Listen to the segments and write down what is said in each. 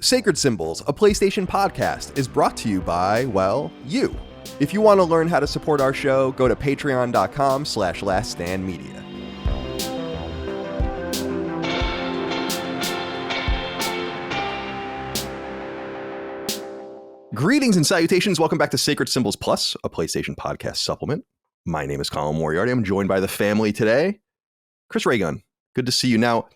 Sacred Symbols, a PlayStation podcast, is brought to you by, well, you. If you want to learn how to support our show, go to patreon.com/laststandmedia. Greetings and salutations. Welcome back to Sacred Symbols Plus, a PlayStation podcast supplement. My name is Colin Moriarty. I'm joined by the family today. Chris Raygun, good to see you. Now,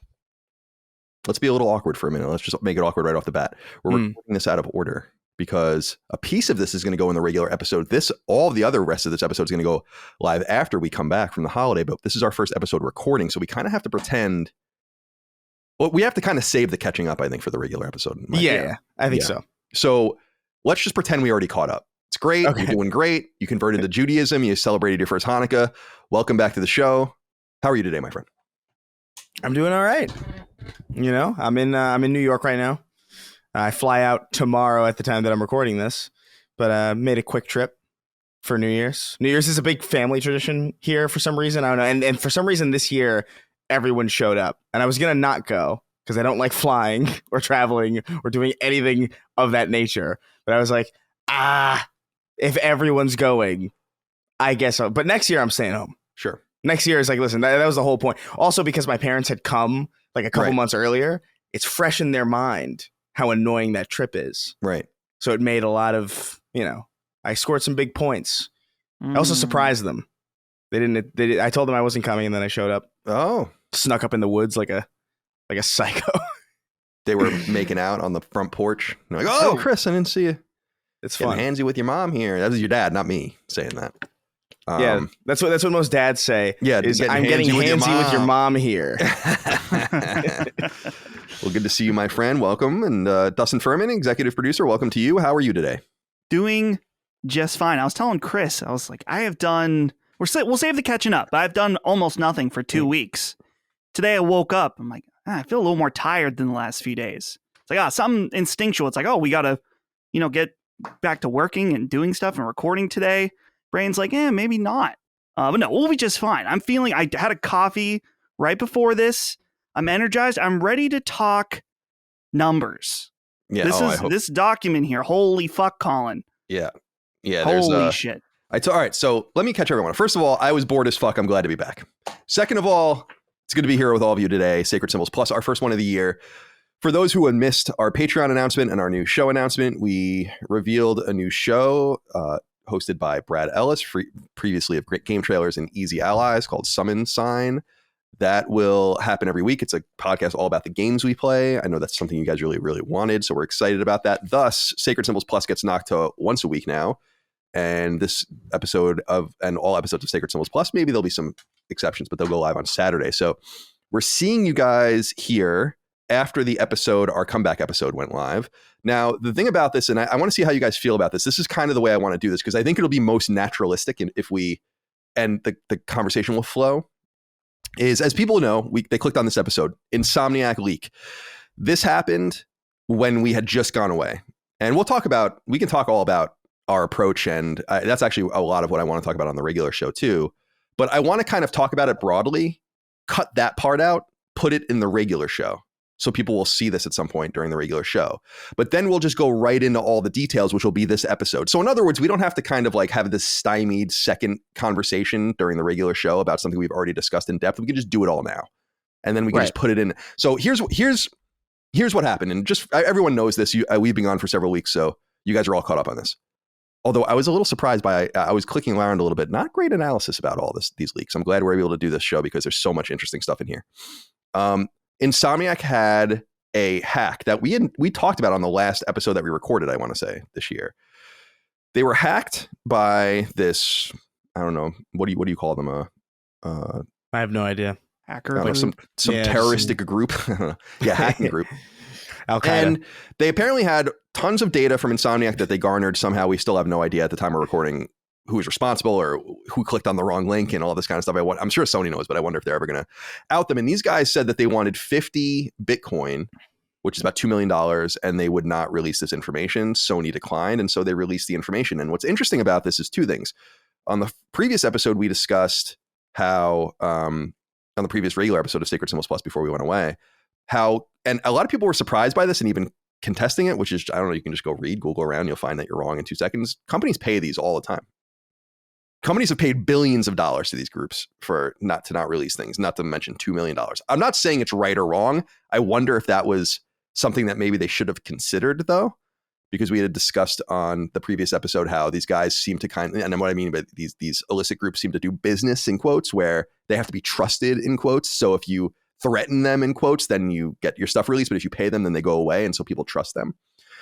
let's be a little awkward for a minute. Let's just make it awkward right off the bat. We're recording this out of order because a piece of this is going to go in the regular episode. All the other rest of this episode is going to go live after we come back from the holiday, but this is our first episode recording, so we kind of have to pretend. Well, we have to kind of save the catching up, I think, for the regular episode. Yeah, I think so. So let's just pretend we already caught up. It's great. Okay. You're doing great. You converted to Judaism. You celebrated your first Hanukkah. Welcome back to the show. How are you today, my friend? I'm doing all right. You know, I'm in New York right now. I fly out tomorrow at the time that I'm recording this, but made a quick trip for New Year's. New Year's is a big family tradition here for some reason. I don't know. And for some reason this year, everyone showed up. And I was going to not go because I don't like flying or traveling or doing anything of that nature. But I was like, if everyone's going, I guess so. But next year I'm staying home. Sure. Next year is like, listen, that was the whole point. Also, because my parents had come like a couple months earlier, it's fresh in their mind how annoying that trip is. Right. So it made a lot of, I scored some big points. I also surprised them. I told them I wasn't coming, and then I showed up. Oh. Snuck up in the woods like a psycho. They were making out on the front porch. Like, oh, Chris, I didn't see you. It's getting fun. Handsy with your mom here. That was your dad, not me, saying that. Yeah, that's what most dads say. Yeah, I'm getting handsy with your mom here. Well, good to see you, my friend. Welcome. And Dustin Furman, executive producer, welcome to you. How are you today? Doing just fine. I was telling Chris, I was like, we'll save the catching up. I've done almost nothing for 2 weeks. Today I woke up. I'm like, I feel a little more tired than the last few days. It's like, something instinctual. It's like, we got to, get back to working and doing stuff and recording today. Brain's like, maybe not. But no, we'll be just fine. I'm feeling, I had a coffee right before this. I'm energized. I'm ready to talk numbers. Yeah. This document here. Holy fuck, Colin. Yeah. Yeah. Holy shit. All right. So let me catch everyone. First of all, I was bored as fuck. I'm glad to be back. Second of all, it's good to be here with all of you today. Sacred Symbols Plus, our first one of the year. For those who had missed our Patreon announcement and our new show announcement, we revealed a new show, hosted by Brad Ellis, previously of Great Game Trailers and Easy Allies, called Summon Sign. That will happen every week. It's a podcast all about the games we play. I know that's something you guys really, really wanted, so we're excited about that. Thus, Sacred Symbols Plus gets knocked to once a week now. And this episode and all episodes of Sacred Symbols Plus, maybe there'll be some exceptions, but they'll go live on Saturday. So we're seeing you guys here after the episode, our comeback episode went live. Now, the thing about this, and I want to see how you guys feel about this. This is kind of the way I want to do this because I think it'll be most naturalistic, and the conversation will flow. Is, as people know, they clicked on this episode, Insomniac leak. This happened when we had just gone away, and we can talk all about our approach, and that's actually a lot of what I want to talk about on the regular show too. But I want to kind of talk about it broadly, cut that part out, put it in the regular show. So people will see this at some point during the regular show. But then we'll just go right into all the details, which will be this episode. So in other words, we don't have to kind of like have this stymied second conversation during the regular show about something we've already discussed in depth. We can just do it all now. And then we can just put it in. So here's what happened. And just everyone knows this. We've been on for several weeks, so you guys are all caught up on this. Although I was a little surprised I was clicking around a little bit. Not great analysis about all these leaks. I'm glad we're able to do this show because there's so much interesting stuff in here. Insomniac had a hack that we talked about on the last episode that we recorded, I want to say, this year. They were hacked by this, I don't know, what do you call them? I have no idea. Hacker group? Some terroristic group. Yeah, hacking group. Al-Qaeda. And they apparently had tons of data from Insomniac that they garnered. Somehow we still have no idea at the time of recording who was responsible or who clicked on the wrong link and all this kind of stuff. I'm sure Sony knows, but I wonder if they're ever going to out them. And these guys said that they wanted 50 Bitcoin, which is about $2 million, and they would not release this information. Sony declined, and so they released the information. And what's interesting about this is two things. On the previous episode, we discussed how, on the previous regular episode of Sacred Symbols Plus before we went away, how, and a lot of people were surprised by this and even contesting it, which is, I don't know, you can just go Google around, you'll find that you're wrong in 2 seconds. Companies pay these all the time. Companies have paid billions of dollars to these groups for not release things, not to mention $2 million. I'm not saying it's right or wrong. I wonder if that was something that maybe they should have considered, though, because we had discussed on the previous episode how these guys seem to and what I mean by these illicit groups seem to do business in quotes, where they have to be trusted in quotes. So if you threaten them in quotes, then you get your stuff released. But if you pay them, then they go away. And so people trust them.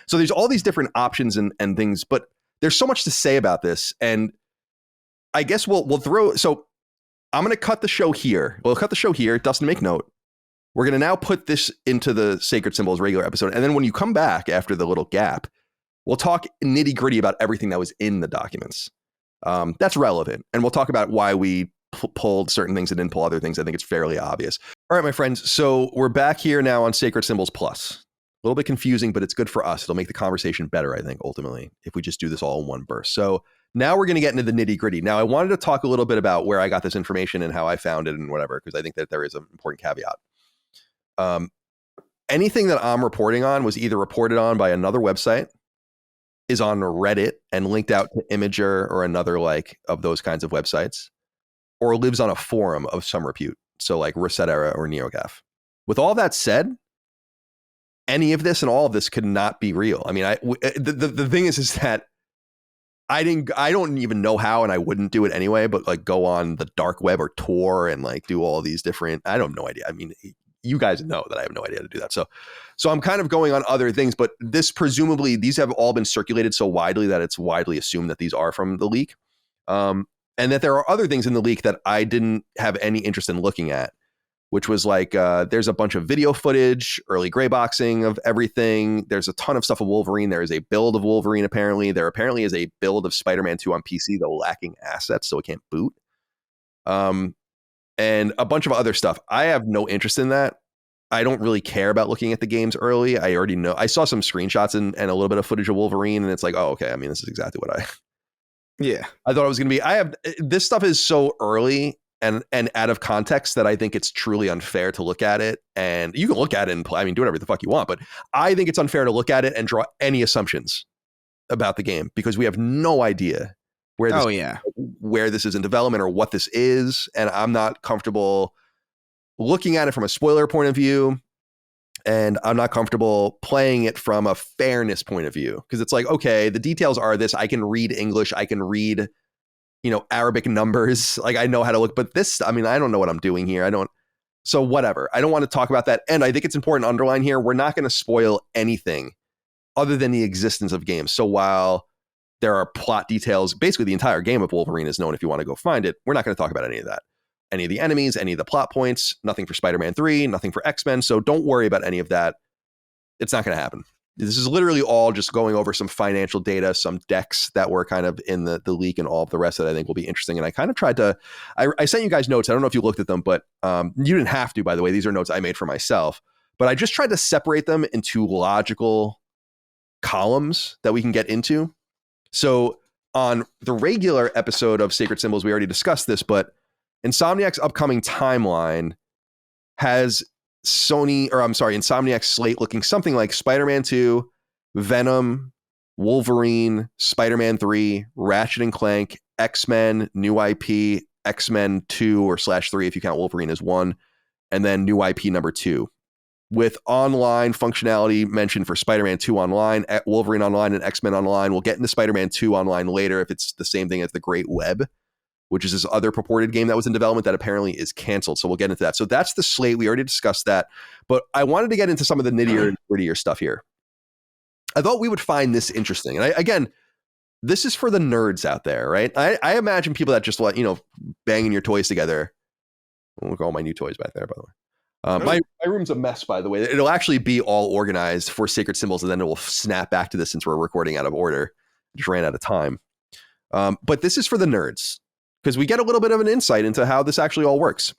So there's all these different options and things, but there's so much to say about this. And I guess we'll throw. So I'm going to cut the show here. We'll cut the show here. Dustin, make note. We're going to now put this into the Sacred Symbols regular episode. And then when you come back after the little gap, we'll talk nitty gritty about everything that was in the documents. That's relevant. And we'll talk about why we pulled certain things and didn't pull other things. I think it's fairly obvious. All right, my friends. So we're back here now on Sacred Symbols Plus. A little bit confusing, but it's good for us. It'll make the conversation better, I think, ultimately, if we just do this all in one burst. So now we're going to get into the nitty gritty. Now, I wanted to talk a little bit about where I got this information and how I found it and whatever, because I think that there is an important caveat. Anything that I'm reporting on was either reported on by another website, is on Reddit and linked out to Imager or another like of those kinds of websites, or lives on a forum of some repute. So like Resetera or NeoGAF. With all that said, any of this and all of this could not be real. I mean, the thing is that I don't even know how, and I wouldn't do it anyway, but like go on the dark web or Tor and like do all these different, I have no idea. I mean, you guys know that I have no idea how to do that. So I'm kind of going on other things, but this presumably, these have all been circulated so widely that it's widely assumed that these are from the leak. And that there are other things in the leak that I didn't have any interest in looking at, which was like, there's a bunch of video footage, early gray boxing of everything. There's a ton of stuff of Wolverine. There is a build of Wolverine, apparently. There apparently is a build of Spider-Man 2 on PC, though lacking assets, so it can't boot. And a bunch of other stuff. I have no interest in that. I don't really care about looking at the games early. I already know. I saw some screenshots and a little bit of footage of Wolverine, and it's like, oh, okay. I mean, this is exactly what I thought it was going to be. This stuff is so early and out of context that I think it's truly unfair to look at it. And you can look at it and play, I mean, do whatever the fuck you want, but I think it's unfair to look at it and draw any assumptions about the game because we have no idea where this is in development or what this is. And I'm not comfortable looking at it from a spoiler point of view. And I'm not comfortable playing it from a fairness point of view because it's like, okay, the details are this. I can read English. I can read, Arabic numbers. Like I know how to look, but this, I mean, I don't know what I'm doing here. So whatever. I don't want to talk about that. And I think it's important to underline here. We're not going to spoil anything other than the existence of games. So while there are plot details, basically the entire game of Wolverine is known if you want to go find it. We're not going to talk about any of that. Any of the enemies, any of the plot points, nothing for Spider-Man 3, nothing for X-Men. So don't worry about any of that. It's not going to happen. This is literally all just going over some financial data, some decks that were kind of in the leak and all of the rest that I think will be interesting. And I kind of tried to, I sent you guys notes. I don't know if you looked at them, but you didn't have to, by the way. These are notes I made for myself. But I just tried to separate them into logical columns that we can get into. So on the regular episode of Sacred Symbols, we already discussed this, but Insomniac's upcoming timeline has Insomniac's slate looking something like Spider-Man 2, Venom, Wolverine, Spider-Man 3, Ratchet and Clank, X-Men, new IP, X-Men 2 or /3 if you count Wolverine as 1, and then new IP number 2. With online functionality mentioned for Spider-Man 2 online, Wolverine online, and X-Men online. We'll get into Spider-Man 2 online later if it's the same thing as the Great Web, which is this other purported game that was in development that apparently is canceled. So we'll get into that. So that's the slate. We already discussed that. But I wanted to get into some of the nittier and grittier stuff here. I thought we would find this interesting. And again, this is for the nerds out there, right? I imagine people that just banging your toys together. Look at all my new toys back there, by the way. My room's a mess, by the way. It'll actually be all organized for Sacred Symbols, and then it will snap back to this since we're recording out of order. Just ran out of time. But this is for the nerds, because we get a little bit of an insight into how this actually all works.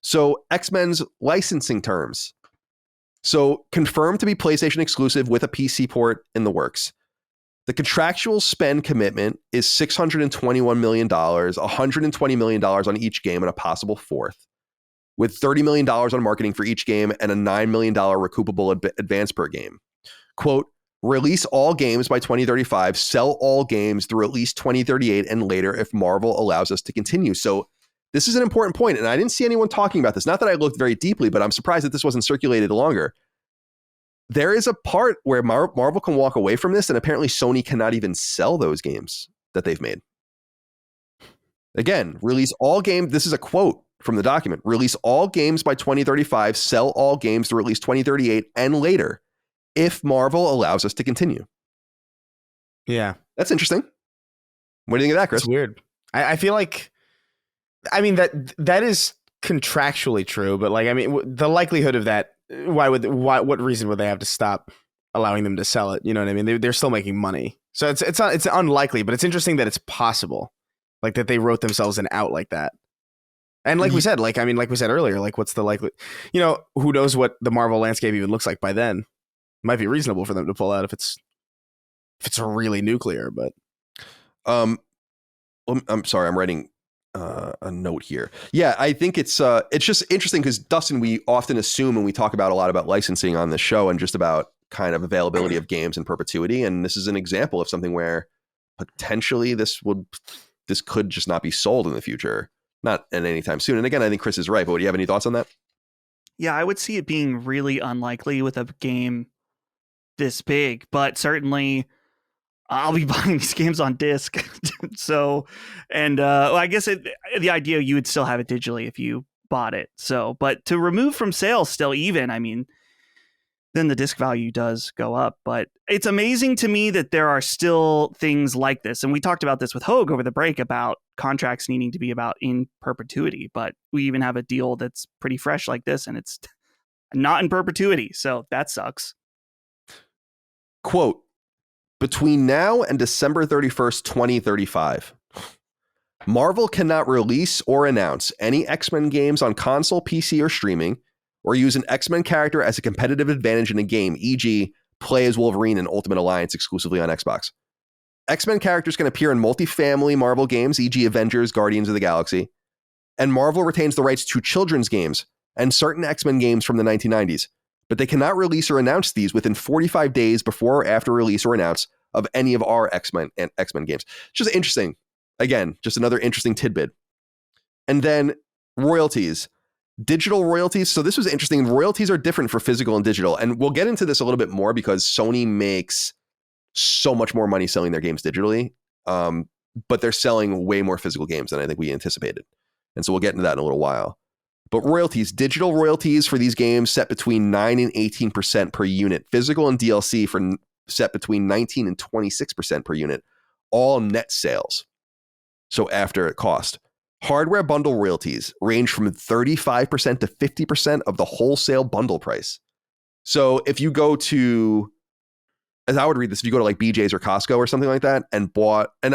So X-Men's licensing terms. So confirmed to be PlayStation exclusive with a PC port in the works. The contractual spend commitment is $621 million, $120 million on each game and a possible fourth, with $30 million on marketing for each game and a $9 million recoupable advance per game. quote, release all games by 2035, sell all games through at least 2038 and later if Marvel allows us to continue. So this is an important point, and I didn't see anyone talking about this. Not that I looked very deeply, but I'm surprised that this wasn't circulated longer. There is a part where Marvel can walk away from this, and apparently Sony cannot even sell those games that they've made. Again, release all games. This is a quote from the document. Release all games by 2035, sell all games through at least 2038 and later if Marvel allows us to continue. Yeah. That's interesting. What do you think of that, Chris? It's weird. I feel like, I mean, that is contractually true, but like, I mean, the likelihood of that, what reason would they have to stop allowing them to sell it? You know what I mean? They're still making money. So it's unlikely, but it's interesting that it's possible, like that they wrote themselves an out like that. And like we said, like we said earlier, like what's the likely, who knows what the Marvel landscape even looks like by then? It might be reasonable for them to pull out if it's really nuclear, but I'm sorry, I'm writing a note here. Yeah, I think it's just interesting because Dustin, we often assume and we talk about a lot about licensing on this show and just about kind of availability of games in perpetuity, and this is an example of something where potentially this could just not be sold in the future, not at any time soon. And again, I think Chris is right, but do you have any thoughts on that? Yeah, I would see it being really unlikely with a game this big, but certainly I'll be buying these games on disc. So, and I guess the idea you would still have it digitally if you bought it. So, but to remove from sales still even, I mean, then the disc value does go up. But it's amazing to me that there are still things like this. And we talked about this with Hogue over the break about contracts needing to be about in perpetuity. But we even have a deal that's pretty fresh like this, and it's not in perpetuity. So that sucks. Quote, between now and December 31st, 2035, Marvel cannot release or announce any X-Men games on console, PC, or streaming, or use an X-Men character as a competitive advantage in a game, e.g. play as Wolverine in Ultimate Alliance exclusively on Xbox. X-Men characters can appear in multi-family Marvel games, e.g. Avengers, Guardians of the Galaxy, and Marvel retains the rights to children's games and certain X-Men games from the 1990s, but they cannot release or announce these within 45 days before or after release or announce of any of our X-Men and X-Men games. It's just interesting. Again, just another interesting tidbit. And then royalties. Digital royalties. So this was interesting. Royalties are different for physical and digital. And we'll get into this a little bit more because Sony makes so much more money selling their games digitally. But they're selling way more physical games than I think we anticipated. And so we'll get into that in a little while. But royalties, digital royalties for these games set between 9 and 18% per unit. Physical and DLC for set between 19 and 26% per unit. All net sales. So after cost. Hardware bundle royalties range from 35% to 50% of the wholesale bundle price. So if you go to, as I would read this, if you go to like BJ's or Costco or something like that and bought, and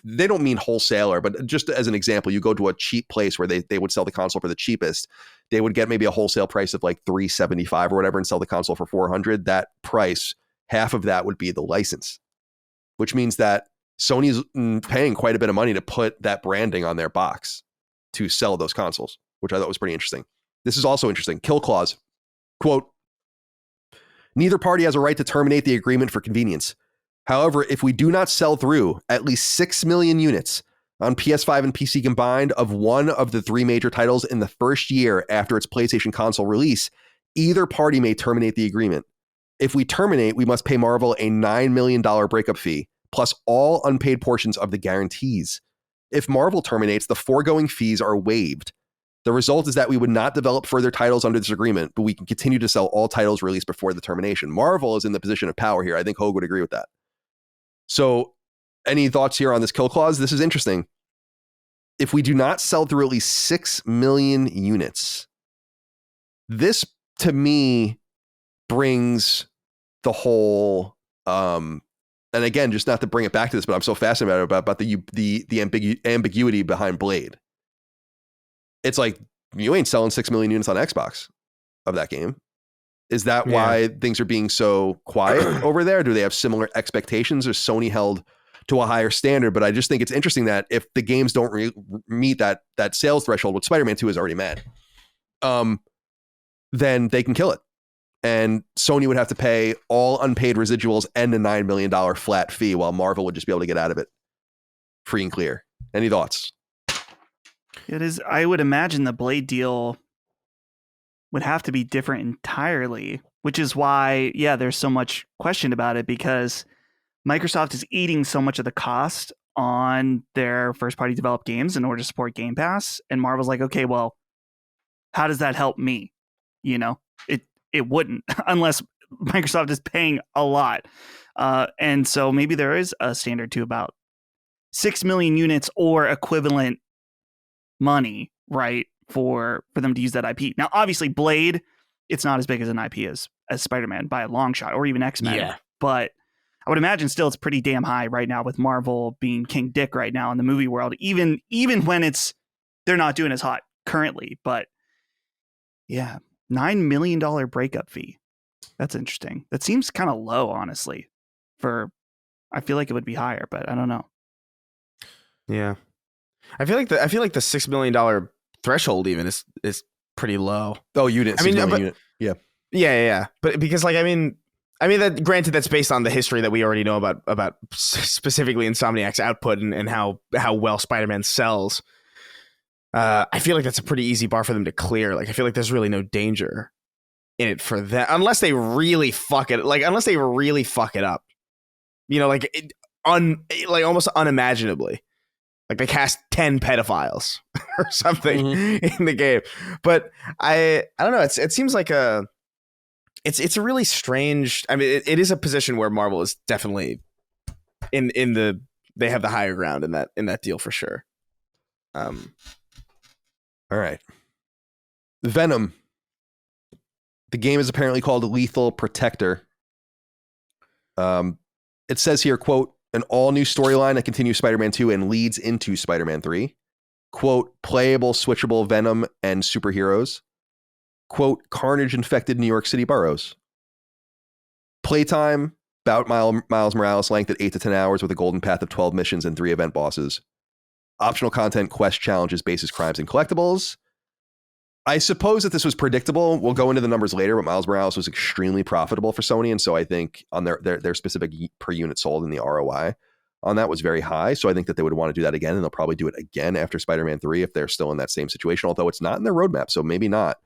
they don't mean wholesaler, but just as an example, you go to a cheap place where they would sell the console for the cheapest, they would get maybe a wholesale price of like $375 or whatever and sell the console for $400. That price, half of that would be the license, which means that Sony's paying quite a bit of money to put that branding on their box to sell those consoles, which I thought was pretty interesting. This is also interesting. Kill clause. Quote, neither party has a right to terminate the agreement for convenience. However, if we do not sell through at least 6 million units on PS5 and PC combined of one of the three major titles in the first year after its PlayStation console release, either party may terminate the agreement. If we terminate, we must pay Marvel a $9 million breakup fee, plus all unpaid portions of the guarantees. If Marvel terminates, the foregoing fees are waived. The result is that we would not develop further titles under this agreement, but we can continue to sell all titles released before the termination. Marvel is in the position of power here. I think Hogue would agree with that. So any thoughts here on this kill clause? This is interesting. If we do not sell through at least 6 million units, this to me brings the whole, and again, just not to bring it back to this, but I'm so fascinated about the ambiguity behind Blade. It's like, you ain't selling 6 million units on Xbox of that game. Is that why things are being so quiet over there? Do they have similar expectations, or Sony held to a higher standard? But I just think it's interesting that if the games don't meet that sales threshold, which Spider-Man 2 is already met, then they can kill it. and Sony would have to pay all unpaid residuals and a $9 million flat fee, while Marvel would just be able to get out of it free and clear. Any thoughts? It is. I would imagine the Blade deal would have to be different entirely, which is why, yeah, there's so much question about it, because Microsoft is eating so much of the cost on their first-party developed games in order to support Game Pass, and Marvel's like, okay, well, how does that help me? You know, it wouldn't unless Microsoft is paying a lot, and so maybe there is a standard to about 6 million units or equivalent money, right, for them to use that IP. Now, obviously, Blade, it's not as big as an IP as Spider-Man by a long shot, or even X-Men, but I would imagine still it's pretty damn high right now, with Marvel being king dick right now in the movie world, even when they're not doing as hot currently. But yeah, $9 million breakup fee. That's interesting. That seems kind of low, honestly. I feel like it would be higher, but I don't know. Yeah, I feel like the $6 million threshold even is pretty low. Oh, unit. Unit. Yeah. But because I mean that, granted, that's based on the history that we already know about specifically Insomniac's output and how well Spider-Man sells. I feel like that's a pretty easy bar for them to clear. Like, I feel like there's really no danger in it for them, unless they really fuck it. Like, unless they really fuck it up, you know, like almost unimaginably. Like, they cast 10 pedophiles or something in the game. But I don't know. It seems like it's a really strange. I mean, it is a position where Marvel is definitely they have the higher ground in that deal for sure. All right. Venom. The game is apparently called Lethal Protector. It says here, quote, an all-new storyline that continues Spider-Man 2 and leads into Spider-Man 3. Quote, playable, switchable Venom and superheroes. Quote, carnage-infected New York City boroughs. Playtime, about Miles Morales length at 8 to 10 hours with a golden path of 12 missions and 3 event bosses. Optional content, quest challenges, bases, crimes, and collectibles. I suppose that this was predictable. We'll go into the numbers later, but Miles Morales was extremely profitable for Sony, and so I think on their specific per unit sold in the ROI on that was very high. So I think that they would want to do that again, and they'll probably do it again after Spider-Man 3 if they're still in that same situation, although it's not in their roadmap, so maybe not.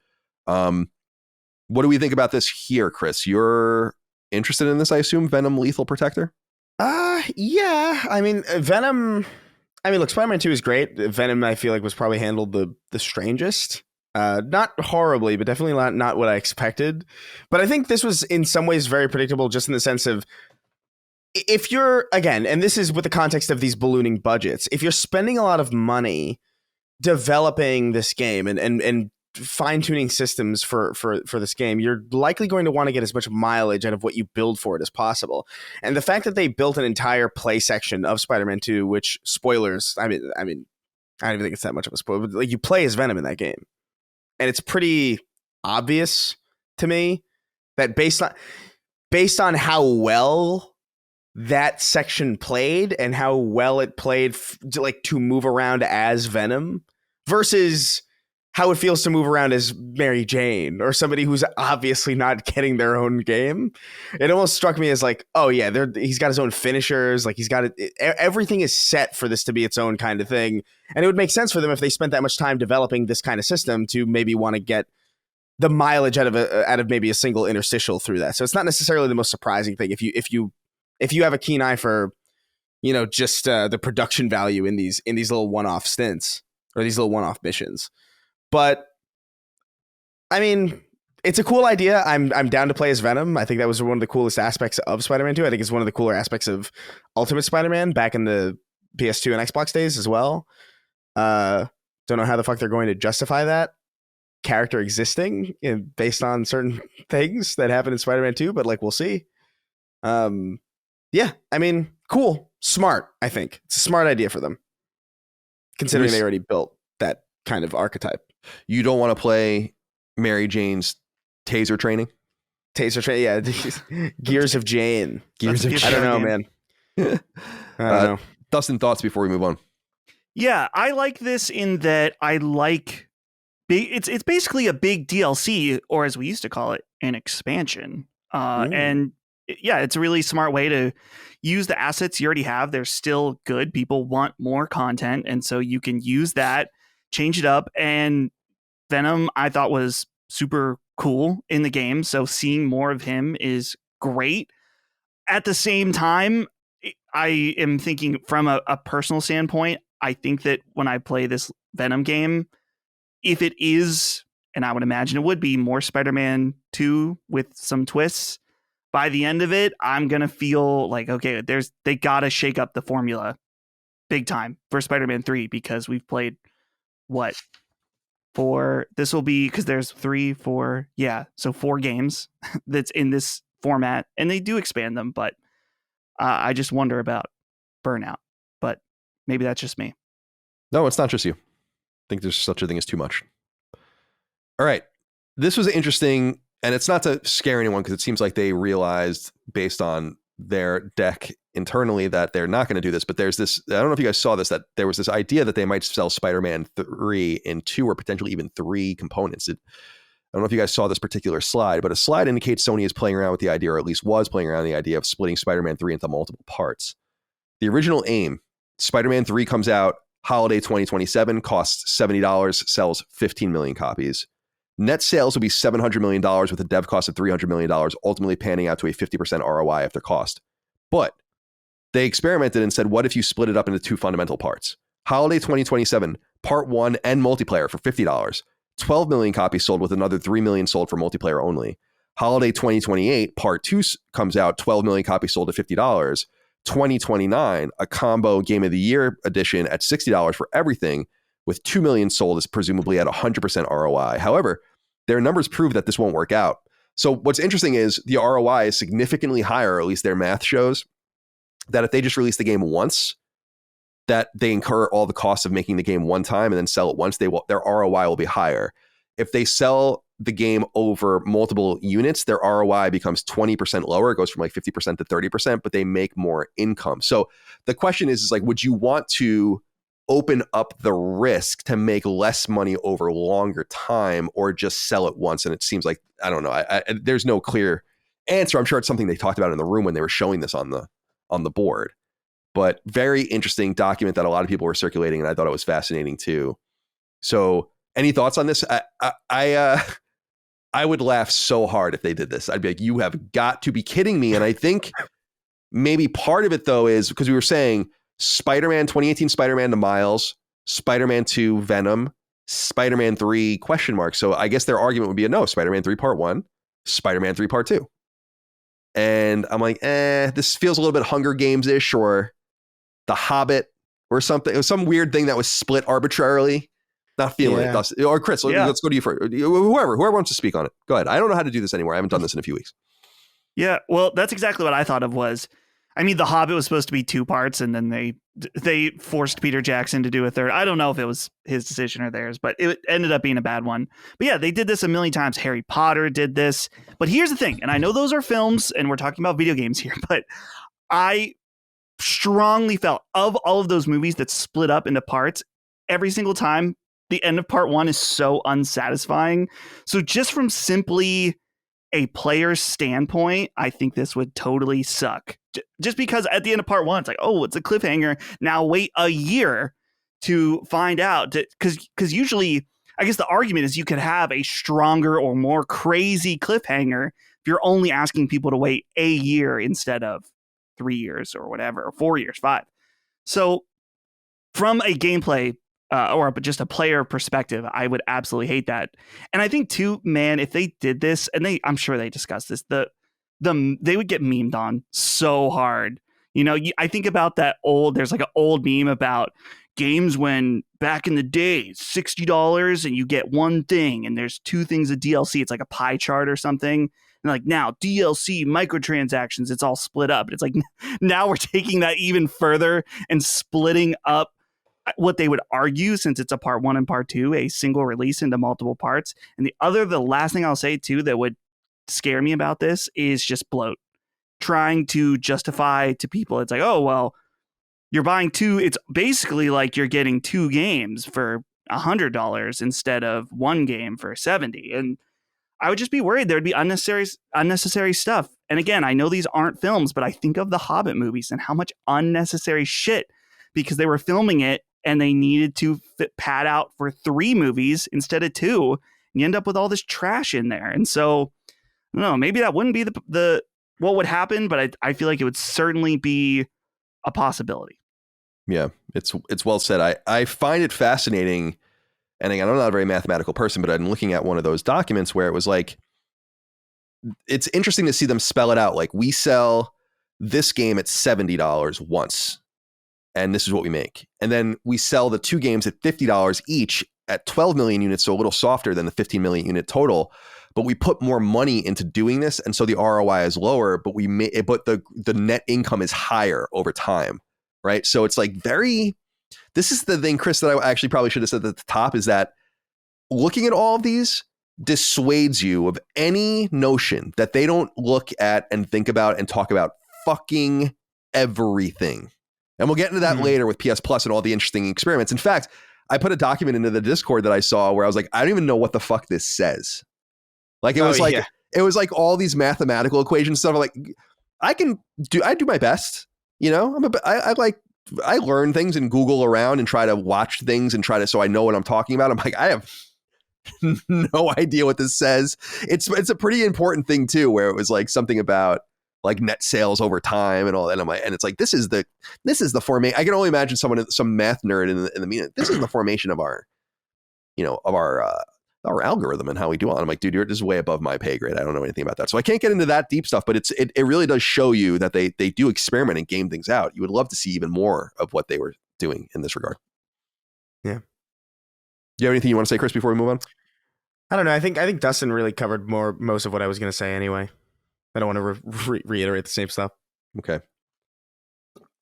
What do we think about this here, Chris? You're interested in this, I assume, Venom Lethal Protector? Yeah. I mean, Venom. I mean, look, Spider-Man 2 is great. Venom, I feel like, was probably handled the strangest. Not horribly, but definitely not what I expected. But I think this was in some ways very predictable, just in the sense of, if you're, again, and this is with the context of these ballooning budgets, if you're spending a lot of money developing this game and fine-tuning systems for this game, you're likely going to want to get as much mileage out of what you build for it as possible. And the fact that they built an entire play section of Spider-Man 2, which, spoilers, I mean, I don't even think it's that much of a spoiler, but like, you play as Venom in that game. And it's pretty obvious to me that based on how well that section played and how well it played to move around as Venom versus how it feels to move around as Mary Jane or somebody who's obviously not getting their own game. It almost struck me as like, oh yeah, he's got his own finishers. Like, he's got it. Everything is set for this to be its own kind of thing. And it would make sense for them if they spent that much time developing this kind of system to maybe want to get the mileage out of maybe a single interstitial through that. So it's not necessarily the most surprising thing if you have a keen eye for, you know, just the production value in these little one-off stints or these little one-off missions. But I mean, it's a cool idea. I'm down to play as Venom. I think that was one of the coolest aspects of Spider-Man 2. I think it's one of the cooler aspects of Ultimate Spider-Man back in the PS2 and Xbox days as well. Don't know how the fuck they're going to justify that character existing based on certain things that happen in Spider-Man 2, but like, we'll see. Yeah, I mean, cool, smart. I think it's a smart idea for them, considering they already built that kind of archetype. You don't want to play Mary Jane's taser training? Yeah. Gears of Jane. I don't know, man. I don't know. Dustin, thoughts before we move on? Yeah, I like this in that I like it's basically a big DLC, or as we used to call it, an expansion. And yeah, it's a really smart way to use the assets you already have. They're still good. People want more content, and so you can use that, change it up. And Venom, I thought, was super cool in the game, so seeing more of him is great. At the same time, I am thinking from a personal standpoint, I think that when I play this Venom game, if it is, and I would imagine it would be, more Spider-Man 2 with some twists, by the end of it, I'm going to feel like, okay, they got to shake up the formula big time for Spider-Man 3, because we've played what? This will be, because there's 3, 4, so 4 games that's in this format, and they do expand them, but I just wonder about burnout. But maybe that's just me. No, it's not just you. I think there's such a thing as too much. All right. This was interesting, and it's not to scare anyone, because it seems like they realized based on their deck internally that they're not going to do this. But there's this, I don't know if you guys saw this, that there was this idea that they might sell Spider-Man 3 in 2 or potentially even 3 components. I don't know if you guys saw this particular slide, but a slide indicates Sony is playing around with the idea, or at least was playing around with the idea, of splitting Spider-Man 3 into multiple parts. The original aim, Spider-Man 3 comes out holiday 2027, costs $70, sells 15 million copies. Net sales will be $700 million with a dev cost of $300 million, ultimately panning out to a 50% ROI after cost. But they experimented and said, what if you split it up into 2 fundamental parts? Holiday 2027, part 1 and multiplayer for $50. 12 million copies sold, with another 3 million sold for multiplayer only. Holiday 2028, part 2 comes out, 12 million copies sold at $50. 2029, a combo Game of the Year edition at $60 for everything, with 2 million sold, is presumably at 100% ROI. However, their numbers prove that this won't work out. So what's interesting is the ROI is significantly higher, or at least their math shows, that if they just release the game once, that they incur all the costs of making the game one time and then sell it once, their ROI will be higher. If they sell the game over multiple units, their ROI becomes 20% lower. It goes from like 50% to 30%, but they make more income. So the question is like, would you want to open up the risk to make less money over longer time, or just sell it once? And it seems like, I don't know, there's no clear answer. I'm sure it's something they talked about in the room when they were showing this on the board. But very interesting document that a lot of people were circulating, and I thought it was fascinating too. So any thoughts on this? I would laugh so hard if they did this. I'd be like, you have got to be kidding me. And I think maybe part of it, though, is because we were saying Spider-Man 2018 Spider-Man to Miles, Spider-Man 2 Venom, Spider-Man 3 ? So I guess their argument would be no, Spider-Man 3 part 1, Spider-Man 3 part 2. And I'm like, this feels a little bit Hunger Games-ish, or The Hobbit or something. It was some weird thing that was split arbitrarily. Not feeling it. Thus. Or Chris, let's go to you first. Whoever wants to speak on it. Go ahead. I don't know how to do this anymore. I haven't done this in a few weeks. Yeah, well, that's exactly what I thought of was, I mean, The Hobbit was supposed to be 2 parts, and then they forced Peter Jackson to do a third. I don't know if it was his decision or theirs, but it ended up being a bad one. But yeah, they did this a million times. Harry Potter did this. But here's the thing, and I know those are films, and we're talking about video games here, but I strongly felt of all of those movies that split up into parts, every single time, the end of part 1 is so unsatisfying. So just from simply a player's standpoint, I think this would totally suck. Just because at the end of part 1, it's like, oh, it's a cliffhanger. Now wait a year to find out. Because usually, I guess the argument is you could have a stronger or more crazy cliffhanger if you're only asking people to wait a year instead of 3 years or whatever, or 4 years, 5. So from a gameplay or just a player perspective, I would absolutely hate that. And I think too, man, if they did this, and I'm sure they discussed this, they would get memed on so hard. You know, I think about there's like an old meme about games when back in the day, $60 and you get one thing, and there's 2 things of DLC. It's like a pie chart or something. And like now DLC, microtransactions, it's all split up. It's like now we're taking that even further and splitting up what they would argue, since it's a part 1 and part 2, a single release into multiple parts. And the last thing I'll say too that would scare me about this is just bloat. Trying to justify to people, it's like, oh, well, you're buying 2. It's basically like you're getting 2 games for, $100 instead of one game for 70. And I would just be worried there'd be unnecessary stuff. And again, I know these aren't films, but I think of the Hobbit movies and how much unnecessary shit, because they were filming it and they needed to pad out for 3 movies instead of 2. And you end up with all this trash in there. And so, I don't know, maybe that wouldn't be the what would happen, but I feel like it would certainly be a possibility. Yeah, it's well said. I find it fascinating. And again, I'm not a very mathematical person, but I'm looking at one of those documents where it was like, it's interesting to see them spell it out. Like, we sell this game at $70 once, and this is what we make. And then we sell the 2 games at $50 each at 12 million units, so a little softer than the 15 million unit total. But we put more money into doing this, and so the ROI is lower, but the net income is higher over time, right? So it's like this is the thing, Chris, that I actually probably should have said at the top, is that looking at all of these dissuades you of any notion that they don't look at and think about and talk about fucking everything. And we'll get into that later with PS Plus and all the interesting experiments. In fact, I put a document into the Discord that I saw where I was like, I don't even know what the fuck this says. Like, it was it was like all these mathematical equations stuff. Like, I do my best, you know. I learn things and Google around and try to watch things and so I know what I'm talking about. I'm like, I have no idea what this says. It's a pretty important thing too, where it was like something about like net sales over time and all that. And it's like, this is the formation. I can only imagine some math nerd in the meeting. This is the formation of our algorithm and how we do it. I'm like, dude, this is way above my pay grade. I don't know anything about that. So I can't get into that deep stuff, but it really does show you that they do experiment and game things out. You would love to see even more of what they were doing in this regard. Yeah. Do you have anything you want to say, Chris, before we move on? I don't know. I think Dustin really covered most of what I was going to say anyway. I don't want to reiterate the same stuff. Okay.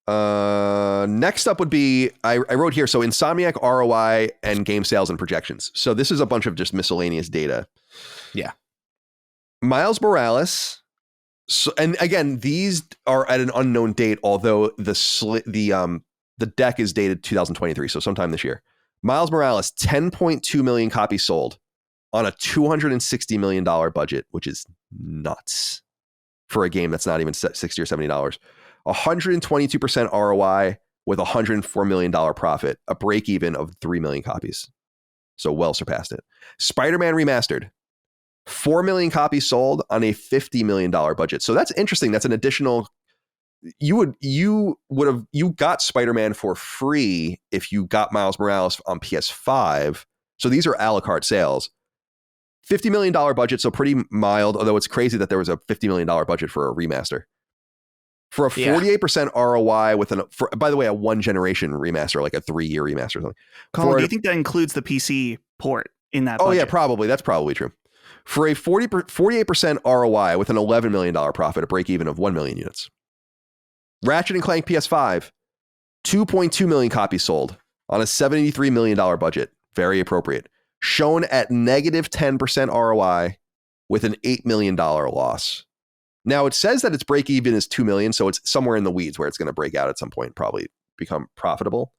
Next up would be, I wrote here, so Insomniac ROI and game sales and projections. So this is a bunch of just miscellaneous data. Yeah. Miles Morales. So, and again, these are at an unknown date, although the deck is dated 2023, so sometime this year. Miles Morales, 10.2 million copies sold on a $260 million budget, which is nuts for a game that's not even $60 or $70. 122% ROI with $104 million profit, a break even of 3 million copies. So well surpassed it. Spider-Man Remastered, 4 million copies sold on a $50 million budget. So that's interesting. That's an additional, you got Spider-Man for free if you got Miles Morales on PS5. So these are a la carte sales. $50 million budget, so pretty mild, although it's crazy that there was a $50 million budget for a remaster. For a 48% ROI by the way, a 1-generation remaster, like a 3-year remaster or something. Colin, do you think that includes the PC port in that budget? Oh yeah, probably. That's probably true. For a 48% ROI with an $11 million profit, a break even of 1 million units. Ratchet & Clank PS5, 2.2 million copies sold on a $73 million budget. Very appropriate. Shown at negative 10% ROI with an $8 million loss. Now it says that its break even is 2 million, so it's somewhere in the weeds where it's going to break out at some point, probably become profitable.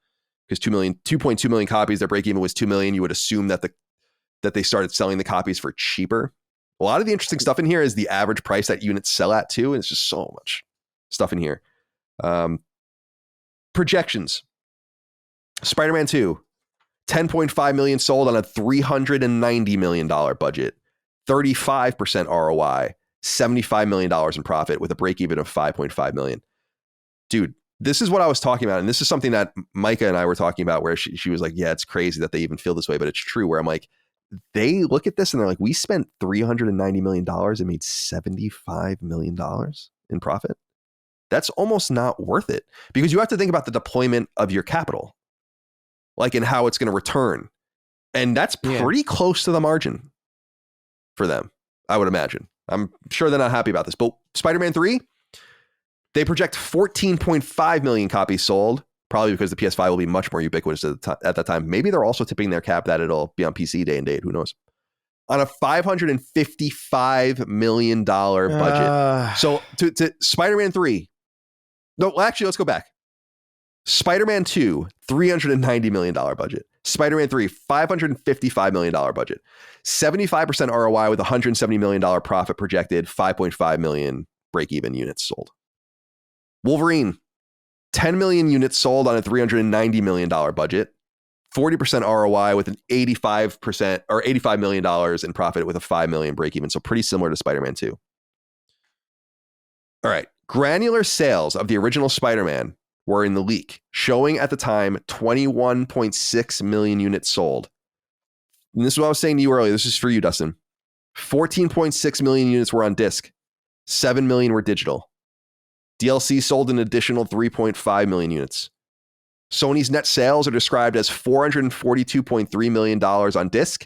Because 2.2 million copies, their break even was 2 million. You would assume that they started selling the copies for cheaper. A lot of the interesting stuff in here is the average price that units sell at too, and it's just so much stuff in here. Projections. Spider-Man 2, 10.5 million sold on a $390 million budget, 35% ROI, $75 million in profit with a break even of 5.5 million. Dude, this is what I was talking about. And this is something that Micah and I were talking about where she was like, yeah, it's crazy that they even feel this way, but it's true. Where I'm like, they look at this and they're like, we spent $390 million and made $75 million in profit. That's almost not worth it, because you have to think about the deployment of your capital, like, and how it's going to return. And that's pretty close to the margin for them, I would imagine. I'm sure they're not happy about this, but Spider-Man 3, they project 14.5 million copies sold, probably because the PS5 will be much more ubiquitous at that time. Maybe they're also tipping their cap that it'll be on PC day and date. Who knows? On a $555 million budget. So to Spider-Man 3, no, actually, let's go back. Spider-Man 2, $390 million budget. Spider-Man 3, $555 million budget. 75% ROI with $170 million profit projected, 5.5 million break-even units sold. Wolverine, 10 million units sold on a $390 million budget. 40% ROI with an 85% or $85 million in profit with a 5 million break even. So pretty similar to Spider-Man 2. All right. Granular sales of the original Spider-Man were in the leak, showing at the time 21.6 million units sold. And this is what I was saying to you earlier. This is for you, Dustin. 14.6 million units were on disc. 7 million were digital. DLC sold an additional 3.5 million units. Sony's net sales are described as $442.3 million on disc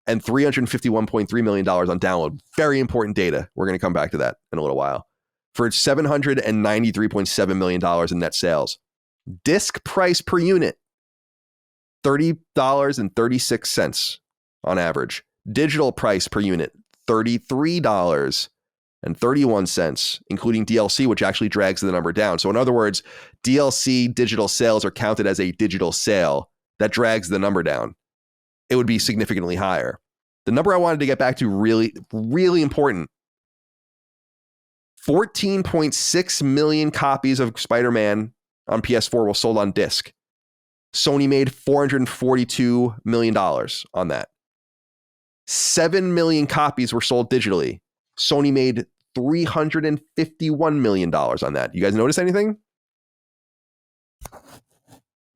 and $351.3 million on download. Very important data. We're going to come back to that in a little while. For $793.7 million in net sales. Disc price per unit, $30.36 on average. Digital price per unit, $33.31, including DLC, which actually drags the number down. So in other words, DLC digital sales are counted as a digital sale. That drags the number down. It would be significantly higher. The number I wanted to get back to, really, really important. 14.6 million copies of Spider-Man on PS4 were sold on disc. Sony made $442 million on that. 7 million copies were sold digitally. Sony made $351 million on that. You guys notice anything?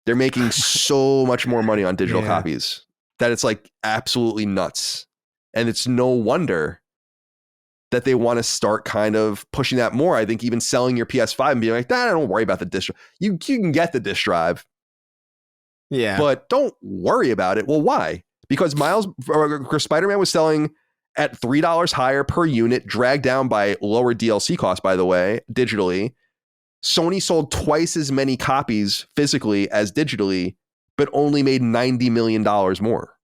They're making so much more money on digital copies that it's like absolutely nuts. And it's no wonder that they want to start kind of pushing that more. I think even selling your PS5 and being like, don't worry about the disc drive. You can get the disc drive. Yeah. But don't worry about it. Well, why? Because Spider-Man was selling at $3 higher per unit, dragged down by lower DLC costs, by the way, digitally. Sony sold twice as many copies physically as digitally, but only made $90 million more.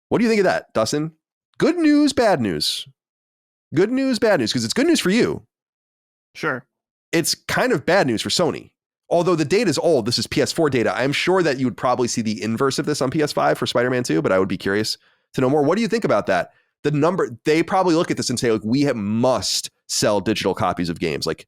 What do you think of that, Dustin? Good news, bad news? Good news, bad news, because it's good news for you. Sure. It's kind of bad news for Sony. Although the data is old, this is PS4 data. I'm sure that you would probably see the inverse of this on PS5 for Spider-Man 2, but I would be curious to know more. What do you think about that? The number, they probably look at this and say, like, we must sell digital copies of games. Like,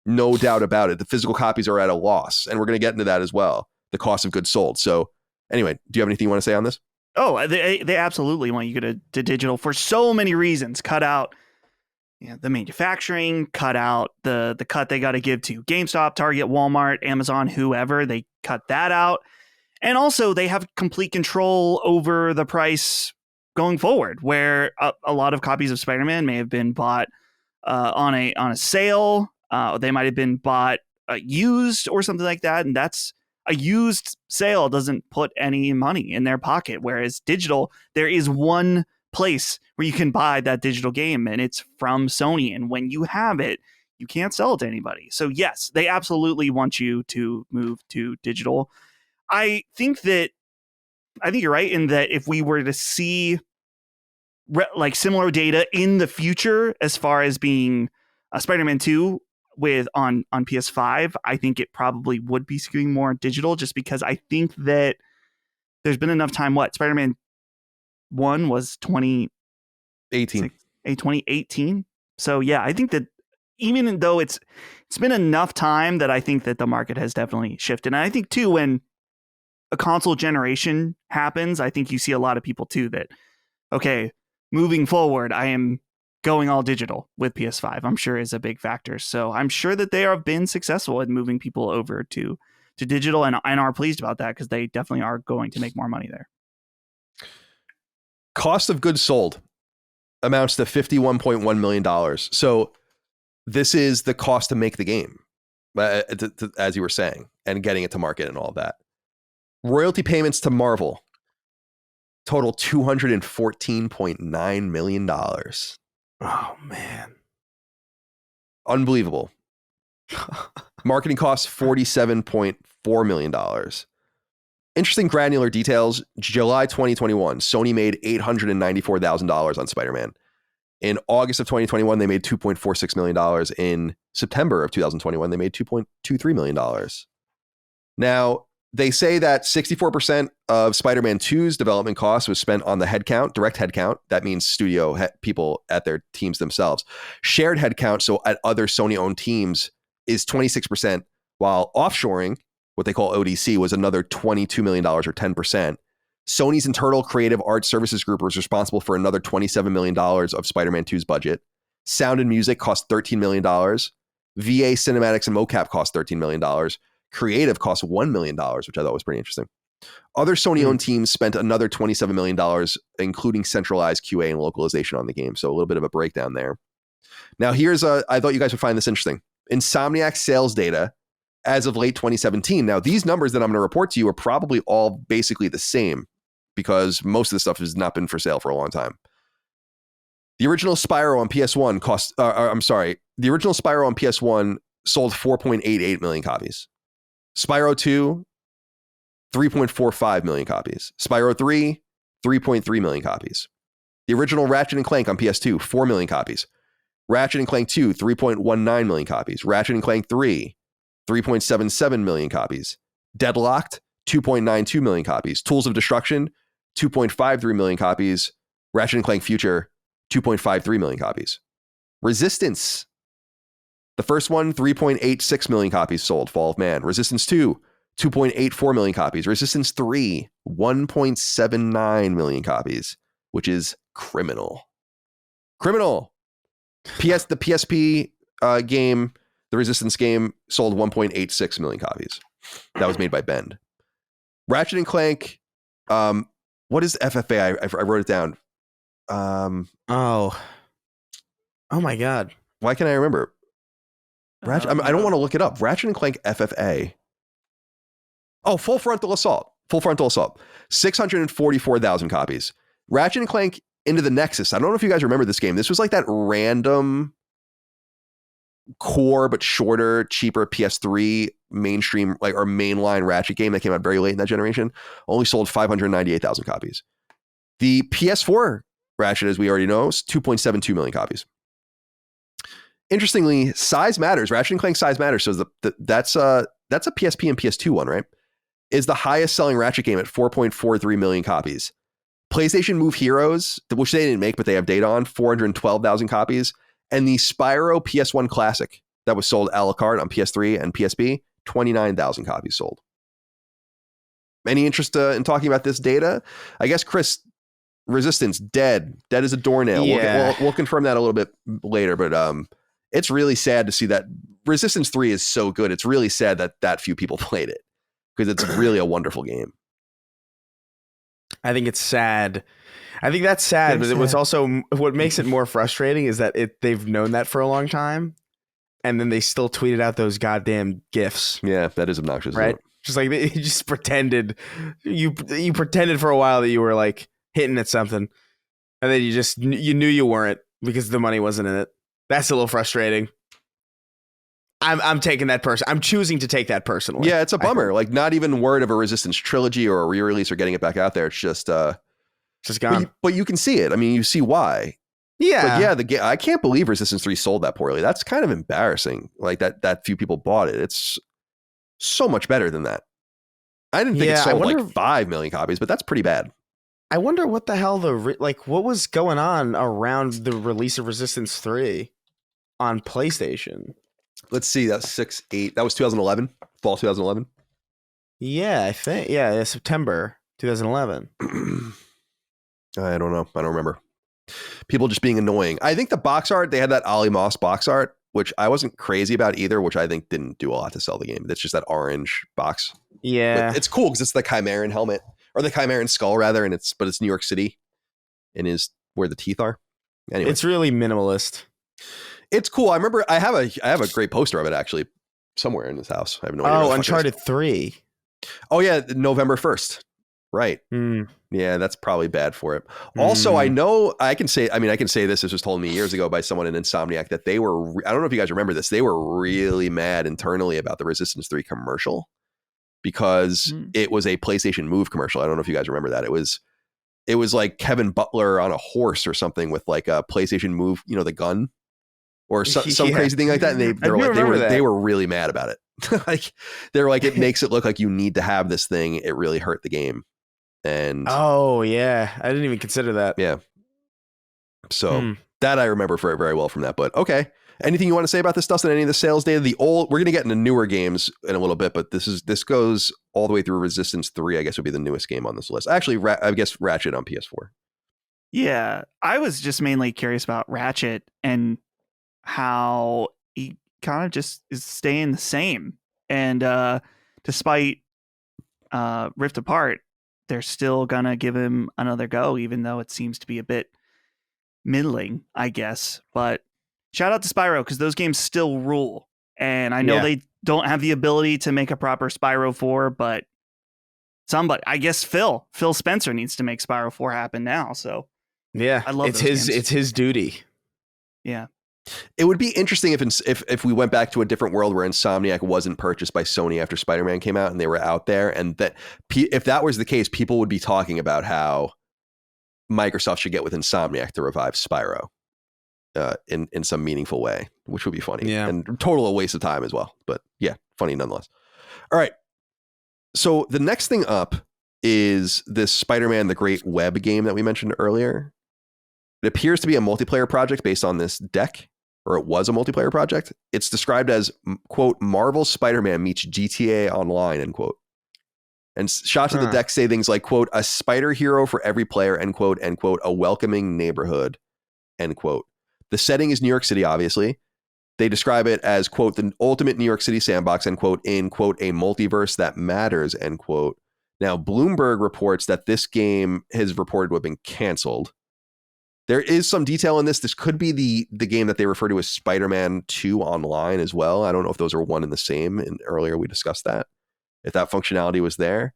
no doubt about it. The physical copies are at a loss, and we're going to get into that as well. The cost of goods sold. So anyway, do you have anything you want to say on this? Oh, they absolutely want you to digital for so many reasons. Cut out the manufacturing, cut out the cut they got to give to GameStop, Target, Walmart, Amazon, whoever. They cut that out. And also they have complete control over the price going forward, where a lot of copies of Spider-Man may have been bought on a sale. They might have been bought used or something like that. And that's a used sale doesn't put any money in their pocket. Whereas digital, there is one place where you can buy that digital game, and it's from Sony. And when you have it, you can't sell it to anybody. So yes, they absolutely want you to move to digital. I think you're right in that if we were to see like similar data in the future, as far as being Spider-Man 2 on PS5, I think it probably would be skewing more digital, just because I think that there's been enough time. Spider-Man 1 was 2018. So yeah, I think that even though it's been enough time, that I think that the market has definitely shifted. And I think too, when a console generation happens, I think you see a lot of people too that, okay, moving forward, I am going all digital with PS5, I'm sure is a big factor. So I'm sure that they have been successful in moving people over to digital and are pleased about that, because they definitely are going to make more money there. Cost of goods sold amounts to $51.1 million. So this is the cost to make the game, as you were saying, and getting it to market and all that. Royalty payments to Marvel total $214.9 million. Oh, man. Unbelievable. Marketing costs $47.4 million. Interesting granular details. July 2021, Sony made $894,000 on Spider-Man. In August of 2021, they made $2.46 million. In September of 2021, they made $2.23 million. Now, they say that 64% of Spider-Man 2's development costs was spent on the headcount, direct headcount. That means studio people at their teams themselves. Shared headcount, so at other Sony-owned teams, is 26%, while offshoring, what they call ODC, was another $22 million or 10%. Sony's internal creative art services group was responsible for another $27 million of Spider-Man 2's budget. Sound and music cost $13 million. VA cinematics and mocap cost $13 million. Creative cost $1 million, which I thought was pretty interesting. Other Sony-owned teams spent another $27 million, including centralized QA and localization on the game. So a little bit of a breakdown there. Now, I thought you guys would find this interesting. Insomniac sales data as of late 2017. Now, these numbers that I'm going to report to you are probably all basically the same because most of the stuff has not been for sale for a long time. The original Spyro on PS1 the original Spyro on PS1 sold 4.88 million copies. Spyro 2, 3.45 million copies. Spyro 3, 3.3 million copies. The original Ratchet & Clank on PS2, 4 million copies. Ratchet & Clank 2, 3.19 million copies. Ratchet & Clank 3, 3.77 million copies. Deadlocked, 2.92 million copies. Tools of Destruction, 2.53 million copies. Ratchet & Clank Future, 2.53 million copies. Resistance, the first one, 3.86 million copies sold, Fall of Man. Resistance 2, 2.84 million copies. Resistance 3, 1.79 million copies, which is criminal. Criminal. The PSP game, the Resistance game, sold 1.86 million copies. That was made by Bend. Ratchet & Clank, what is FFA? I wrote it down. Oh my God. Why can't I remember? I don't want to look it up. Ratchet & Clank FFA. Oh, Full Frontal Assault. 644,000 copies. Ratchet & Clank Into the Nexus. I don't know if you guys remember this game. This was like that random core but shorter, cheaper PS3 mainstream or mainline Ratchet game that came out very late in that generation. Only sold 598,000 copies. The PS4 Ratchet, as we already know, is 2.72 million copies. Interestingly, size matters. Ratchet & Clank size matters. So that's a PSP and PS2 one, right? Is the highest selling Ratchet game at 4.43 million copies. PlayStation Move Heroes, which they didn't make, but they have data on, 412,000 copies. And the Spyro PS1 Classic that was sold a la carte on PS3 and PSP, 29,000 copies sold. Any interest in talking about this data? I guess, Chris, Resistance, dead as a doornail. Yeah. We'll confirm that a little bit later, but it's really sad to see that Resistance 3 is so good. It's really sad that few people played it because it's really a wonderful game. I think it's sad. I think that's sad, but what's also what makes it more frustrating is that they've known that for a long time, and then they still tweeted out those goddamn GIFs. Yeah, that is obnoxious, right? Just like they just pretended you pretended for a while that you were like hitting at something, and then you knew you weren't because the money wasn't in it. That's a little frustrating. I'm taking that person. I'm choosing to take that personally. Yeah, it's a bummer. Like not even word of a Resistance trilogy or a re-release or getting it back out there. It's just gone. But you can see it. I mean, you see why. Yeah. But yeah, I can't believe Resistance 3 sold that poorly. That's kind of embarrassing. Like that few people bought it. It's so much better than that. I didn't think it sold like 5 million copies, but that's pretty bad. I wonder what the hell what was going on around the release of Resistance 3 on PlayStation. Let's see. That's 6/8. That was 2011. Fall 2011. Yeah, I think. Yeah, September 2011. I don't know. I don't remember. People just being annoying. I think the box art, they had that Ollie Moss box art, which I wasn't crazy about either, which I think didn't do a lot to sell the game. It's just that orange box. Yeah. But it's cool because it's the Chimeran helmet, or the Chimeran skull rather, but it's New York City and is where the teeth are. Anyway. It's really minimalist. It's cool. I remember I have a great poster of it actually somewhere in this house. I have no idea. Oh, Uncharted 3. Oh yeah, November 1st. Right. Yeah, that's probably bad for it. Also, I know I can say this was told me years ago by someone in Insomniac that they were, I don't know if you guys remember this, they were really mad internally about the Resistance 3 commercial because it was a PlayStation Move commercial. I don't know if you guys remember that. It was like Kevin Butler on a horse or something with like a PlayStation Move, the gun or some crazy thing like that. And they were really mad about it. Like they're like, it makes it look like you need to have this thing. It really hurt the game. And Oh yeah, I didn't even consider that. yeah, so that I remember very, very well from that. But okay, anything you want to say about this, Dustin? Any of the sales data? We're going to get into newer games in a little bit, but this goes all the way through Resistance 3. I guess would be the newest game on this list. Actually, I guess Ratchet on PS4. Yeah, I was just mainly curious about Ratchet and how he kind of just is staying the same. And despite Rift Apart, they're still gonna give him another go, even though it seems to be a bit middling, I guess. But shout out to Spyro, because those games still rule. And I know they don't have the ability to make a proper Spyro 4, but somebody, I guess Phil Spencer needs to make Spyro 4 happen now. So yeah, I love it's those his games. it's his duty. Yeah. It would be interesting if we went back to a different world where Insomniac wasn't purchased by Sony after Spider-Man came out and they were out there, and that if that was the case, people would be talking about how Microsoft should get with Insomniac to revive Spyro in some meaningful way, which would be funny. Yeah. And total a waste of time as well. But yeah, funny nonetheless. All right. So the next thing up is this Spider-Man The Great Web game that we mentioned earlier. It appears to be a multiplayer project based on this deck, or it was a multiplayer project. It's described as, quote, Marvel Spider-Man meets GTA Online, end quote. And shots of the deck say things like, quote, a spider hero for every player, end quote, a welcoming neighborhood, end quote. The setting is New York City, obviously. They describe it as, quote, the ultimate New York City sandbox, end quote, in, quote, a multiverse that matters, end quote. Now, Bloomberg reports that this game has reported to have been canceled. There is some detail in this. This could be the game that they refer to as Spider-Man 2 Online as well. I don't know if those are one and the same. And earlier we discussed that, if that functionality was there.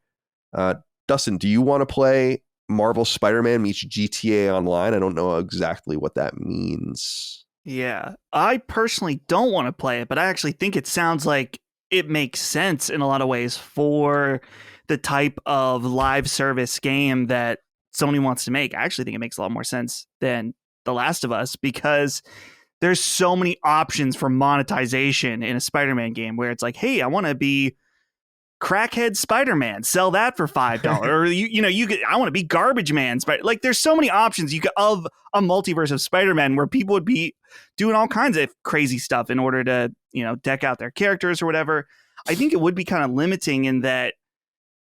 Dustin, do you want to play Marvel Spider-Man meets GTA Online? I don't know exactly what that means. Yeah, I personally don't want to play it, but I actually think it sounds like it makes sense in a lot of ways for the type of live service game that Sony wants to make. I actually think it makes a lot more sense than The Last of Us, because there's so many options for monetization in a Spider-Man game where it's like, hey, I want to be crackhead Spider-Man, sell that for $5. Or I want to be garbage man. Like there's so many options of a multiverse of Spider-Man where people would be doing all kinds of crazy stuff in order to, deck out their characters or whatever. I think it would be kind of limiting in that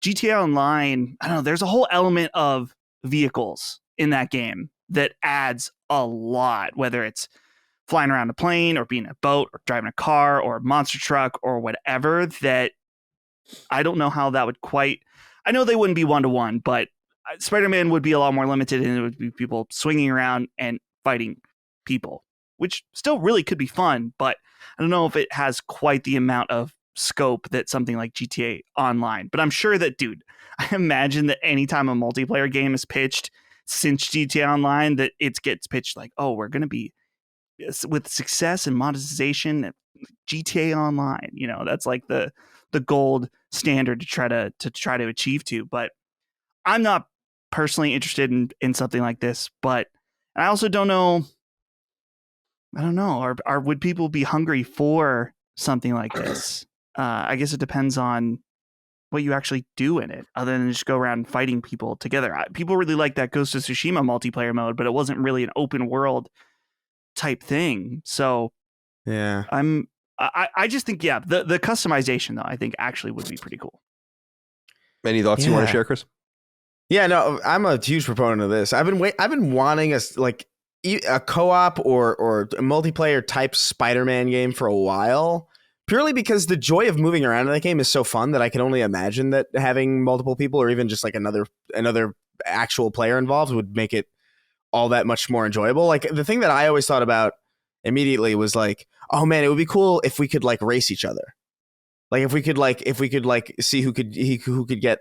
GTA Online, I don't know, there's a whole element of vehicles in that game that adds a lot, whether it's flying around a plane or being a boat or driving a car or a monster truck or whatever, that I don't know how that would quite, I know they wouldn't be one-to-one, but Spider-Man would be a lot more limited, and it would be people swinging around and fighting people, which still really could be fun, but I don't know if it has quite the amount of scope that something like GTA Online. But I'm sure that, dude, I imagine that anytime a multiplayer game is pitched since GTA Online, that it gets pitched like, oh, we're going to be with success and monetization GTA Online. That's like the gold standard to try to achieve to. But I'm not personally interested in something like this. But I also don't know. I don't know. Would people be hungry for something like this? I guess it depends on what you actually do in it, other than just go around fighting people together. People really like that Ghost of Tsushima multiplayer mode, but it wasn't really an open world type thing. So yeah, I just think, the customization though, I think actually would be pretty cool. Any thoughts you want to share, Chris? Yeah, no, I'm a huge proponent of this. I've been wanting a co-op or a multiplayer type Spider-Man game for a while, purely because the joy of moving around in that game is so fun that I can only imagine that having multiple people or even just like another actual player involved would make it all that much more enjoyable. Like the thing that I always thought about immediately was like, oh man, it would be cool if we could like race each other. Like if we could see who could get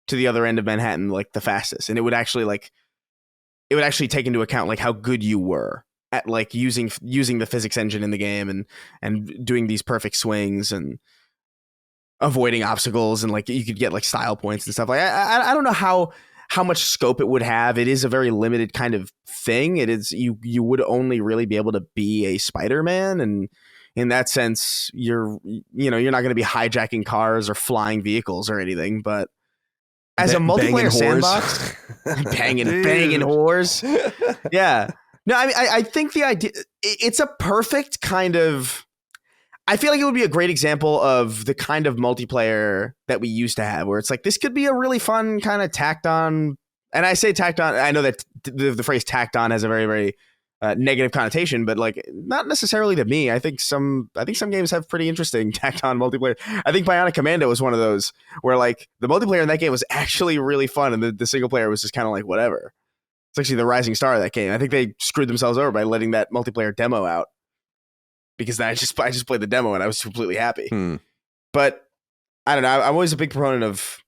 to the other end of Manhattan like the fastest, and it would actually take into account like how good you were at like using the physics engine in the game and doing these perfect swings and avoiding obstacles, and like you could get like style points and stuff. Like I don't know how much scope it would have. It is a very limited kind of thing. It is you would only really be able to be a Spider-Man, and in that sense, you're not going to be hijacking cars or flying vehicles or anything. But as a multiplayer sandbox, banging whores, yeah. No, I mean, I think the idea, it's a perfect kind of. I feel like it would be a great example of the kind of multiplayer that we used to have, where it's like this could be a really fun kind of tacked on. And I say tacked on. I know that the phrase tacked on has a very, very negative connotation, but like not necessarily to me. I think some games have pretty interesting tacked on multiplayer. I think Bionic Commando was one of those where like the multiplayer in that game was actually really fun, and the single player was just kind of like whatever. It's actually the rising star of that game. I think they screwed themselves over by letting that multiplayer demo out, because I just played the demo and I was completely happy. But I don't know. I'm always a big proponent of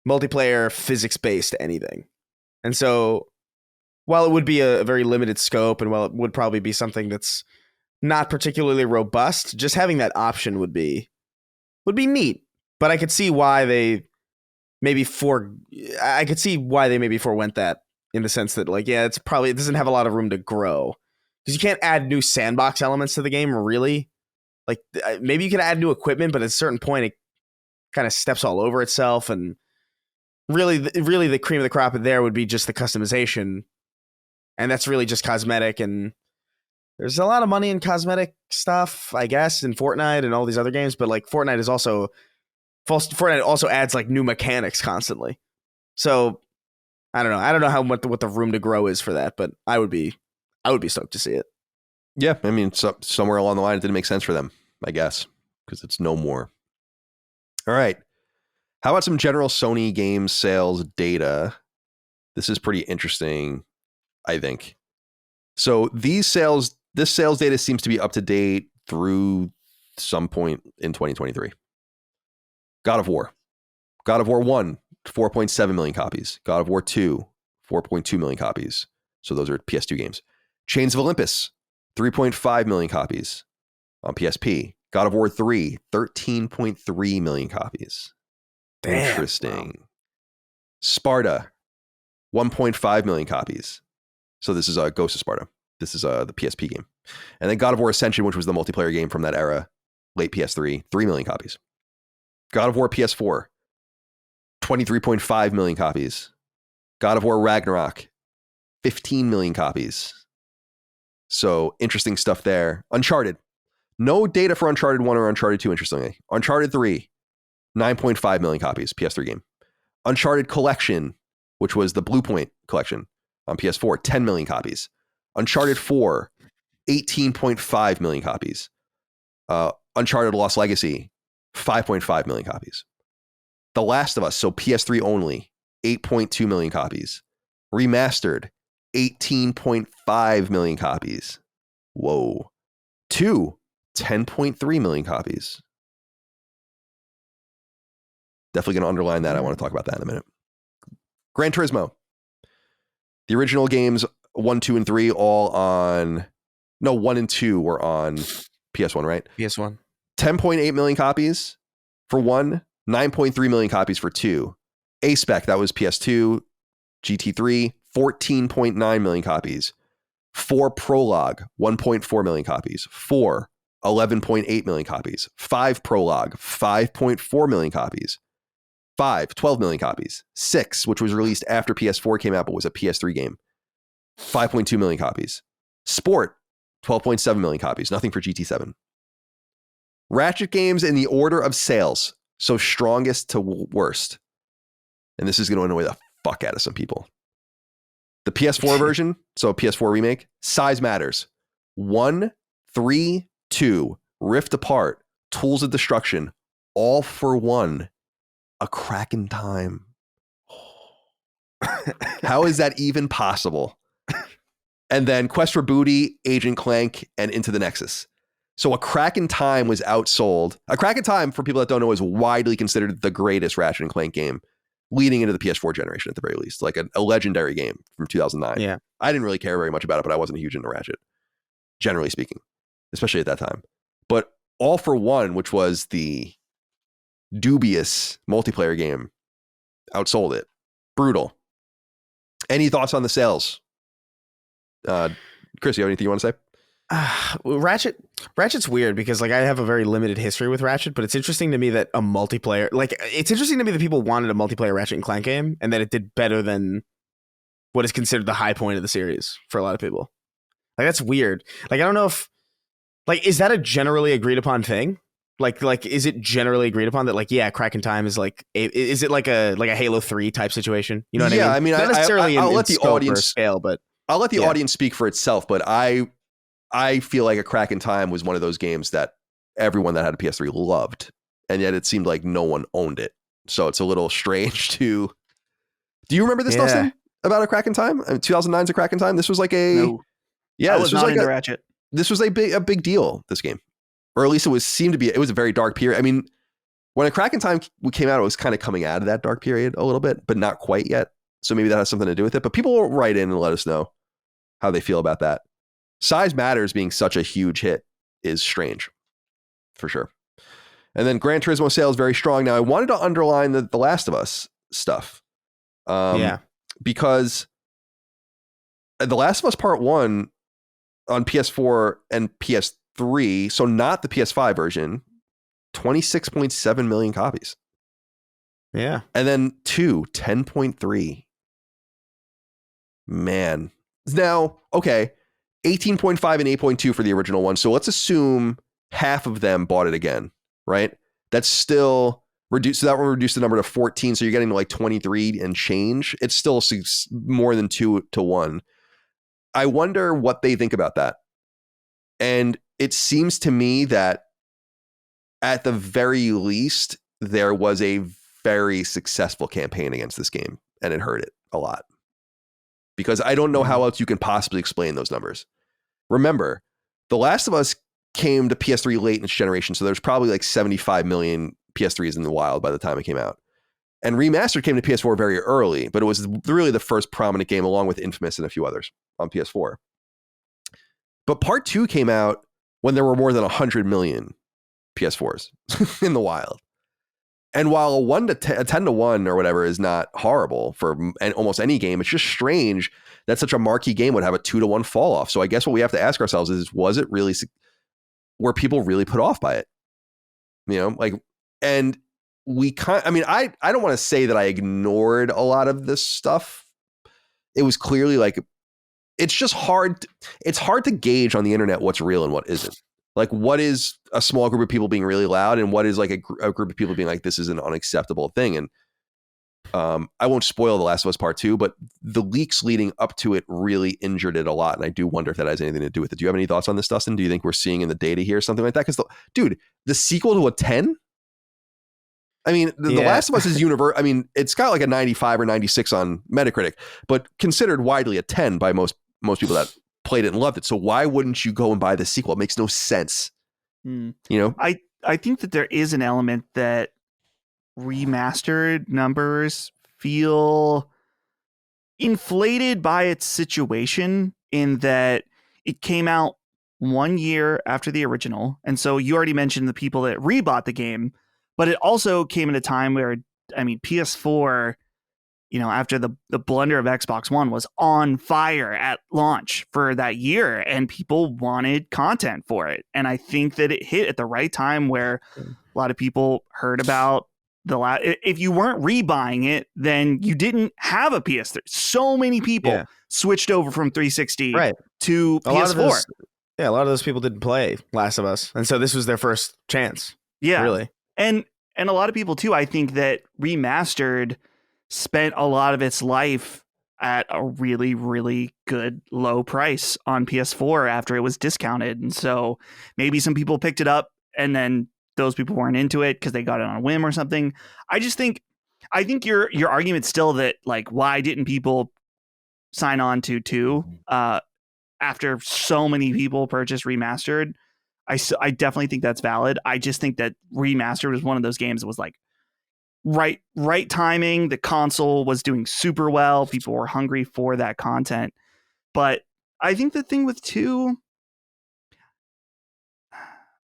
multiplayer physics based anything, and so while it would be a very limited scope, and while it would probably be something that's not particularly robust, just having that option would be neat. But I could see why they maybe forewent that, in the sense that like, yeah, it doesn't have a lot of room to grow, because you can't add new sandbox elements to the game, really. Like maybe you can add new equipment, but at a certain point it kind of steps all over itself. And really the cream of the crop there would be just the customization. And that's really just cosmetic, and there's a lot of money in cosmetic stuff, I guess, in Fortnite and all these other games. But like Fortnite also adds like new mechanics constantly. So I don't know. I don't know what the room to grow is for that, but I would be stoked to see it. Yeah, I mean, somewhere along the line, it didn't make sense for them, I guess, because it's no more. All right. How about some general Sony game sales data? This is pretty interesting, I think. So this sales data seems to be up to date through some point in 2023. God of War 1, 4.7 million copies. God of War 2, 4.2 million copies. So those are PS2 games. Chains of Olympus, 3.5 million copies on PSP. God of War 3, 13.3 million copies. Damn, interesting. wow. Sparta, 1.5 million copies. So this is Ghost of Sparta. This is the PSP game. And then God of War Ascension, which was the multiplayer game from that era, late PS3, 3 million copies. God of War PS4, 23.5 million copies. God of War Ragnarok, 15 million copies. So interesting stuff there. Uncharted. No data for Uncharted 1 or Uncharted 2, interestingly. Uncharted 3, 9.5 million copies, PS3 game. Uncharted Collection, which was the Blue Point collection on PS4, 10 million copies. Uncharted 4, 18.5 million copies. Uncharted Lost Legacy, 5.5 million copies. The Last of Us, so PS3 only, 8.2 million copies. Remastered, 18.5 million copies. Whoa. 2, 10.3 million copies. Definitely going to underline that. I want to talk about that in a minute. Gran Turismo. The original games 1, 2, and 3 all on... No, 1 and 2 were on PS1, right? PS1. 10.8 million copies for 1, 9.3 million copies for 2. A-Spec, that was PS2. GT3, 14.9 million copies. 4 Prologue, 1.4 million copies. 4, 11.8 million copies. 5 Prologue, 5.4 million copies. 5, 12 million copies. 6, which was released after PS4 came out but was a PS3 game, 5.2 million copies. Sport, 12.7 million copies. Nothing for GT7. Ratchet games in the order of sales, so strongest to worst. And this is going to annoy the fuck out of some people. The PS4 version, so PS4 remake, Size Matters. 1, 3, 2, Rift Apart, Tools of Destruction, All for One, A Crack in Time. How is that even possible? And then Quest for Booty, Agent Clank, and Into the Nexus. So A Crack in Time was outsold. A Crack in Time, for people that don't know, is widely considered the greatest Ratchet and Clank game, leading into the PS4 generation at the very least. Like a legendary game from 2009. Yeah. I didn't really care very much about it, but I wasn't huge into Ratchet, generally speaking, especially at that time. But All for One, which was the dubious multiplayer game, outsold it. Brutal. Any thoughts on the sales? Chris, you have anything you want to say? Ratchet's weird because like I have a very limited history with Ratchet, but it's interesting to me that a multiplayer, like it's interesting to me that people wanted a multiplayer Ratchet and Clank game and that it did better than what is considered the high point of the series for a lot of people. Like that's weird. Like I don't know if like is that a generally agreed upon thing? Like is it generally agreed upon that like yeah, Crack in Time is like is it like a Halo 3 type situation? You know what I mean? Not necessarily I'll in let the scope audience or scale, but I'll let the audience speak for itself, but I feel like A Crack in Time was one of those games that everyone that had a PS3 loved, and yet it seemed like no one owned it. So it's a little strange to. Do you remember this, Dustin? About A Crack in Time? 2009's A Crack in Time. This was like a No, yeah. I This was was not like into Ratchet. this was a big deal. This game, or at least it was a very dark period. I mean, when A Crack in Time came out, it was kind of coming out of that dark period a little bit, but not quite yet. So maybe that has something to do with it. But people will write in and let us know how they feel about that. Size Matters being such a huge hit is strange, for sure. And then Gran Turismo sales very strong. Now, I wanted to underline the Last of Us stuff. Because The Last of Us Part 1 on PS4 and PS3, so not the PS5 version, 26.7 million copies. Yeah. And then 2, 10.3. Man. Now, okay, 18.5 and 8.2 for the original one. So let's assume half of them bought it again, right? That's still reduced. So that will reduce the number to 14. So you're getting to like 23 and change. It's still more than 2 to 1. I wonder what they think about that. And it seems to me that at the very least, there was a very successful campaign against this game, and it hurt it a lot. Because I don't know how else you can possibly explain those numbers. Remember, The Last of Us came to PS3 late in its generation, so there's probably like 75 million PS3s in the wild by the time it came out. And Remastered came to PS4 very early, but it was really the first prominent game along with Infamous and a few others on PS4. But Part 2 came out when there were more than 100 million PS4s in the wild. And while a 10 to 1 or whatever is not horrible for almost any game, it's just strange that such a marquee game would have a 2 to 1 fall off. So I guess what we have to ask ourselves is, were people really put off by it? You know, like, and I don't want to say that I ignored a lot of this stuff. It was clearly like, it's just hard. It's hard to gauge on the internet what's real and what isn't. Like, what is a small group of people being really loud and what is like a group of people being like, this is an unacceptable thing. And I won't spoil The Last of Us Part 2, but the leaks leading up to it really injured it a lot. And I do wonder if that has anything to do with it. Do you have any thoughts on this, Dustin? Do you think we're seeing in the data here something like that? Because, the sequel to a 10? I mean, The Last of Us is universal. I mean, it's got like a 95 or 96 on Metacritic, but considered widely a 10 by most people that played it and loved it. So why wouldn't you go and buy the sequel? It makes no sense. You know, I think that there is an element that remastered numbers feel inflated by its situation in that it came out 1 year after the original. And so you already mentioned the people that rebought the game, but it also came at a time where, I mean, PS4, you know, after the blunder of Xbox One was on fire at launch for that year and people wanted content for it. And I think that it hit at the right time where a lot of people heard about if you weren't rebuying it, then you didn't have a PS3. So many people switched over from 360 to PS4. A lot of those people didn't play Last of Us. And so this was their first chance. Yeah. Really. And a lot of people too, I think that Remastered spent a lot of its life at a really, really good low price on PS4 after it was discounted. And so maybe some people picked it up and then those people weren't into it because they got it on a whim or something. I think your argument still that like, why didn't people sign on to 2 after so many people purchased Remastered? I definitely think that's valid. I just think that Remastered was one of those games that was like, right timing. The console was doing super well. People were hungry for that content. But I think the thing with 2,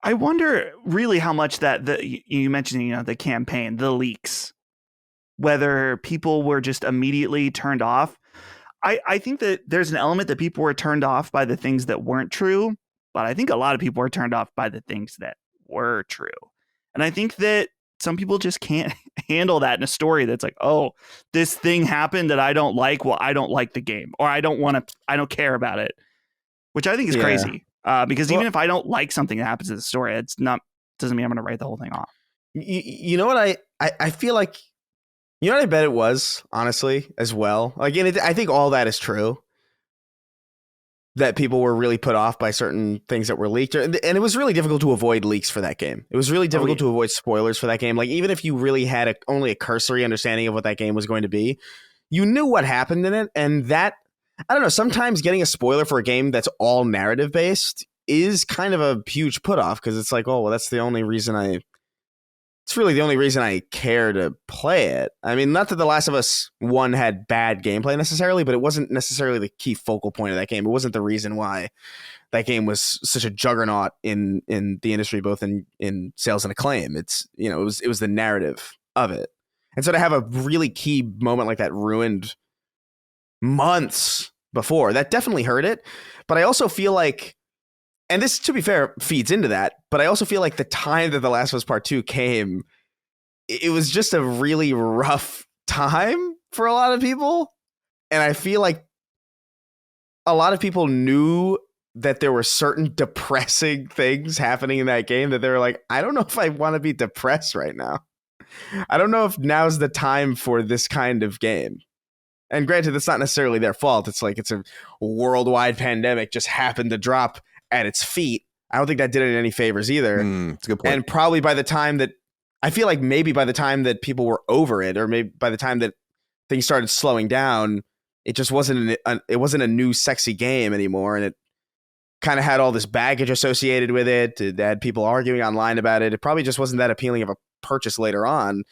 I wonder really how much that you mentioned, you know, the campaign, the leaks, whether people were just immediately turned off. I think that there's an element that people were turned off by the things that weren't true. but I think a lot of people are turned off by the things that were true. And I think that some people just can't handle that in a story that's like, oh, this thing happened that I don't like. Well, I don't like the game, or I don't care about it, which I think is crazy. Because even if I don't like something that happens in the story, doesn't mean I'm going to write the whole thing off. You know what I feel like, you know what I bet it was, honestly, as well. Like, and I think all that is true. That people were really put off by certain things that were leaked. And it was really difficult to avoid leaks for that game. It was really difficult to avoid spoilers for that game. Like, even if you really had only a cursory understanding of what that game was going to be, you knew what happened in it. And that, I don't know, sometimes getting a spoiler for a game that's all narrative based is kind of a huge put off, because it's like, oh, well, it's really the only reason I care to play it. I mean, not that The Last of Us 1 had bad gameplay necessarily, but it wasn't necessarily the key focal point of that game. It wasn't the reason why that game was such a juggernaut in the industry, both in sales and acclaim. It's, you know, it was the narrative of it. And so to have a really key moment like that ruined months before, that definitely hurt it. But I also feel like, and this, to be fair, feeds into that, but I also feel like the time that The Last of Us Part 2 came, it was just a really rough time for a lot of people. And I feel like a lot of people knew that there were certain depressing things happening in that game that they were like, I don't know if I want to be depressed right now. I don't know if now's the time for this kind of game. And granted, that's not necessarily their fault. It's like it's a worldwide pandemic just happened to drop at its feet. I don't think that did it any favors either. That's a good point. And probably by the time that, I feel like maybe by the time that people were over it, or maybe by the time that things started slowing down, it just wasn't a new sexy game anymore. And it kind of had all this baggage associated with it. It had people arguing online about it. It probably just wasn't that appealing of a purchase later on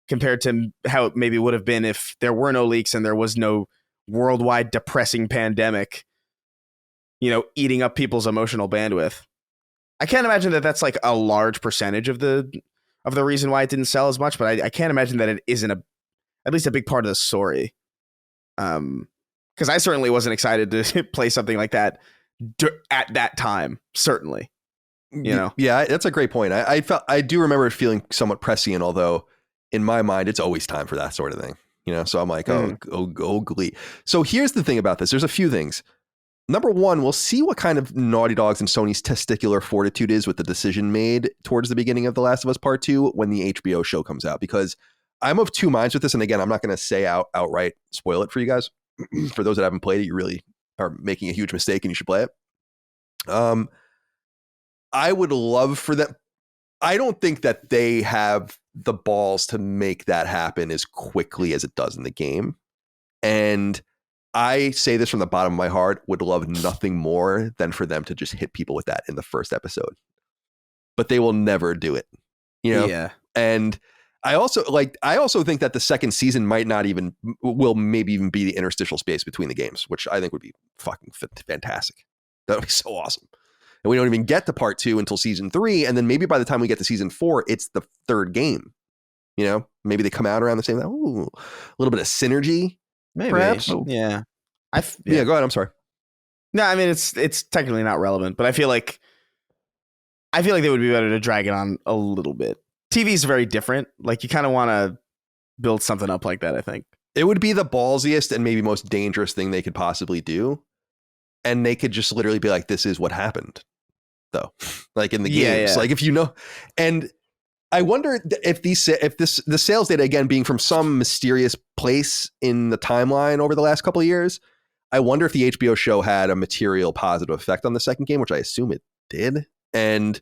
compared to how it maybe would have been if there were no leaks and there was no worldwide depressing pandemic, you know, eating up people's emotional bandwidth. I can't imagine that that's like a large percentage of the reason why it didn't sell as much, but I can't imagine that it isn't at least a big part of the story. Because I certainly wasn't excited to play something like that at that time. Certainly, you know. Yeah, that's a great point. I do remember it feeling somewhat prescient, although in my mind, it's always time for that sort of thing. You know, so I'm like, oh, glee. So here's the thing about this. There's a few things. Number one, we'll see what kind of Naughty Dog's and Sony's testicular fortitude is with the decision made towards the beginning of The Last of Us Part 2 when the HBO show comes out, because I'm of two minds with this. And again, I'm not going to say outright spoil it for you guys. For those that haven't played it, you really are making a huge mistake and you should play it. I would love for them. I don't think that they have the balls to make that happen as quickly as it does in the game. And I say this from the bottom of my heart, would love nothing more than for them to just hit people with that in the first episode. But they will never do it. You know? Yeah. And I also think that the second season will maybe even be the interstitial space between the games, which I think would be fucking fantastic. That would be so awesome. And we don't even get to part 2 until season 3. And then maybe by the time we get to season 4, it's the third game. You know, maybe they come out around the same time. Ooh, a little bit of synergy. Maybe. Perhaps. Yeah. Yeah, go ahead. I'm sorry. No, I mean, it's technically not relevant, but I feel like they would be better to drag it on a little bit. TV is very different. Like, you kind of want to build something up like that, I think. It would be the ballsiest and maybe most dangerous thing they could possibly do. And they could just literally be like, this is what happened, though. Like in the games. Yeah. Like, if you know. And I wonder if the sales data, again, being from some mysterious place in the timeline over the last couple of years, I wonder if the HBO show had a material positive effect on the second game, which I assume it did. And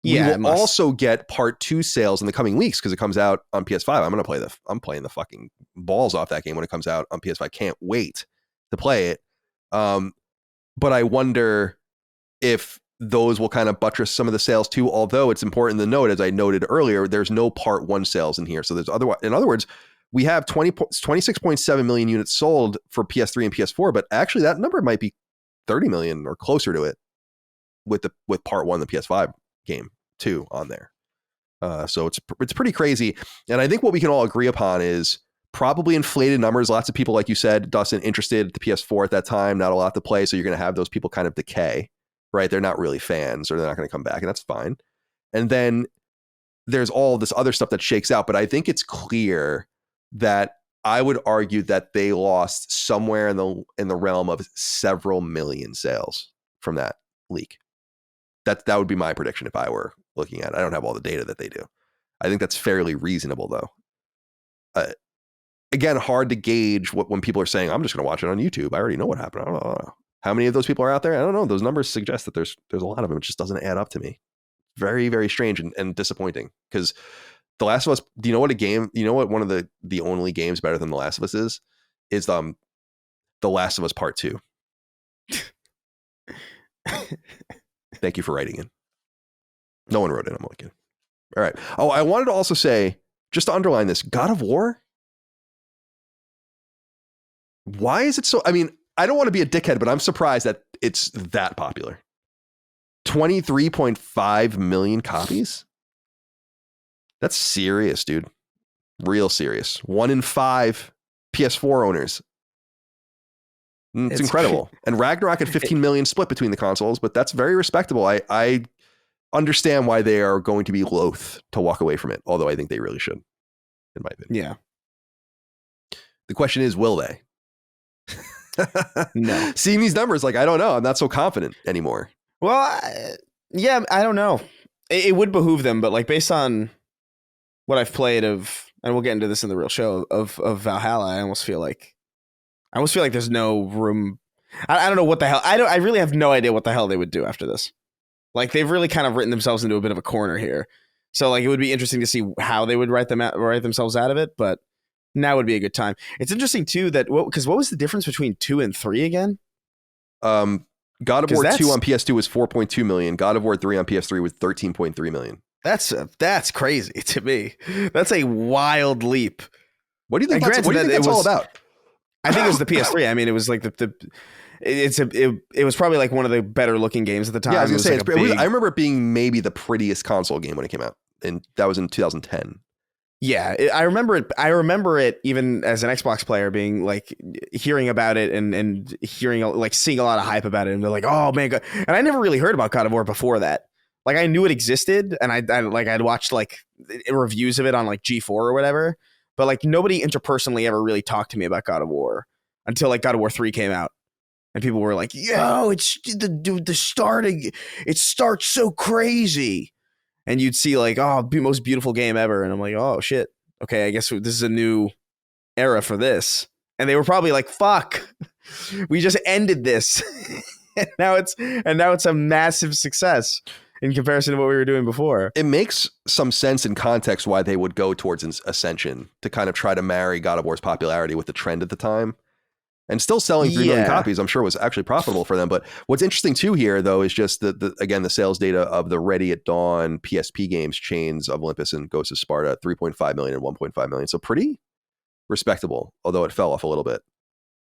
we will also get part 2 sales in the coming weeks because it comes out on PS5. I'm playing the fucking balls off that game when it comes out on PS5. Can't wait to play it. But I wonder if those will kind of buttress some of the sales too. Although it's important to note, as I noted earlier, there's no part 1 sales in here. So in other words, we have 26.7 million units sold for PS3 and PS4, but actually that number might be 30 million or closer to it with part 1, the PS5 game too on there. So it's pretty crazy. And I think what we can all agree upon is probably inflated numbers. Lots of people, like you said, Dustin, interested at the PS4 at that time, not a lot to play. So you're going to have those people kind of decay. right? They're not really fans or they're not going to come back, and that's fine. And then there's all this other stuff that shakes out. But I think it's clear that I would argue that they lost somewhere in the realm of several million sales from that leak. That would be my prediction if I were looking at it. I don't have all the data that they do. I think that's fairly reasonable, though. Again, hard to gauge when people are saying, I'm just going to watch it on YouTube. I already know what happened. I don't know. How many of those people are out there? I don't know. Those numbers suggest that there's a lot of them. It just doesn't add up to me. Very, very strange and disappointing, because The Last of Us, do you know what one of the only games better than The Last of Us is The Last of Us Part 2. Thank you for writing in. No one wrote in. I'm looking. All right. Oh, I wanted to also say, just to underline this, God of War. Why is it so? I mean, I don't want to be a dickhead, but I'm surprised that it's that popular. 23.5 million copies. That's serious, dude. Real serious. 1 in 5 PS4 owners. It's incredible. And Ragnarok at 15 million split between the consoles, but that's very respectable. I understand why they are going to be loath to walk away from it, although I think they really should, in my opinion. Yeah. The question is, will they? No. Seeing these numbers, I don't know. I'm not so confident anymore. Well, I don't know. It would behoove them, but based on what I've played of, and we'll get into this in the real show, of Valhalla, I almost feel like there's no room. I don't know what the hell. I really have no idea what the hell they would do after this. They've really kind of written themselves into a bit of a corner here. So it would be interesting to see how they would write themselves out of it. But now would be a good time. It's interesting too that because what was the difference between 2 and 3 again? God of War 2 on PS2 was 4.2 million. God of War 3 on PS3 was 13.3 million. That's crazy to me. That's a wild leap. What do you think? What do you think that's all about? I think it was the PS3. I mean, it was it was probably one of the better looking games at the time. Yeah, I was gonna say I remember it being maybe the prettiest console game when it came out, and that was in 2010. Yeah, I remember it. I remember it even as an Xbox player, being hearing about it and hearing seeing a lot of hype about it, and they're like, "Oh man!" And I never really heard about God of War before that. I knew it existed, and I'd watched reviews of it on G4 or whatever, but nobody interpersonally ever really talked to me about God of War until God of War 3 came out, and people were like, "Yo, it's the starting. It starts so crazy." And you'd see most beautiful game ever. And I'm like, oh shit. Okay, I guess this is a new era for this. And they were probably like, fuck, we just ended this. and now it's a massive success in comparison to what we were doing before. It makes some sense in context why they would go towards Ascension to kind of try to marry God of War's popularity with the trend at the time. And still selling 3 million copies, I'm sure, was actually profitable for them. But what's interesting too here, though, is just the sales data of the Ready at Dawn PSP games, Chains of Olympus and Ghosts of Sparta, 3.5 million and 1.5 million. So pretty respectable, although it fell off a little bit.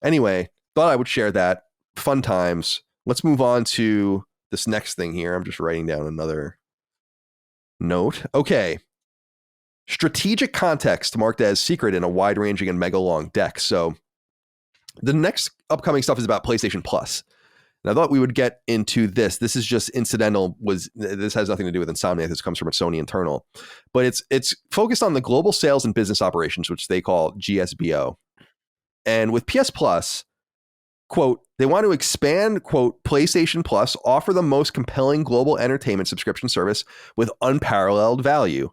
Anyway, thought I would share that. Fun times. Let's move on to this next thing here. I'm just writing down another note. Okay. Strategic context marked as secret in a wide-ranging and mega-long deck. So the next upcoming stuff is about PlayStation Plus. And I thought we would get into this. This is just incidental. This has nothing to do with Insomniac. This comes from a Sony internal. But it's focused on the global sales and business operations, which they call GSBO. And with PS Plus, quote, they want to expand, quote, PlayStation Plus, offer the most compelling global entertainment subscription service with unparalleled value.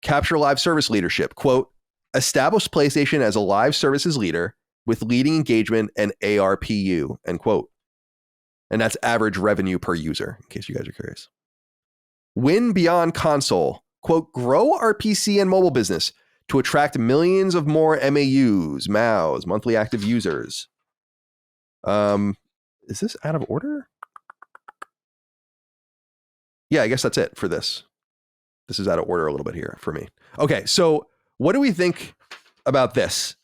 Capture live service leadership, quote, establish PlayStation as a live services leader with leading engagement and ARPU, end quote. And that's average revenue per user, in case you guys are curious. Win beyond console, quote, grow our PC and mobile business to attract millions of more MAUs, monthly active users. Is this out of order? Yeah, I guess that's it for this. This is out of order a little bit here for me. Okay, so what do we think about this?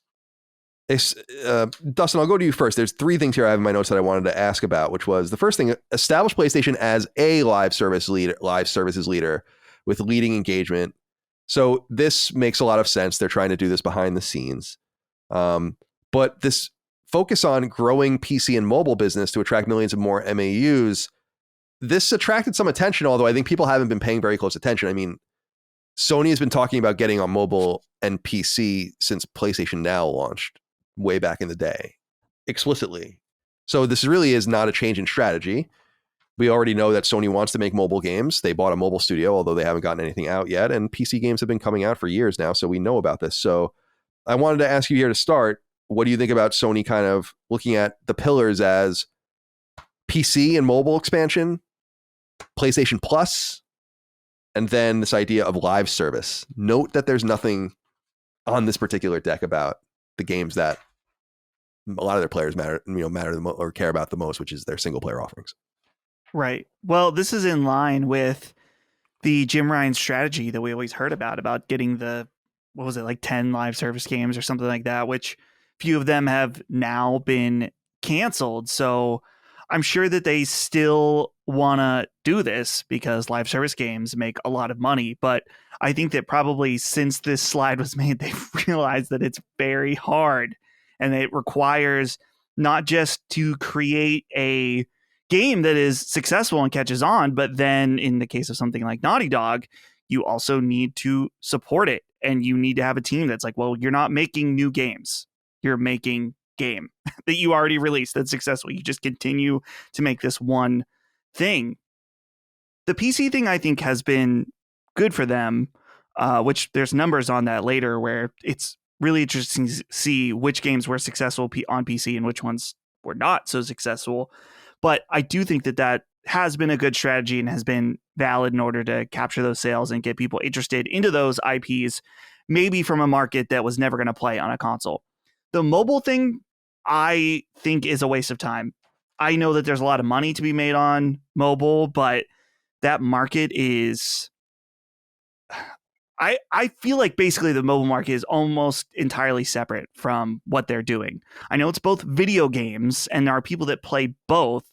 Dustin, I'll go to you first. There's 3 things here I have in my notes that I wanted to ask about, which was the first thing, establish PlayStation as a live services leader with leading engagement. So this makes a lot of sense. They're trying to do this behind the scenes. But this focus on growing PC and mobile business to attract millions of more MAUs this attracted some attention, although I think people haven't been paying very close attention. I mean, Sony has been talking about getting on mobile and PC since PlayStation Now launched way back in the day, explicitly. So this really is not a change in strategy. We already know that Sony wants to make mobile games. They bought a mobile studio, although they haven't gotten anything out yet. And PC games have been coming out for years now, so we know about this. So I wanted to ask you here to start, what do you think about Sony kind of looking at the pillars as PC and mobile expansion, PlayStation Plus, and then this idea of live service? Note that there's nothing on this particular deck about the games that a lot of their players matter the most or care about the most, which is their single player offerings. Right. Well, this is in line with the Jim Ryan strategy that we always heard about getting the, what was it, like 10 live service games or something like that, which few of them have now been canceled. So I'm sure that they still want to do this because live service games make a lot of money. But I think that probably since this slide was made, they've realized that it's very hard and it requires not just to create a game that is successful and catches on, but then in the case of something like Naughty Dog, you also need to support it. And you need to have a team that's like, well, you're not making new games. You're making game that you already released that's successful. You just continue to make this one thing. The PC thing, I think, has been good for them, which there's numbers on that later where it's really interesting to see which games were successful on PC and which ones were not so successful. But I do think that that has been a good strategy and has been valid in order to capture those sales and get people interested into those IPs, maybe from a market that was never going to play on a console. The mobile thing, I think, is a waste of time. I know that there's a lot of money to be made on mobile, but that market is... I feel like basically the mobile market is almost entirely separate from what they're doing. I know it's both video games and there are people that play both,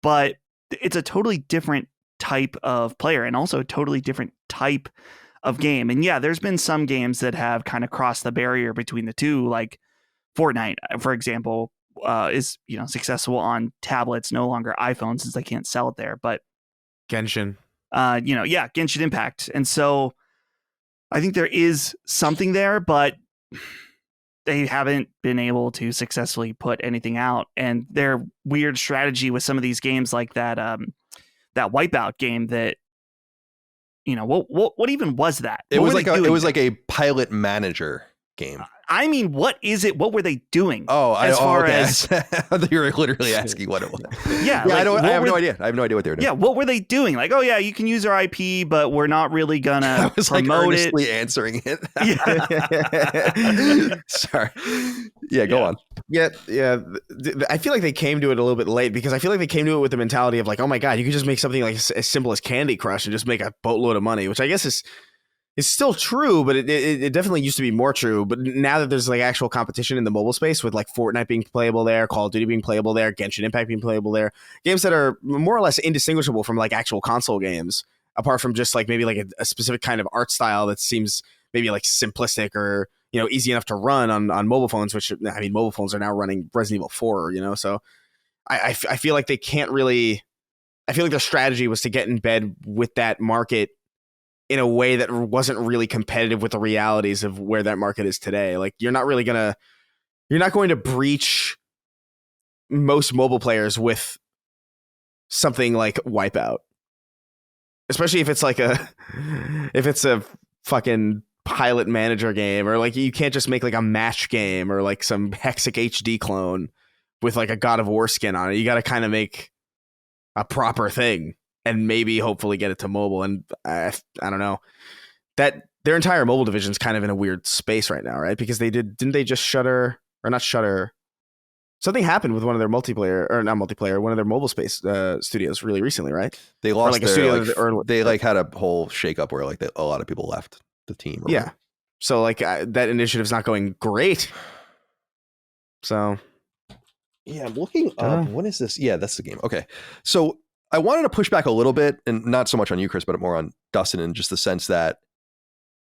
but it's a totally different type of player and also a totally different type of game. And yeah, there's been some games that have kind of crossed the barrier between the two, like Fortnite, for example, is successful on tablets, no longer iPhones since they can't sell it there. But Genshin. Genshin Impact. And so I think there is something there, but they haven't been able to successfully put anything out. And their weird strategy with some of these games, like that Wipeout game, that what even was that? It was like a pilot manager game. I mean, what is it? What were they doing? I thought you were literally asking what it was. Yeah, I have no idea. I have no idea what they were doing. Yeah, what were they doing? Like, oh yeah, you can use our IP, but we're not really gonna I was promote like earnestly answering it. Yeah. Sorry. Yeah, go on. Yeah. I feel like they came to it a little bit late because I feel like they came to it with the mentality of like, oh my God, you could just make something like as simple as Candy Crush and just make a boatload of money, which I guess is still true, but it definitely used to be more true. But now that there's like actual competition in the mobile space with like Fortnite being playable there, Call of Duty being playable there, Genshin Impact being playable there, games that are more or less indistinguishable from like actual console games, apart from just like maybe like a specific kind of art style that seems maybe like simplistic or easy enough to run on mobile phones, which I mean mobile phones are now running Resident Evil 4, so I feel like they can't really. I feel like their strategy was to get in bed with that market in a way that wasn't really competitive with the realities of where that market is today. Like you're not going to breach most mobile players with something like Wipeout, especially if it's a fucking pilot manager game, or like you can't just make like a match game or like some Hexic HD clone with like a God of War skin on it. You got to kind of make a proper thing. And maybe hopefully get it to mobile. And I don't know, that their entire mobile division is kind of in a weird space right now, right? Because didn't they just shutter or not shutter? Something happened with one of their one of their mobile space studios really recently, right? They lost they had a whole shakeup where like a lot of people left the team. Right? Yeah. So like that initiative's not going great. So. Yeah, I'm looking up. What is this? Yeah, that's the game. Okay. So I wanted to push back a little bit, and not so much on you, Chris, but more on Dustin, in just the sense that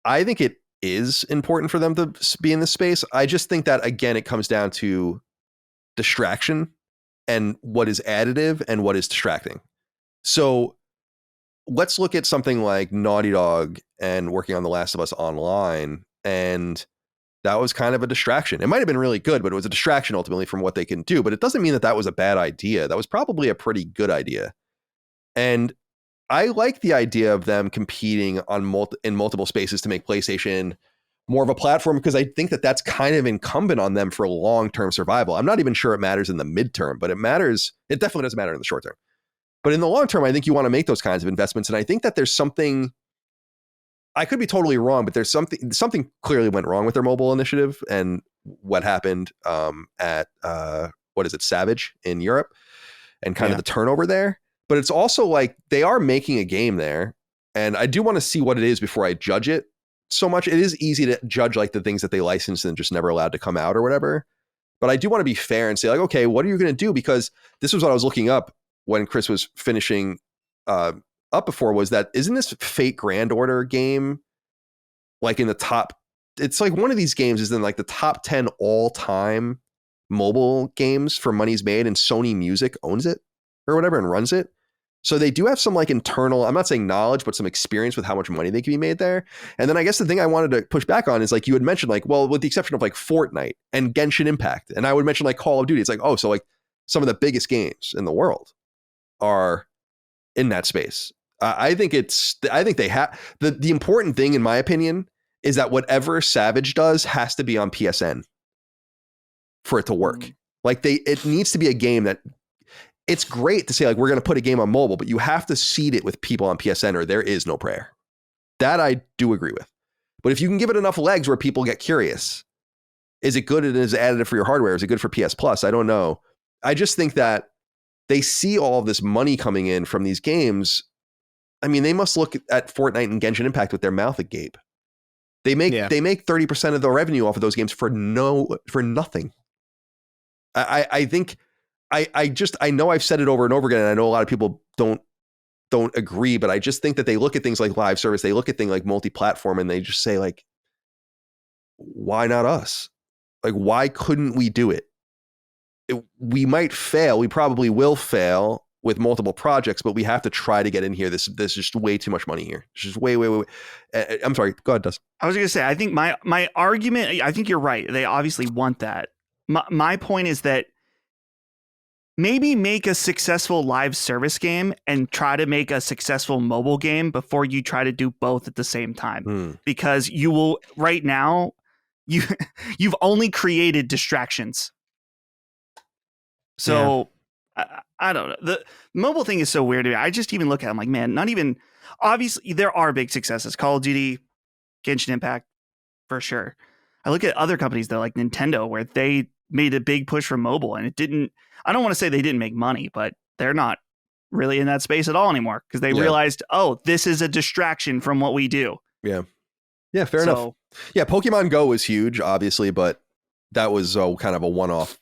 I think it is important for them to be in this space. I just think that, again, it comes down to distraction and what is additive and what is distracting. So let's look at something like Naughty Dog and working on The Last of Us Online. And that was kind of a distraction. It might have been really good, but it was a distraction ultimately from what they can do. But it doesn't mean that that was a bad idea. That was probably a pretty good idea. And I like the idea of them competing on in multiple spaces to make PlayStation more of a platform, because I think that that's kind of incumbent on them for long-term survival. I'm not even sure it matters in the midterm, but it matters. It definitely doesn't matter in the short term. But in the long term, I think you want to make those kinds of investments. And I think that there's something, I could be totally wrong, but there's something clearly went wrong with their mobile initiative and what happened at, what is it, Savage in Europe, and kind of the turnover there. But it's also like they are making a game there. And I do want to see what it is before I judge it so much. It is easy to judge like the things that they licensed and just never allowed to come out or whatever. But I do want to be fair and say like, okay, what are you going to do? Because this was what I was looking up when Chris was finishing up before, was that, isn't this Fate Grand Order game like in the top, it's like one of these games is in like the top 10 all time mobile games for money's made, and Sony Music owns it or whatever and runs it. So they do have some like internal, I'm not saying knowledge, but some experience with how much money they can be made there. And then I guess the thing I wanted to push back on is like you had mentioned like, well, with the exception of like Fortnite and Genshin Impact, and I would mention like Call of Duty, it's like, oh, so like some of the biggest games in the world are in that space. I think they have the important thing in my opinion is that whatever Savage does has to be on PSN for it to work. Like it needs to be a game that, it's great to say like, we're going to put a game on mobile, but you have to seed it with people on PSN or there is no prayer. That I do agree with. But if you can give it enough legs where people get curious, is it good and is it additive for your hardware? Is it good for PS Plus? I don't know. I just think that they see all of this money coming in from these games. I mean, they must look at Fortnite and Genshin Impact with their mouth agape. They make 30% of the revenue off of those games for nothing. I think I know I've said it over and over again, and I know a lot of people don't agree, but I just think that they look at things like live service, they look at things like multi-platform, and they just say like, why not us? Like, why couldn't we do it? We might fail. We probably will fail with multiple projects, but we have to try to get in here. There's just way too much money here. It's just way. I'm sorry. Go ahead, Dust. I was going to say, I think my argument, I think you're right. They obviously want that. My point is that maybe make a successful live service game and try to make a successful mobile game before you try to do both at the same time. Because you will, right now, you've only created distractions. So I don't know. The mobile thing is so weird to me. I just even look at it, I'm like, man, not even, obviously there are big successes. Call of Duty, Genshin Impact, for sure. I look at other companies though, like Nintendo, where they made a big push for mobile and it didn't, I don't want to say they didn't make money, but they're not really in that space at all anymore because they realized, oh, this is a distraction from what we do. Yeah. Yeah, fair enough. Yeah, Pokemon Go was huge, obviously, but that was kind of a one-off.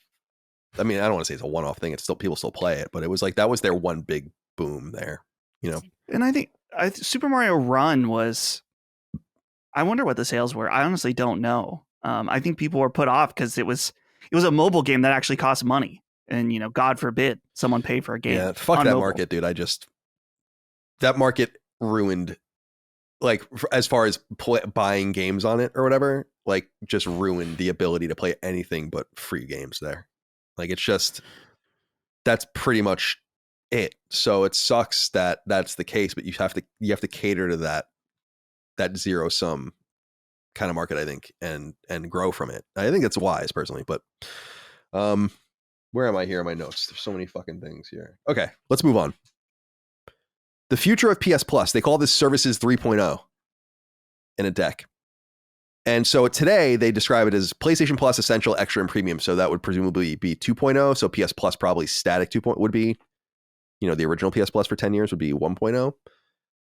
I mean, I don't want to say it's a one-off thing. It's still, people still play it, but it was like, that was their one big boom there, you know? And I think Super Mario Run was, I wonder what the sales were. I honestly don't know. I think people were put off because it was a mobile game that actually cost money. And, you know, God forbid someone pay for a game. Yeah, fuck that mobile market, dude. That market ruined, like, as far as buying games on it or whatever, like, just ruined the ability to play anything but free games there. Like, it's just, that's pretty much it. So it sucks that that's the case, but you have to cater to that zero sum kind of market, I think, and grow from it. I think it's wise personally, but where am I here in my notes? There's so many fucking things here. Okay, let's move on. The future of PS Plus, they call this Services 3.0 in a deck. And so today they describe it as PlayStation Plus Essential, Extra, and Premium. So that would presumably be 2.0. So PS Plus probably static 2.0 would be, you know, the original PS Plus for 10 years would be 1.0.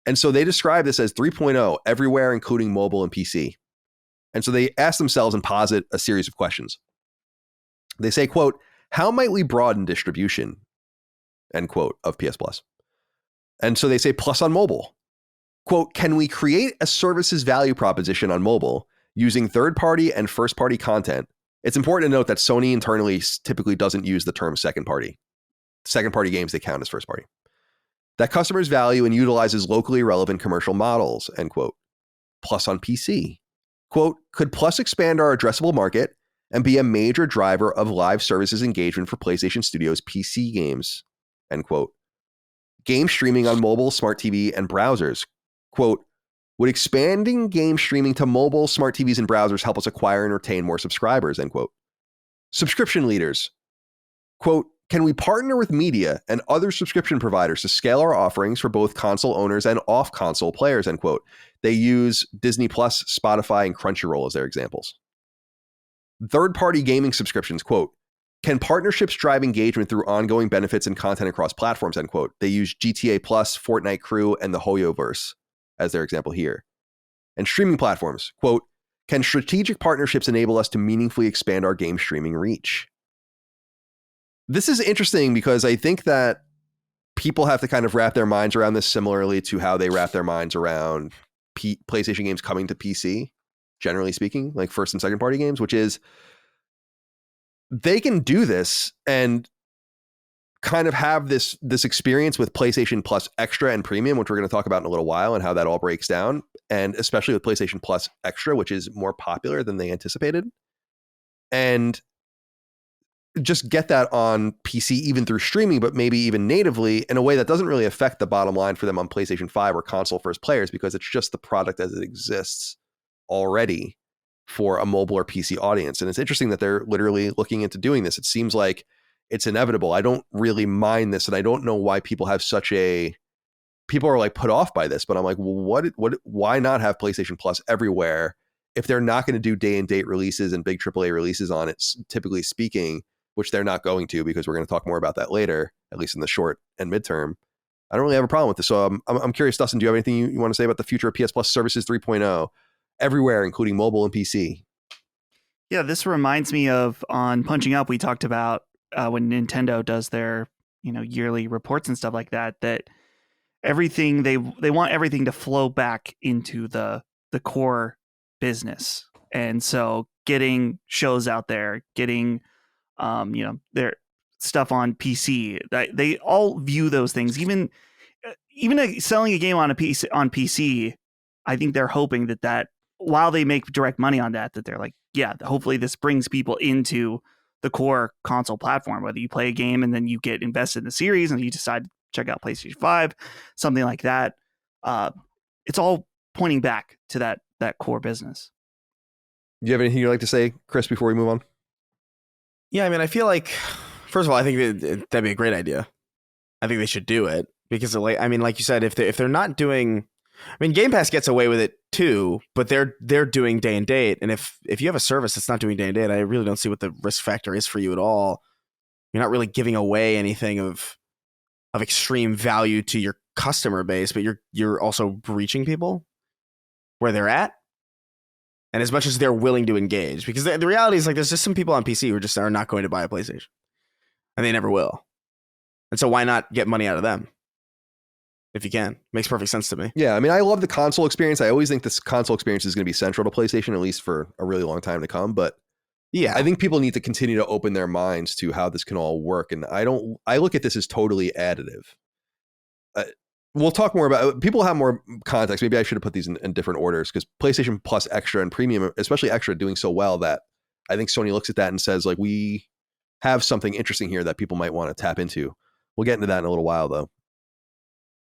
And so they describe this as 3.0 everywhere, including mobile and PC. And so they ask themselves and posit a series of questions. They say, quote, how might we broaden distribution, end quote, of PS Plus? And so they say Plus on mobile. Quote, can we create a services value proposition on mobile using third-party and first-party content? It's important to note that Sony internally typically doesn't use the term second-party. Second-party games, they count as first-party. that customers value and utilizes locally relevant commercial models, end quote. Plus on PC, quote, could Plus expand our addressable market and be a major driver of live services engagement for PlayStation Studios PC games, end quote. Game streaming on mobile, smart TV, and browsers, quote, would expanding game streaming to mobile, smart TVs, and browsers help us acquire and retain more subscribers, end quote. Subscription leaders, quote, can we partner with media and other subscription providers to scale our offerings for both console owners and off-console players, end quote. They use Disney Plus, Spotify, and Crunchyroll as their examples. Third-party gaming subscriptions, quote, can partnerships drive engagement through ongoing benefits and content across platforms, end quote. They use GTA Plus, Fortnite Crew, and the Hoyoverse as their example here. And streaming platforms, quote, can strategic partnerships enable us to meaningfully expand our game streaming reach? This is interesting because I think that people have to kind of wrap their minds around this similarly to how they wrap their minds around PlayStation games coming to PC, generally speaking, like first and second party games, which is they can do this and kind of have this experience with PlayStation Plus Extra and Premium, which we're going to talk about in a little while and how that all breaks down. And especially with PlayStation Plus Extra, which is more popular than they anticipated. And just get that on PC, even through streaming, but maybe even natively in a way that doesn't really affect the bottom line for them on PlayStation 5 or console first players, because it's just the product as it exists already for a mobile or PC audience. And it's interesting that they're literally looking into doing this. It seems like it's inevitable. I don't really mind this, and I don't know why people have people are like put off by this, but I'm like, well, why not have PlayStation Plus everywhere if they're not going to do day and date releases and big AAA releases on it, typically speaking, which they're not going to, because we're going to talk more about that later, at least in the short and midterm. I don't really have a problem with this. So I'm curious, Dustin, do you have anything you want to say about the future of PS Plus services 3.0 everywhere, including mobile and PC? Yeah, this reminds me of on Punching Up, we talked about when Nintendo does their yearly reports and stuff like that, that everything they want everything to flow back into the core business. And so getting shows out there, getting their stuff on PC, they all view those things. Even selling a game on PC, I think they're hoping that while they make direct money on that they're like, yeah, hopefully this brings people into the core console platform, whether you play a game and then you get invested in the series and you decide to check out PlayStation 5, something like that. It's all pointing back to that core business. Do you have anything you'd like to say, Chris, before we move on? Yeah, I mean, I feel like, first of all, I think that'd be a great idea. I think they should do it because, like you said, if they're not doing, I mean, Game Pass gets away with it too, but they're doing day and date, and if you have a service that's not doing day and date, I really don't see what the risk factor is for you at all. You're not really giving away anything of extreme value to your customer base, but you're also reaching people where they're at. And as much as they're willing to engage, because the reality is, like, there's just some people on PC who just are not going to buy a PlayStation, and they never will. And so why not get money out of them if you can? Makes perfect sense to me. Yeah, I mean, I love the console experience. I always think this console experience is going to be central to PlayStation, at least for a really long time to come. But yeah, I think people need to continue to open their minds to how this can all work. And I look at this as totally additive. We'll talk more about, people have more context. Maybe I should have put these in different orders, because PlayStation Plus Extra and Premium, especially Extra, doing so well that I think Sony looks at that and says, like, we have something interesting here that people might want to tap into. We'll get into that in a little while, though.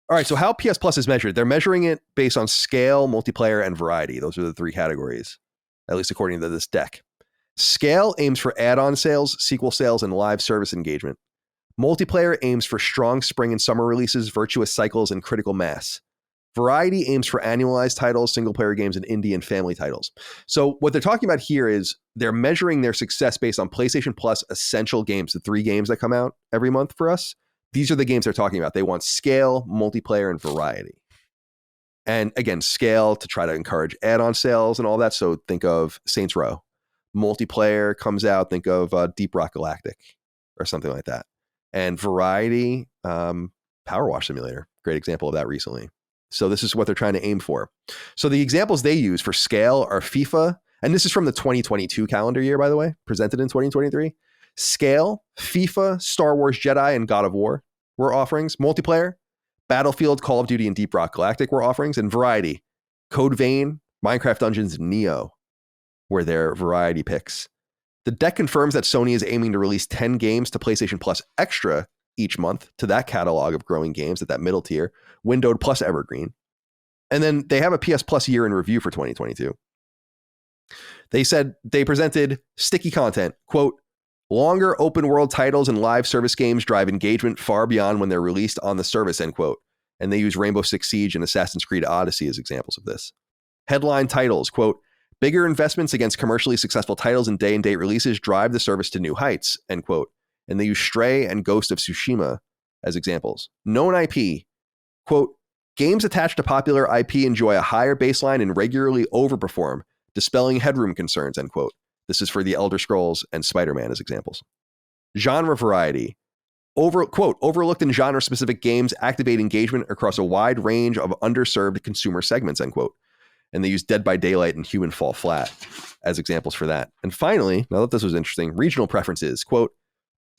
All right, so how PS Plus is measured? They're measuring it based on scale, multiplayer, and variety. Those are the three categories, at least according to this deck. Scale aims for add-on sales, sequel sales, and live service engagement. Multiplayer aims for strong spring and summer releases, virtuous cycles, and critical mass. Variety aims for annualized titles, single-player games, and indie and family titles. So what they're talking about here is they're measuring their success based on PlayStation Plus essential games, the 3 games that come out every month for us. These are the games they're talking about. They want scale, multiplayer, and variety. And again, scale to try to encourage add-on sales and all that. So think of Saints Row. Multiplayer comes out, think of Deep Rock Galactic or something like that. And variety, Power Wash Simulator, great example of that recently. So this is what they're trying to aim for. So the examples they use for scale are FIFA, and this is from the 2022 calendar year, by the way, presented in 2023. Scale, FIFA, Star Wars Jedi, and God of War were offerings. Multiplayer, Battlefield, Call of Duty, and Deep Rock Galactic were offerings, and Variety, Code Vein, Minecraft Dungeons, and Neo were their variety picks. The deck confirms that Sony is aiming to release 10 games to PlayStation Plus Extra each month to that catalog of growing games at that middle tier, windowed plus evergreen. And then they have a PS Plus year in review for 2022. They said they presented sticky content, quote, longer open world titles and live service games drive engagement far beyond when they're released on the service, end quote. And they use Rainbow Six Siege and Assassin's Creed Odyssey as examples of this. Headline titles, quote, bigger investments against commercially successful titles and day-and-date releases drive the service to new heights, end quote. And they use Stray and Ghost of Tsushima as examples. Known IP, quote, games attached to popular IP enjoy a higher baseline and regularly overperform, dispelling headroom concerns, end quote. This is for the Elder Scrolls and Spider-Man as examples. Genre variety, quote, overlooked in genre-specific games activate engagement across a wide range of underserved consumer segments, end quote. And they use Dead by Daylight and Human Fall Flat as examples for that. And finally, now that this was interesting, regional preferences, quote,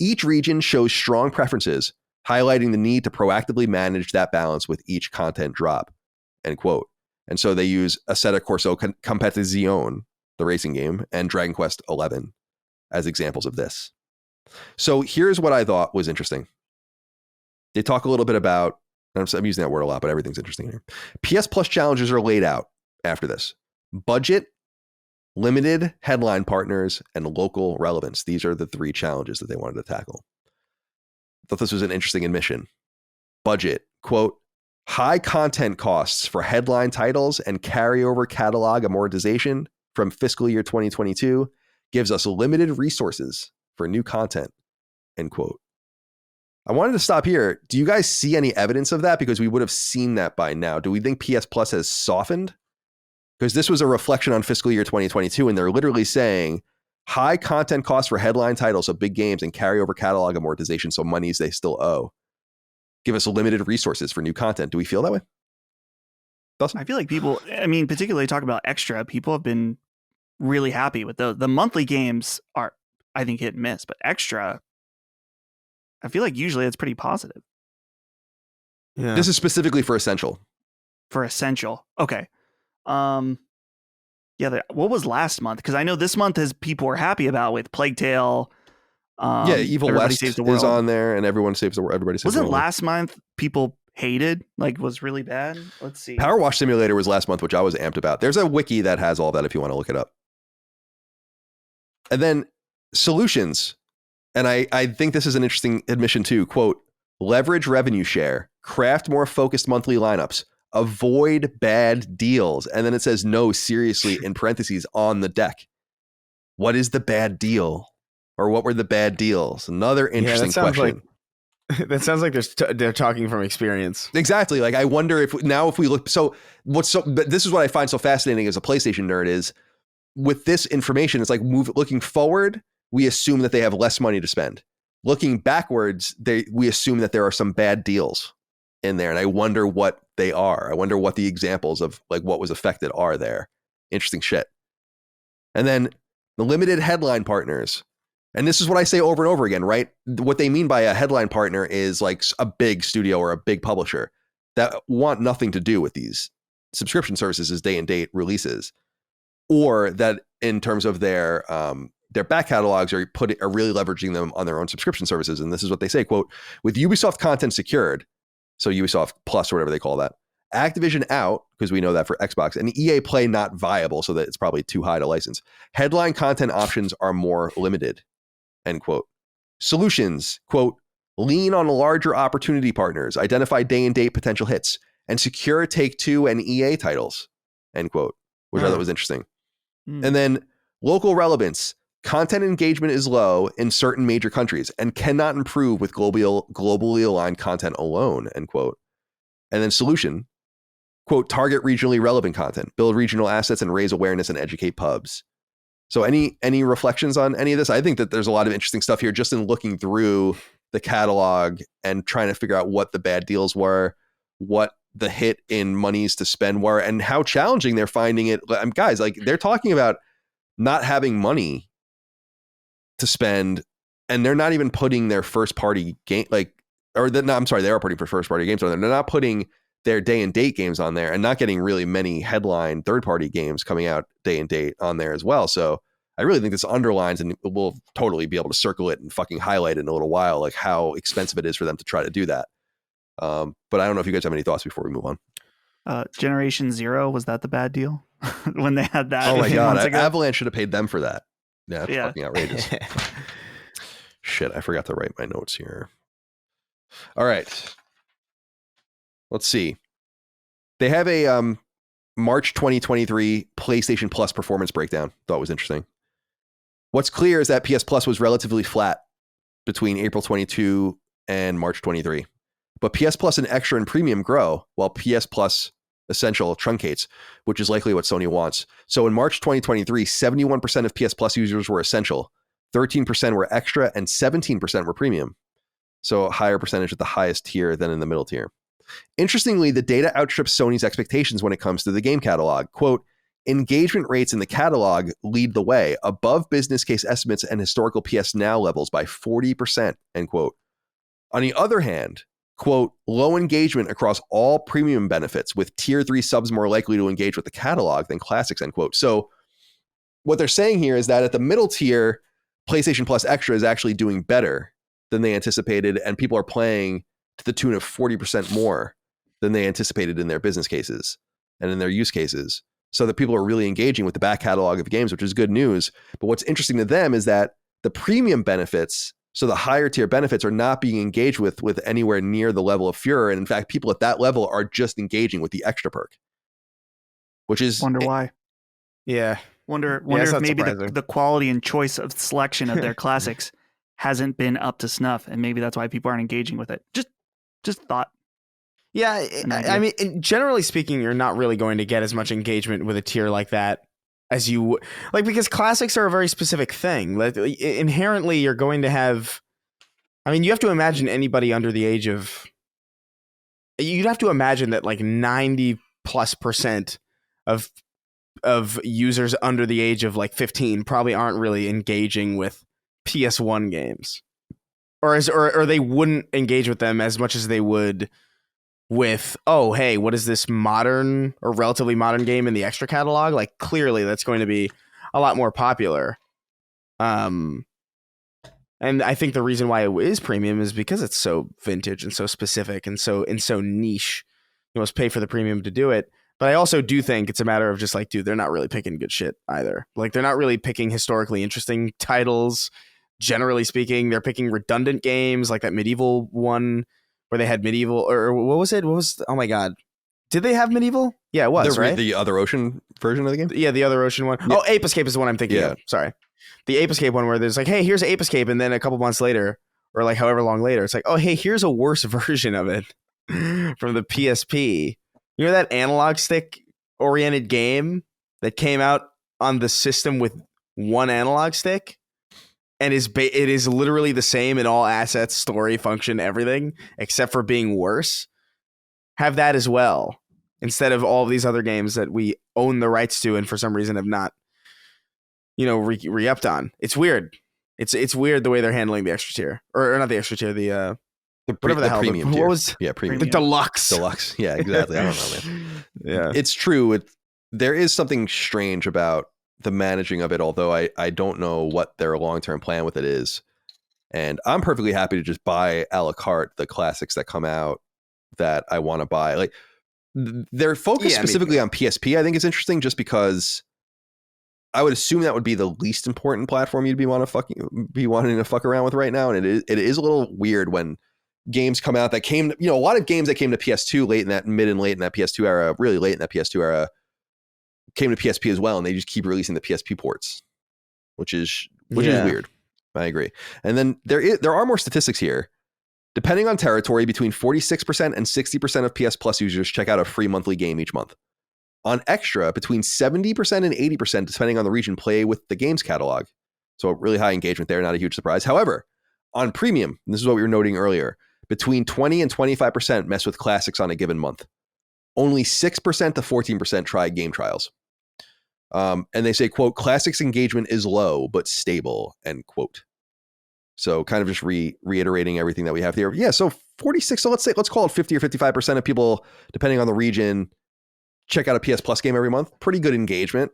each region shows strong preferences, highlighting the need to proactively manage that balance with each content drop, end quote. And so they use Assetto Corsa Competizione, the racing game, and Dragon Quest XI as examples of this. So here's what I thought was interesting. They talk a little bit about, I'm using that word a lot, but everything's interesting here. PS Plus challenges are laid out after this. Budget, limited headline partners, and local relevance. These are the three challenges that they wanted to tackle. I thought this was an interesting admission. Budget, quote, high content costs for headline titles and carryover catalog amortization from fiscal year 2022 gives us limited resources for new content, end quote. I wanted to stop here. Do you guys see any evidence of that? Because we would have seen that by now. Do we think PS Plus has softened? Because this was a reflection on fiscal year 2022, and they're literally saying high content costs for headline titles of big games and carryover catalog amortization, so monies they still owe, give us limited resources for new content. Do we feel that way? Dawson? I feel like people, I mean, particularly talk about Extra, people have been really happy with the monthly games are, I think, hit and miss, but Extra, I feel like usually it's pretty positive. Yeah. This is specifically for Essential. For Essential. Okay. Yeah, what was last month? Because I know this month is people are happy about with Plague Tale. Yeah, Evil Everybody West Saves the World is on there, and everyone saves the world. Everybody saves the Wasn't world. last month people hated? Like, was really bad? Let's see. Power Wash Simulator was last month, which I was amped about. There's a wiki that has all that if you want to look it up. And then solutions. And I think this is an interesting admission too. Quote, leverage revenue share, craft more focused monthly lineups, avoid bad deals. And then it says, no, seriously, in parentheses, on the deck. What is the bad deal? Or what were the bad deals? Another interesting question. That sounds like they're talking from experience. Exactly. Like, I wonder if we look, but this is what I find so fascinating as a PlayStation nerd is with this information, it's like looking forward, we assume that they have less money to spend. Looking backwards, we assume that there are some bad deals in there. And I wonder what they are. I wonder what the examples of like what was affected are there. Interesting shit. And then the limited headline partners. And this is what I say over and over again, right? What they mean by a headline partner is like a big studio or a big publisher that want nothing to do with these subscription services, day and date releases, or that in terms of their back catalogs are really leveraging them on their own subscription services. And this is what they say, quote, with Ubisoft content secured, so Ubisoft Plus or whatever they call that, Activision out, because we know that for Xbox, and EA Play not viable, so that it's probably too high to license. Headline content options are more limited, end quote. Solutions, quote, lean on larger opportunity partners, identify day and date potential hits, and secure Take-Two and EA titles, end quote, which I thought was interesting. And then local relevance, content engagement is low in certain major countries and cannot improve with globally aligned content alone, end quote. And then solution, quote, target regionally relevant content, build regional assets and raise awareness and educate pubs. So any reflections on any of this? I think that there's a lot of interesting stuff here just in looking through the catalog and trying to figure out what the bad deals were, what the hit in monies to spend were, and how challenging they're finding it. Guys, like they're talking about not having money to spend, and they're not even putting their first party game, like I'm sorry, they are putting for first party games on there. They're not putting their day and date games on there and not getting really many headline third party games coming out day and date on there as well. So I really think this underlines, and we'll totally be able to circle it and fucking highlight it in a little while, like how expensive it is for them to try to do that. But I don't know if you guys have any thoughts before we move on. Generation Zero, was that the bad deal when they had that? Oh my god, months ago? Avalanche should have paid them for that. Yeah, that's Yeah. fucking outrageous. Shit, I forgot to write my notes here. All right. Let's see. They have a March 2023 PlayStation Plus performance breakdown. Thought was interesting. What's clear is that PS Plus was relatively flat between April 22 and March 23. But PS Plus and Extra and Premium grow, while PS Plus Essential truncates, which is likely what Sony wants. So in March 2023, 71% of PS Plus users were Essential, 13% were Extra, and 17% were Premium. So a higher percentage at the highest tier than in the middle tier. Interestingly, the data outstrips Sony's expectations when it comes to the game catalog. Quote, engagement rates in the catalog lead the way, above business case estimates and historical PS Now levels by 40%, end quote. On the other hand, quote, low engagement across all premium benefits, with tier 3 subs more likely to engage with the catalog than classics, end quote. So what they're saying here is that at the middle tier, PlayStation Plus Extra is actually doing better than they anticipated, and people are playing to the tune of 40% more than they anticipated in their business cases and in their use cases. So that people are really engaging with the back catalog of games, which is good news. But what's interesting to them is that the premium benefits, so the higher tier benefits, are not being engaged with anywhere near the level of Furor. And in fact, people at that level are just engaging with the extra perk, which is Wonder why. Yeah. Wonder it's if not maybe surprising. the quality and choice of selection of their classics hasn't been up to snuff, and maybe that's why people aren't engaging with it. Just thought. Yeah, An idea. I mean, generally speaking, you're not really going to get as much engagement with a tier like that as you like, because classics are a very specific thing. Like, inherently, you're going to have. I mean, you have to imagine anybody under the age of. You'd have to imagine that like 90+% of users under the age of like 15 probably aren't really engaging with PS1 games, or they wouldn't engage with them as much as they would with, oh, hey, what is this modern or relatively modern game in the extra catalog? Like, clearly that's going to be a lot more popular. And I think the reason why it is premium is because it's so vintage and so specific and so niche. You must pay for the premium to do it. But I also do think it's a matter of just like, dude, they're not really picking good shit either. Like, they're not really picking historically interesting titles. Generally speaking, they're picking redundant games like that Medieval one where they had Medieval, or what was it? Oh my God. Did they have Medieval? Yeah, it was, right? The Other Ocean version of the game? Yeah, the Other Ocean one. Yeah. Oh, Ape Escape is the one I'm thinking Yeah. of. Sorry. The Ape Escape one where there's like, hey, here's Ape Escape. And then a couple months later, or like however long later, it's like, oh, hey, here's a worse version of it from the PSP. You know that analog stick oriented game that came out on the system with one analog stick? And it is literally the same in all assets, story, function, everything, except for being worse. Have that as well, instead of all of these other games that we own the rights to and for some reason have not, re-upped on. It's weird. It's weird the way they're handling the extra tier, or not the extra tier, the whatever the hell, premium what tier. was Premium. the deluxe? Deluxe. Yeah, exactly. I don't know, man. Yeah, It's true. There is something strange about the managing of it, although I don't know what their long-term plan with it is. And I'm perfectly happy to just buy a la carte the classics that come out that I want to buy. Like, their focus specifically on PSP, I think is interesting, just because I would assume that would be the least important platform you'd be wanting to fuck around with right now. And it is a little weird when games come out that came, a lot of games that came to PS2 late in that PS2 era, really late in that PS2 era, came to PSP as well, and they just keep releasing the PSP ports, which is weird. I agree. And then there are more statistics here. Depending on territory, between 46% and 60% of PS Plus users check out a free monthly game each month. On Extra, between 70% and 80%, depending on the region, play with the games catalog. So really high engagement there, not a huge surprise. However, on Premium, and this is what we were noting earlier, between 20 and 25% mess with classics on a given month. Only 6% to 14% try game trials. And they say, quote, classics engagement is low, but stable, end quote. So kind of just reiterating everything that we have here. Yeah, so 46. So let's call it 50 or 55% of people, depending on the region, check out a PS Plus game every month. Pretty good engagement.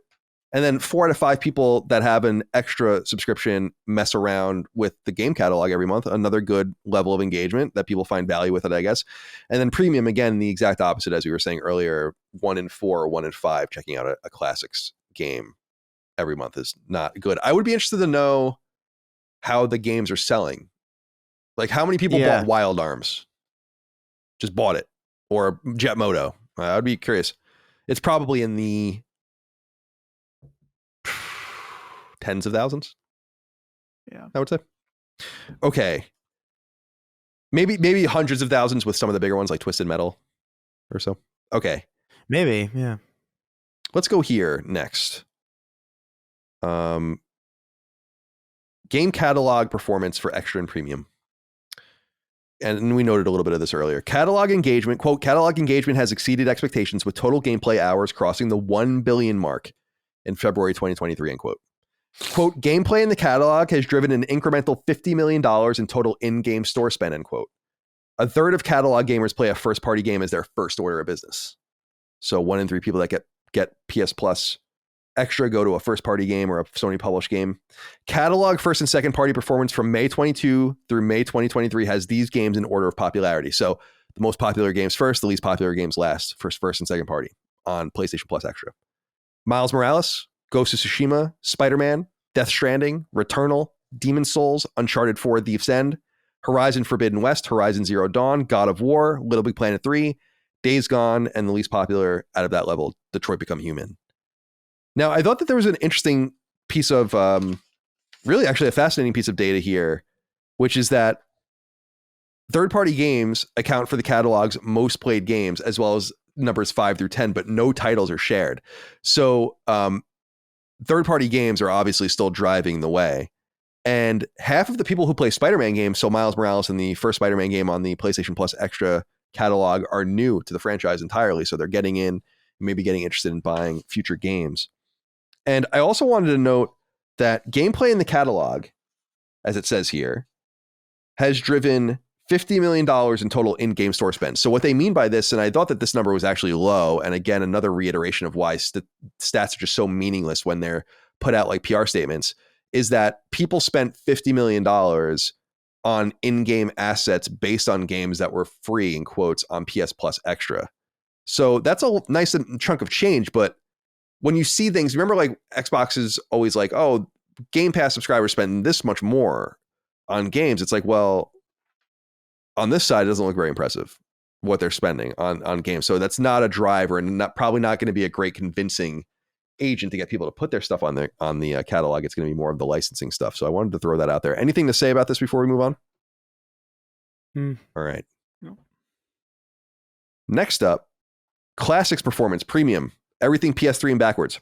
And then 4 out of 5 people that have an extra subscription mess around with the game catalog every month. Another good level of engagement that people find value with it, I guess. And then premium, again, the exact opposite, as we were saying earlier. 1 in 4 or 1 in 5 checking out a classics game every month is not good. I would be interested to know how the games are selling. Like, how many people bought Wild Arms? Just bought it. Or Jet Moto. I'd be curious. It's probably in the tens of thousands. Yeah, I would say. Okay. Maybe hundreds of thousands with some of the bigger ones like Twisted Metal or so. Okay. Maybe, yeah. Let's go here next. Game catalog performance for extra and premium. And we noted a little bit of this earlier. Catalog engagement, quote, catalog engagement has exceeded expectations with total gameplay hours crossing the 1 billion mark in February 2023, end quote. Quote, gameplay in the catalog has driven an incremental $50 million in total in-game store spend, end quote. A third of catalog gamers play a first-party game as their first order of business. So 1 in 3 people that get PS Plus Extra go to a first-party game or a Sony-published game. Catalog first and second-party performance from May 22 through May 2023 has these games in order of popularity. So the most popular games first, the least popular games last, first and second party on PlayStation Plus Extra. Miles Morales, Ghost of Tsushima, Spider-Man, Death Stranding, Returnal, Demon's Souls, Uncharted 4: Thief's End, Horizon Forbidden West, Horizon Zero Dawn, God of War, Little Big Planet 3, Days Gone, and the least popular out of that level, Detroit Become Human. Now, I thought that there was an interesting piece of, really actually a fascinating piece of data here, which is that third-party games account for the catalog's most played games, as well as numbers 5 through 10, but no titles are shared. So third-party games are obviously still driving the way. And half of the people who play Spider-Man games, so Miles Morales and the first Spider-Man game on the PlayStation Plus Extra catalog, are new to the franchise entirely. So they're getting in, maybe getting interested in buying future games. And I also wanted to note that gameplay in the catalog, as it says here, has driven $50 million in total in-game store spend. So what they mean by this, and I thought that this number was actually low, and again, another reiteration of why stats are just so meaningless when they're put out like PR statements, is that people spent $50 million on in-game assets based on games that were free, in quotes, on PS Plus Extra. So that's a nice chunk of change, but when you see things, remember like Xbox is always like, oh, Game Pass subscribers spend this much more on games. It's like, well, on this side, it doesn't look very impressive what they're spending on games. So that's not a driver and probably not going to be a great convincing agent to get people to put their stuff on the catalog. It's going to be more of the licensing stuff. So I wanted to throw that out there. Anything to say about this before we move on? All right. No. Next up, Classics Performance Premium. Everything PS3 and backwards.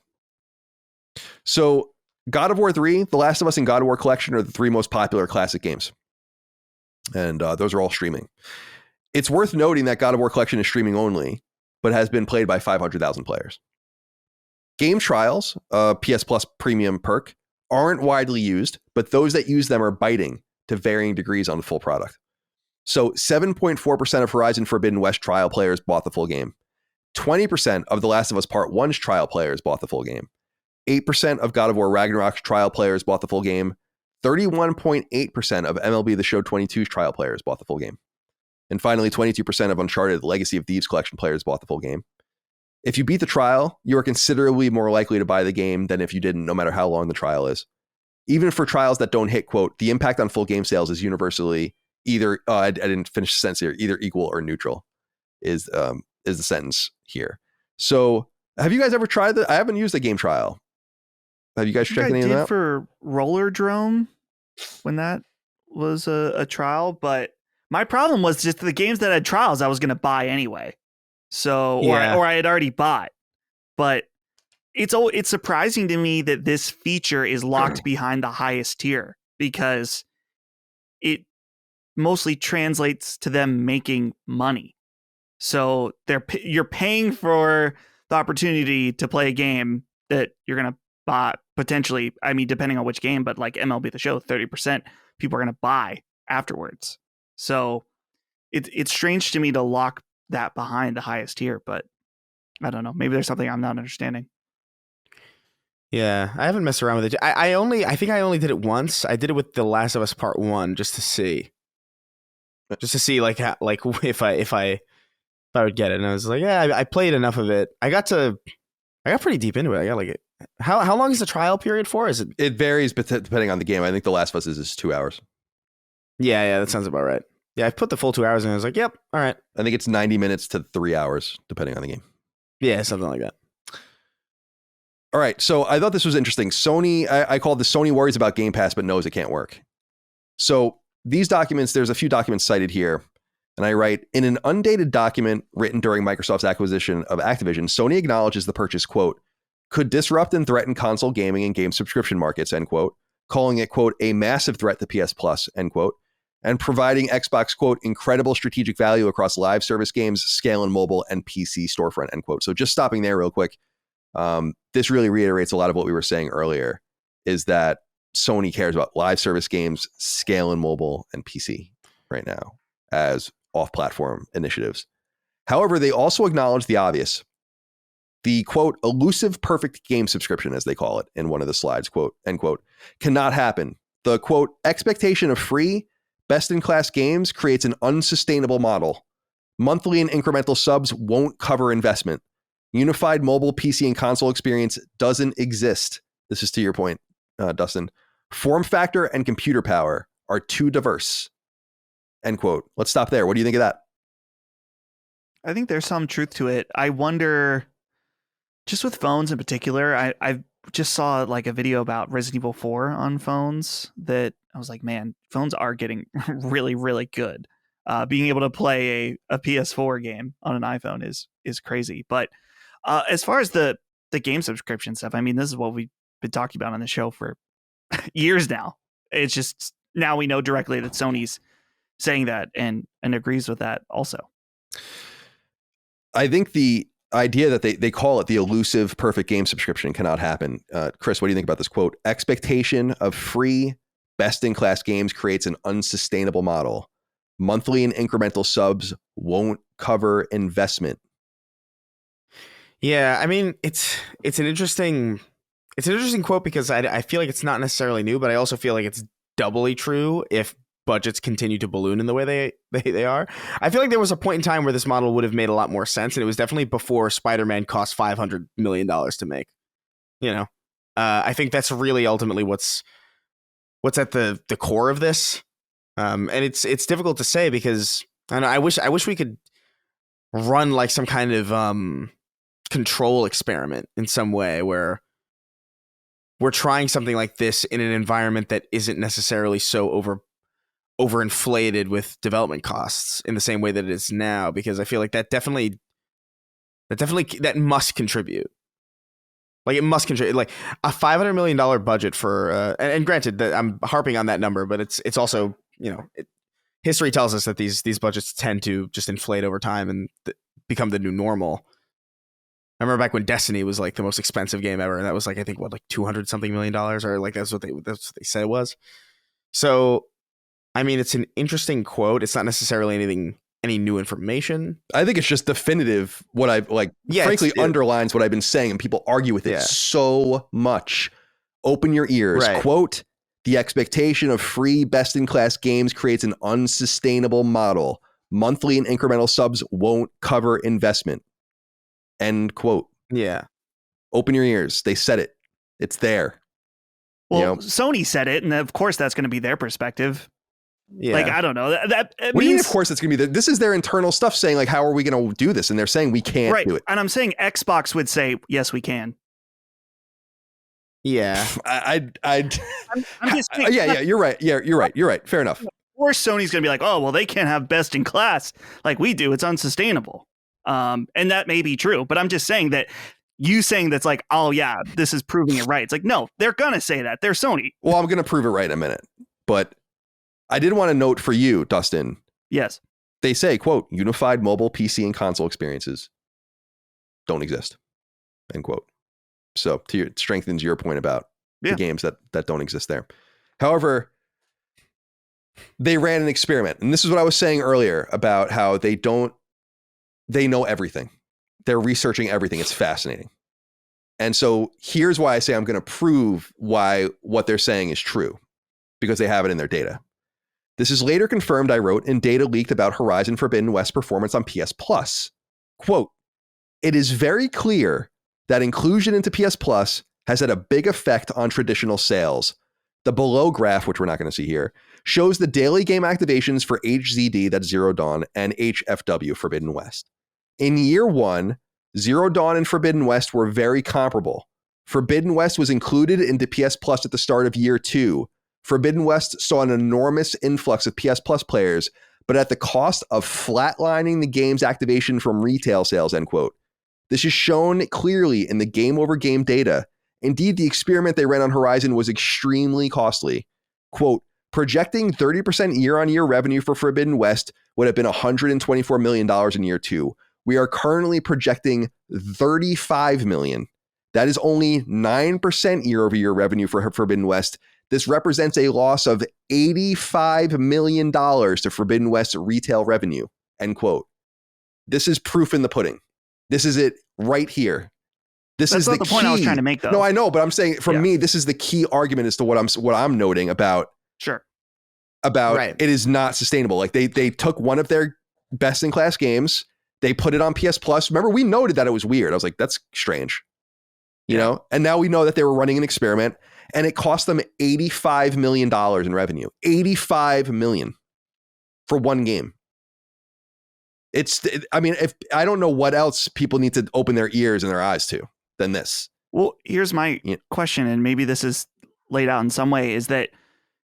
So God of War 3, The Last of Us, and God of War Collection are the 3 most popular classic games. And those are all streaming. It's worth noting that God of War Collection is streaming only, but has been played by 500,000 players. Game trials, PS Plus premium perk, aren't widely used, but those that use them are biting to varying degrees on the full product. So 7.4% of Horizon Forbidden West trial players bought the full game. 20% of The Last of Us Part 1's trial players bought the full game. 8% of God of War Ragnarok's trial players bought the full game. 31.8% of MLB The Show 22's trial players bought the full game. And finally, 22% of Uncharted Legacy of Thieves collection players bought the full game. If you beat the trial, you are considerably more likely to buy the game than if you didn't, no matter how long the trial is. Even for trials that don't hit, quote, the impact on full game sales is universally either, I didn't finish the sentence here, either equal or neutral is the sentence here. So have you guys ever tried that? I haven't used a game trial. Have you guys checked any of that? For Roller Drome when that was a trial, but my problem was just the games that had trials I was going to buy anyway. So, or I had already bought, but it's surprising to me that this feature is locked behind the highest tier because it mostly translates to them making money. So you're paying for the opportunity to play a game that you're going to buy potentially. I mean, depending on which game, but like MLB The Show, 30% people are going to buy afterwards. So it's strange to me to lock that behind the highest tier, but I don't know. Maybe there's something I'm not understanding. Yeah, I haven't messed around with it. I think I only did it once. I did it with The Last of Us Part 1 just to see like how, like if I would get it. And I was like, yeah, I played enough of it. I got pretty deep into it. I got like it. How long is the trial period for? Is it? It varies, but depending on the game. I think The Last of Us is 2 hours. Yeah, that sounds about right. Yeah, I put the full 2 hours in. I was like, yep, all right. I think it's 90 minutes to 3 hours, depending on the game. Yeah, something like that. All right, so I thought this was interesting. Sony, I called this Sony worries about Game Pass, but knows it can't work. So these documents, there's a few documents cited here, and I write, in an undated document written during Microsoft's acquisition of Activision, Sony acknowledges the purchase, quote, could disrupt and threaten console gaming and game subscription markets, end quote, calling it, quote, a massive threat to PS Plus, end quote, and providing Xbox, quote, incredible strategic value across live service games, scale and mobile, and PC storefront, end quote. So just stopping there real quick. This really reiterates a lot of what we were saying earlier, is that Sony cares about live service games, scale and mobile, and PC right now as off-platform initiatives. However, they also acknowledge the obvious. The, quote, elusive perfect game subscription, as they call it in one of the slides, quote, end quote, cannot happen. The, quote, expectation of free, best-in-class games creates an unsustainable model. Monthly and incremental subs won't cover investment. Unified mobile, PC, and console experience doesn't exist. This is to your point, Dustin. Form factor and computer power are too diverse. End quote. Let's stop there. What do you think of that? I think there's some truth to it. I wonder, just with phones in particular, I just saw like a video about Resident Evil 4 on phones that I was like, man, phones are getting really, really good. Being able to play a PS4 game on an iPhone is crazy. But as far as the game subscription stuff, I mean, this is what we've been talking about on the show for years now. It's just now we know directly that Sony's saying that and agrees with that also. I think the idea that they call it the elusive perfect game subscription cannot happen. Chris, what do you think about this quote? Expectation of free, best-in-class games creates an unsustainable model. Monthly and incremental subs won't cover investment. Yeah, I mean, it's an interesting quote because I feel like it's not necessarily new, but I also feel like it's doubly true if budgets continue to balloon in the way they are. I feel like there was a point in time where this model would have made a lot more sense, and it was definitely before Spider-Man cost $500 million to make. You know, I think that's really ultimately what's at the core of this, and it's difficult to say because I wish we could run like some kind of control experiment in some way where we're trying something like this in an environment that isn't necessarily so overinflated with development costs in the same way that it is now, because I feel like that must contribute. Like it must contribute. Like a $500 million budget for and granted that I'm harping on that number, but it's also, you know, history tells us that these budgets tend to just inflate over time and become the new normal. I remember back when Destiny was like the most expensive game ever, and that was like, I think, what, like $200 something million, or like that's what they said it was. So, I mean, it's an interesting quote. It's not necessarily any new information. I think it's just definitive. What I've frankly underlines what I've been saying, and people argue with it so much. Open your ears. Right. Quote, the expectation of free best-in-class games creates an unsustainable model. Monthly and incremental subs won't cover investment. End quote. Yeah. Open your ears. They said it. It's there. Well, you know? Sony said it, and of course that's going to be their perspective. Yeah. Like, I don't know. That what do you mean, of course it's going to be this is their internal stuff saying, like, how are we going to do this? And they're saying we can't do it. And I'm saying Xbox would say, yes, we can. Yeah. I'm just saying, yeah, you're right. Yeah, you're right. Fair enough. Or Sony's going to be like, oh, well, they can't have best in class like we do. It's unsustainable. And that may be true, but I'm just saying that you saying that's like, oh yeah, this is proving it right. It's like, no, they're going to say that. They're Sony. Well, I'm going to prove it right in a minute, but I did want to note for you, Dustin. Yes. They say, quote, unified mobile, PC, and console experiences don't exist, end quote. So it strengthens your point about the games that don't exist there. However, they ran an experiment. And this is what I was saying earlier about how they know everything. They're researching everything. It's fascinating. And so here's why I say I'm going to prove why what they're saying is true, because they have it in their data. This is later confirmed, I wrote, in data leaked about Horizon Forbidden West performance on PS Plus. Quote, it is very clear that inclusion into PS Plus has had a big effect on traditional sales. The below graph, which we're not going to see here, shows the daily game activations for HZD, that's Zero Dawn, and HFW, Forbidden West. In year one, Zero Dawn and Forbidden West were very comparable. Forbidden West was included into PS Plus at the start of year two. Forbidden West saw an enormous influx of PS Plus players, but at the cost of flatlining the game's activation from retail sales, end quote. This is shown clearly in the game-over-game data. Indeed, the experiment they ran on Horizon was extremely costly. Quote, projecting 30% year-on-year revenue for Forbidden West would have been $124 million in year two. We are currently projecting $35 million. That is only 9% year-over-year revenue for Forbidden West. This represents a loss of $85 million to Forbidden West's retail revenue, end quote. This is proof in the pudding. This is it right here. This That's is not the the point I was key. trying to make, though. No, I know, but I'm saying for Yeah. me, this is the key argument as to what I'm noting about Sure. Right. it is not sustainable. Like they took one of their best in class games, they put it on PS Plus. Remember, we noted that it was weird. I was like, that's strange, you know. And now we know that they were running an experiment, and it cost them $85 million in revenue. $85 million for one game. I mean, if I don't know what else people need to open their ears and their eyes to than this. Well, here's my question, and maybe this is laid out in some way, is that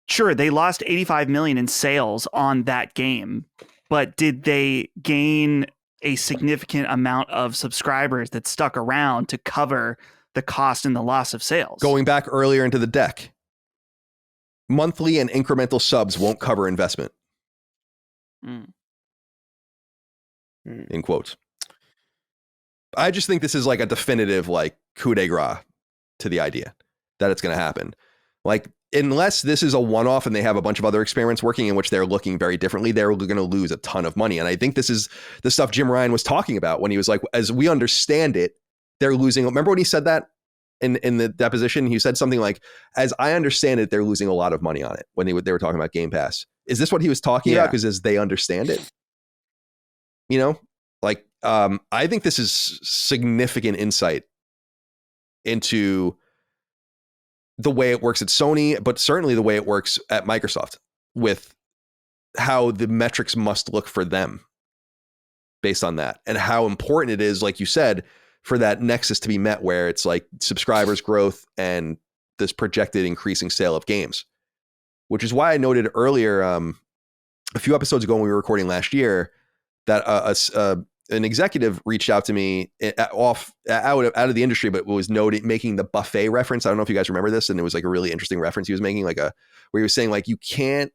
sure, they lost 85 million in sales on that game, but did they gain a significant amount of subscribers that stuck around to cover the cost and the loss of sales? Going back earlier into the deck, monthly and incremental subs won't cover investment. In quotes. I just think this is like a definitive like coup de grace to the idea that it's going to happen. Like, unless this is a one-off and they have a bunch of other experiments working in which they're looking very differently, they're going to lose a ton of money. And I think this is the stuff Jim Ryan was talking about when he was like, as we understand it, they're losing. Remember when he said that in the deposition? He said something like, as I understand it, they're losing a lot of money on it when they were talking about Game Pass. Is this what he was talking about? Because as they understand it, you know, like, I think this is significant insight into the way it works at Sony, but certainly the way it works at Microsoft, with how the metrics must look for them based on that, and how important it is, like you said, for that nexus to be met, where it's like subscribers growth and this projected increasing sale of games, which is why I noted earlier, a few episodes ago when we were recording last year, that an executive reached out to me out of the industry, but was making the buffet reference. I don't know if you guys remember this, and it was like a really interesting reference he was making, where he was saying like, you can't,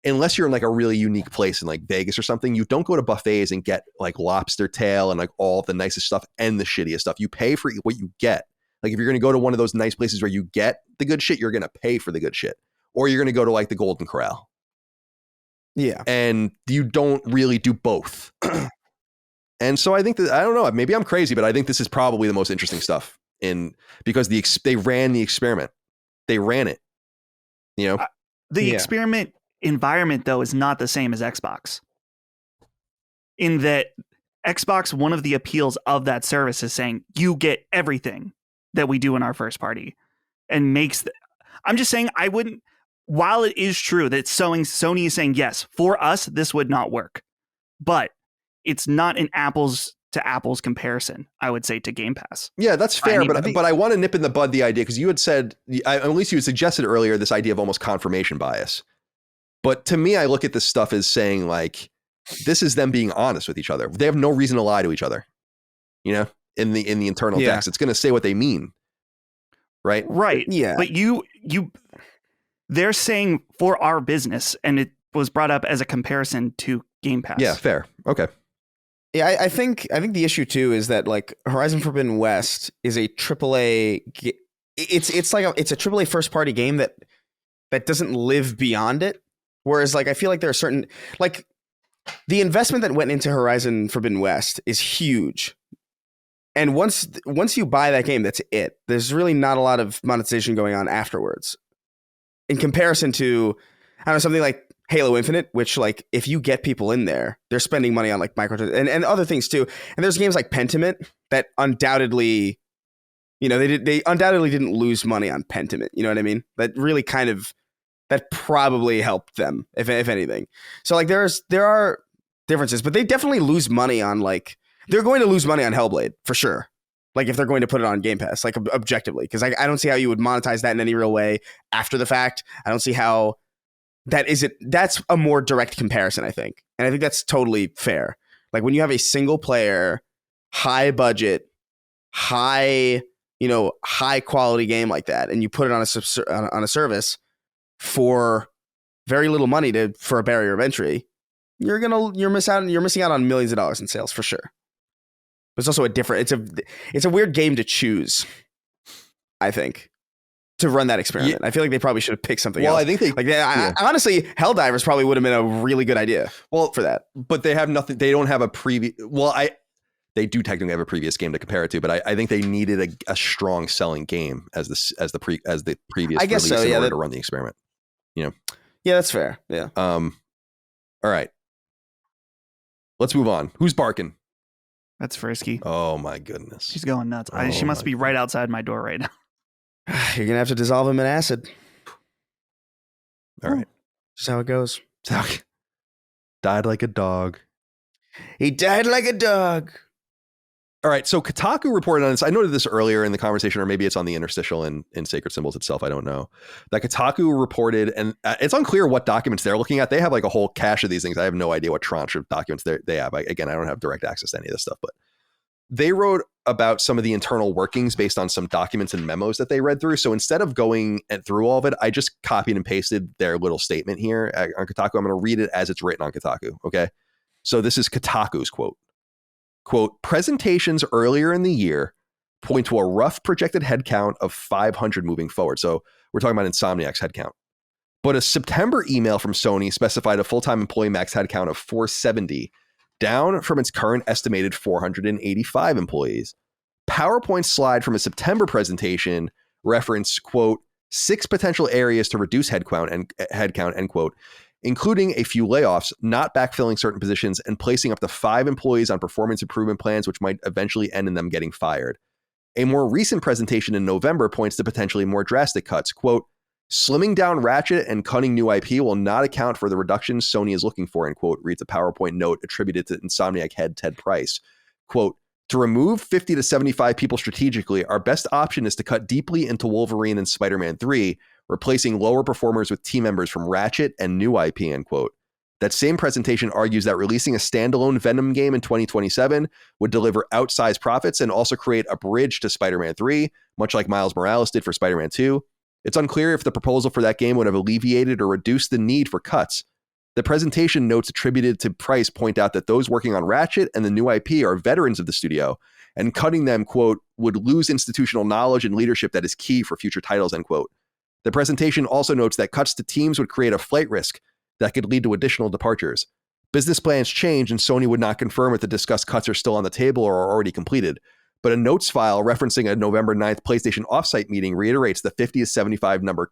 unless you're in like a really unique place in like Vegas or something, you don't go to buffets and get like lobster tail and like all the nicest stuff and the shittiest stuff. You pay for what you get. Like if you're going to go to one of those nice places where you get the good shit, you're going to pay for the good shit, or you're going to go to like the Golden Corral. Yeah. And you don't really do both. And so I think that, I don't know, maybe I'm crazy, but I think this is probably the most interesting stuff because they ran the experiment. They ran it, you know? The experiment environment, though, is not the same as Xbox. In that Xbox, one of the appeals of that service is saying, you get everything that we do in our first party, and I'm just saying, I wouldn't, while it is true that Sony is saying, yes, for us, this would not work, but it's not an apples to apples comparison, I would say, to Game Pass. Yeah, that's fair. But I want to nip in the bud the idea, because you had said, at least you had suggested earlier, this idea of almost confirmation bias. But to me, I look at this stuff as saying like, this is them being honest with each other. They have no reason to lie to each other, you know, in the internal text. It's going to say what they mean. Right. Right. Yeah. But they're saying for our business, and it was brought up as a comparison to Game Pass. Yeah, fair. Okay. Yeah, I think the issue too is that like Horizon Forbidden West is a AAA. It's a AAA first party game that doesn't live beyond it. Whereas like I feel like there are certain like the investment that went into Horizon Forbidden West is huge. And once you buy that game, that's it. There's really not a lot of monetization going on afterwards. In comparison to, I don't know, something like Halo Infinite, which like if you get people in there, they're spending money on like microtransactions and other things too. And there's games like Pentiment that undoubtedly, they undoubtedly didn't lose money on Pentiment. You know what I mean? That really kind of that probably helped them, if anything. So like there are differences, but they definitely lose money on like they're going to lose money on Hellblade for sure. Like if they're going to put it on Game Pass, like objectively, because I don't see how you would monetize that in any real way after the fact. I don't see how that's a more direct comparison, I think. And I think that's totally fair. Like when you have a single player, high budget, high quality game like that, and you put it on a service for very little money for a barrier of entry, you're missing out on millions of dollars in sales for sure. But it's also it's a weird game to choose, I think, to run that experiment. Yeah. I feel like they probably should have picked something else. Well, I think honestly, Helldivers probably would have been a really good idea. For that. But they have nothing. They don't have a previous. Well, they do technically have a previous game to compare it to, but I think they needed a strong selling game as the previous. I guess release so. In order to run the experiment. Yeah, that's fair. Yeah. All right. Let's move on. Who's barking? That's Frisky. Oh my goodness. She's going nuts. She must be right outside my door right now. You're gonna have to dissolve him in acid. All right. That's how it goes. Died like a dog. He died like a dog. All right, so Kotaku reported on this. I noted this earlier in the conversation, or maybe it's on the interstitial in Sacred Symbols itself. I don't know. That Kotaku reported, and it's unclear what documents they're looking at. They have like a whole cache of these things. I have no idea what tranche of documents they have. I don't have direct access to any of this stuff, but they wrote about some of the internal workings based on some documents and memos that they read through. So instead of going through all of it, I just copied and pasted their little statement here on Kotaku. I'm going to read it as it's written on Kotaku. Okay. So this is Kotaku's quote. Quote, presentations earlier in the year point to a rough projected headcount of 500 moving forward. So we're talking about Insomniac's headcount. But a September email from Sony specified a full-time employee max headcount of 470, down from its current estimated 485 employees. PowerPoint slide from a September presentation referenced, quote, 6 potential areas to reduce headcount, end quote, including a few layoffs, not backfilling certain positions, and placing up to 5 employees on performance improvement plans, which might eventually end in them getting fired. A more recent presentation in November points to potentially more drastic cuts. Quote, slimming down Ratchet and cutting new IP will not account for the reductions Sony is looking for, end quote, reads a PowerPoint note attributed to Insomniac head Ted Price. Quote, to remove 50 to 75 people strategically, our best option is to cut deeply into Wolverine and Spider-Man 3, replacing lower performers with team members from Ratchet and new IP, end quote. That same presentation argues that releasing a standalone Venom game in 2027 would deliver outsized profits and also create a bridge to Spider-Man 3, much like Miles Morales did for Spider-Man 2. It's unclear if the proposal for that game would have alleviated or reduced the need for cuts. The presentation notes attributed to Price point out that those working on Ratchet and the new IP are veterans of the studio, and cutting them, quote, would lose institutional knowledge and leadership that is key for future titles, end quote. The presentation also notes that cuts to teams would create a flight risk that could lead to additional departures. Business plans change, and Sony would not confirm if the discussed cuts are still on the table or are already completed. But a notes file referencing a November 9th PlayStation offsite meeting reiterates the 50 to 75 number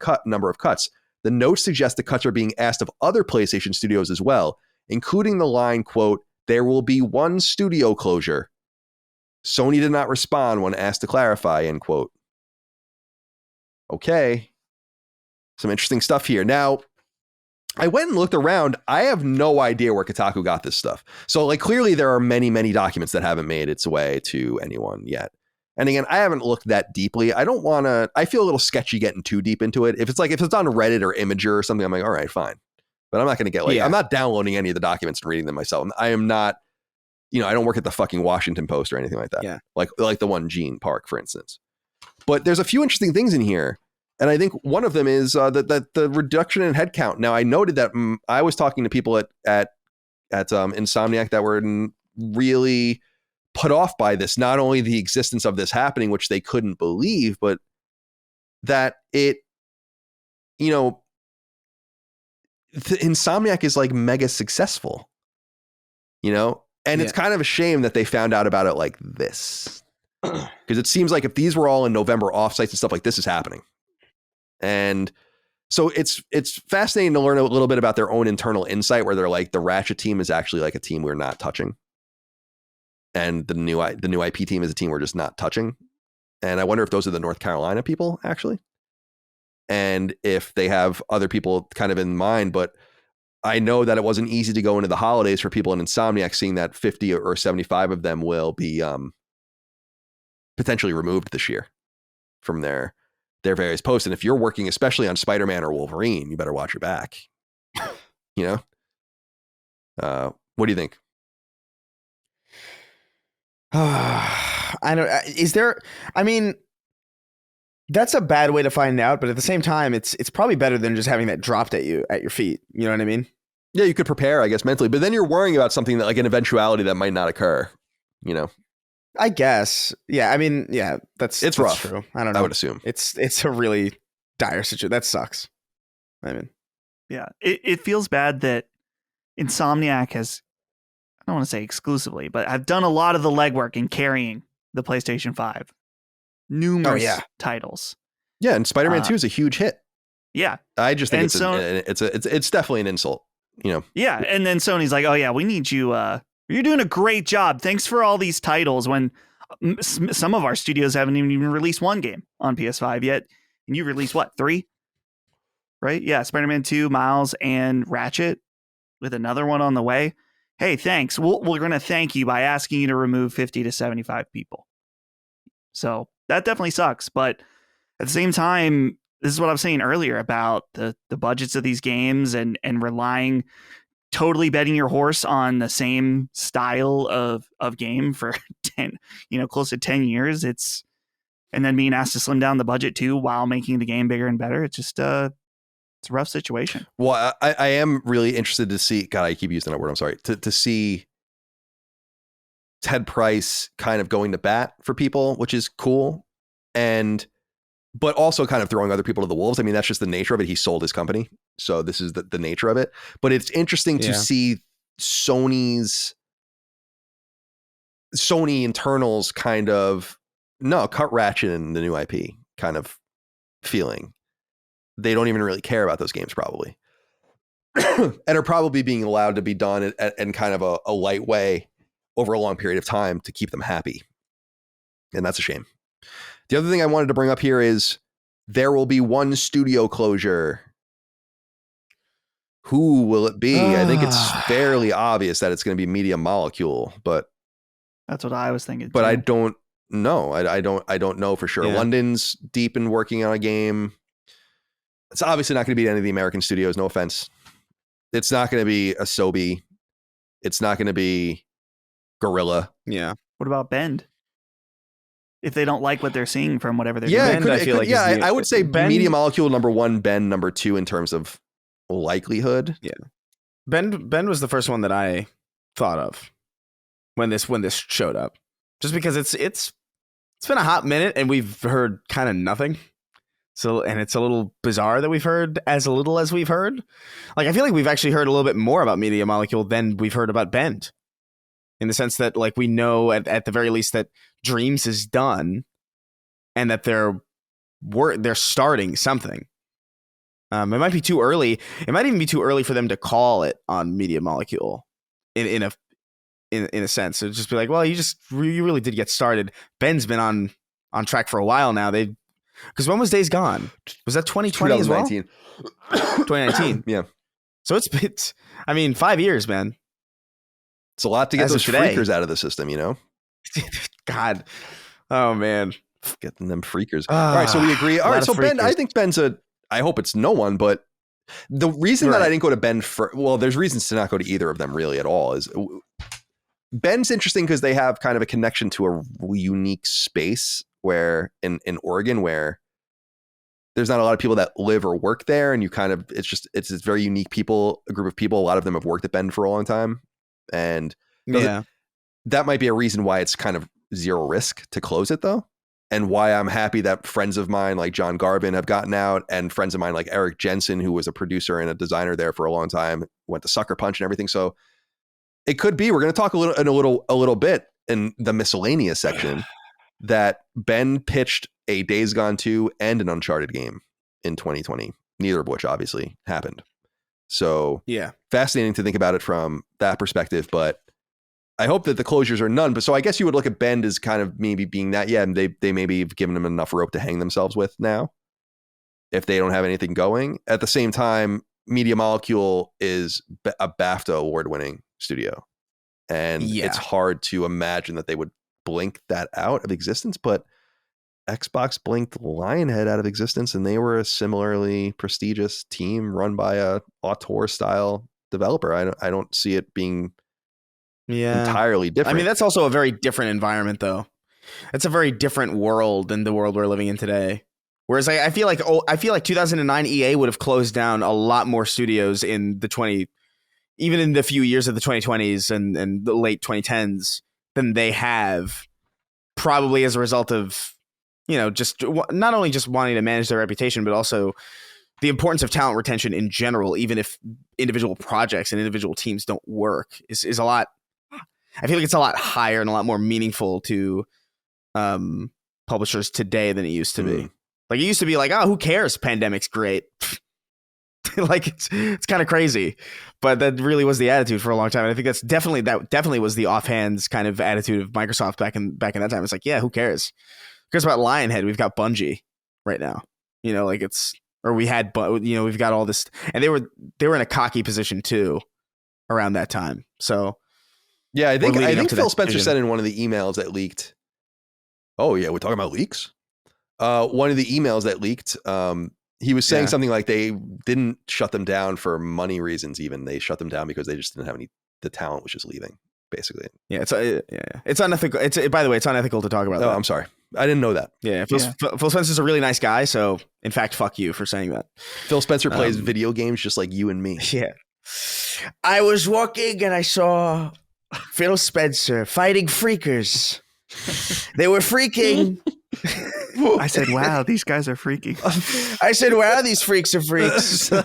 of cuts. The notes suggest the cuts are being asked of other PlayStation studios as well, including the line, quote, there will be one studio closure. Sony did not respond when asked to clarify, end quote. Okay. Some interesting stuff here. Now, I went and looked around. I have no idea where Kotaku got this stuff. So, like, clearly there are many, many documents that haven't made its way to anyone yet. And again, I haven't looked that deeply. I feel a little sketchy getting too deep into it. If it's on Reddit or Imager or something, I'm like, all right, fine. But I'm not going to get I'm not downloading any of the documents and reading them myself. I am not, I don't work at the fucking Washington Post or anything like that. Yeah. Like the one Gene Park, for instance. But there's a few interesting things in here. And I think one of them is that the reduction in headcount. Now, I noted that I was talking to people at Insomniac that were really put off by this, not only the existence of this happening, which they couldn't believe, but that it, Insomniac is like mega successful, you know? And it's kind of a shame that they found out about it like this. Because it seems like if these were all in November offsites and stuff like this is happening. And so it's fascinating to learn a little bit about their own internal insight where they're like, the Ratchet team is actually like a team we're not touching. And the new IP team is a team we're just not touching. And I wonder if those are the North Carolina people actually. And if they have other people kind of in mind, but I know that it wasn't easy to go into the holidays for people in Insomniac, seeing that 50 or 75 of them will be potentially removed this year from their various posts. And if you're working especially on Spider-Man or Wolverine, you better watch your back. You know? What do you think? I don't. Is there? I mean, that's a bad way to find out, but at the same time, it's probably better than just having that dropped at your feet. You know what I mean? Yeah, you could prepare, I guess, mentally, but then you're worrying about something that, like, an eventuality that might not occur. You know? I guess. Yeah. I mean, yeah. That's rough. True. I don't know. I would assume it's a really dire situation. That sucks. I mean, yeah, it feels bad that Insomniac has, I don't want to say exclusively, but I've done a lot of the legwork in carrying the PlayStation 5. Numerous titles. Yeah, and Spider-Man 2 is a huge hit. Yeah. I just think it's definitely an insult, you know. Yeah, and then Sony's like, "Oh yeah, we need you you're doing a great job. Thanks for all these titles when some of our studios haven't even released one game on PS5 yet. And you released what, 3? Right? Yeah, Spider-Man 2, Miles, and Ratchet with another one on the way. Hey, thanks. We're going to thank you by asking you to remove 50 to 75 people. So that definitely sucks. But at the same time, this is what I was saying earlier about the budgets of these games and relying, totally betting your horse on the same style of game for 10, close to 10 years. And then being asked to slim down the budget too, while making the game bigger and better. It's just, it's a rough situation. Well, I am really interested to see, God, I keep using that word. I'm sorry, to see Ted Price kind of going to bat for people, which is cool. But also kind of throwing other people to the wolves. I mean, that's just the nature of it. He sold his company. So this is the nature of it. But it's interesting to see Sony internals kind of, cut Ratchet and the new IP kind of feeling. They don't even really care about those games probably. And are probably being allowed to be done in kind of a light way over a long period of time to keep them happy. And that's a shame. The other thing I wanted to bring up here is there will be one studio closure. Who will it be? I think it's fairly obvious that it's going to be Media Molecule, but that's what I was thinking. But too. I don't know. I don't know for sure. Yeah. London's deep in working on a game. It's obviously not going to be any of the American studios. No offense. It's not going to be Asobi. It's not going to be Gorilla. Yeah. What about Bend? If they don't like what they're seeing from whatever they're doing. I would say Bend, Media Molecule number 1, Bend number 2 in terms of likelihood. Yeah. Bend was the first one that I thought of when this showed up. Just because it's been a hot minute and we've heard kind of nothing. So, and it's a little bizarre that we've heard as little as we've heard. Like, I feel like we've actually heard a little bit more about Media Molecule than we've heard about Bend. In the sense that, like, we know at the very least that Dreams is done and that they're starting something. It might be too early. It might even be too early for them to call it on Media Molecule in a sense. So just be like, well, you really did get started. Ben's been on track for a while now. Because when was Days Gone? Was that 2020 as well? 2019. Yeah. So it's 5 years, man. It's a lot to get those freakers out of the system, you know? God. Oh, man. Getting them freakers. All right, so we agree. All right, so Ben, I think Ben's I hope it's no one, but the reason that I didn't go to Ben there's reasons to not go to either of them really at all, is Ben's interesting because they have kind of a connection to a unique space where in Oregon where there's not a lot of people that live or work there, and you kind of, it's this very unique a group of people. A lot of them have worked at Ben for a long time. And that might be a reason why it's kind of zero risk to close it though. and why I'm happy that friends of mine like John Garvin have gotten out, and friends of mine like Eric Jensen, who was a producer and a designer there for a long time, went to Sucker Punch and everything. So it could be, we're going to talk a little bit in the miscellaneous section that Ben pitched a Days Gone 2 and an Uncharted game in 2020, neither of which obviously happened. So Yeah. fascinating to think about it from that perspective, but I hope that the closures are none. But so I guess you would look at Bend as kind of maybe being that, yeah, and they maybe have given them enough rope to hang themselves with now if they don't have anything going. At the same time, Media Molecule is a BAFTA award-winning studio, and it's hard to imagine that they would blink that out of existence, but Xbox blinked Lionhead out of existence, and they were a similarly prestigious team run by a auteur-style developer. I don't see it being entirely different. I mean, that's also a very different environment, though. It's a very different world than the world we're living in today. Whereas I feel like 2009 EA would have closed down a lot more studios in even in the few years of the 2020s and the late 2010s than they have, probably as a result of, just not only just wanting to manage their reputation, but also the importance of talent retention in general, even if individual projects and individual teams don't work, is a lot. I feel like it's a lot higher and a lot more meaningful to publishers today than it used to be. Like, it used to be like, oh, who cares? Pandemic's great. Like, it's kind of crazy, but that really was the attitude for a long time. And I think that definitely was the offhands kind of attitude of Microsoft back in that time. It's like, yeah, who cares? Who cares about Lionhead? We've got Bungie right now. We've got all this, and they were in a cocky position too around that time. So yeah, I think Phil Spencer said in one of the emails that leaked. Oh yeah, we're talking about leaks. One of the emails that leaked, he was saying something like they didn't shut them down for money reasons. Even they shut them down because they just didn't have the talent was just leaving, basically. Yeah, it's unethical. By the way, it's unethical to talk about. Oh, I'm sorry, I didn't know that. Yeah, Phil Spencer's a really nice guy. So in fact, fuck you for saying that. Phil Spencer plays video games just like you and me. Yeah. I was walking and I saw Phil Spencer fighting freakers. They were freaking. I said, wow, these guys are freaking. I said, wow, these freaks are freaks. Oh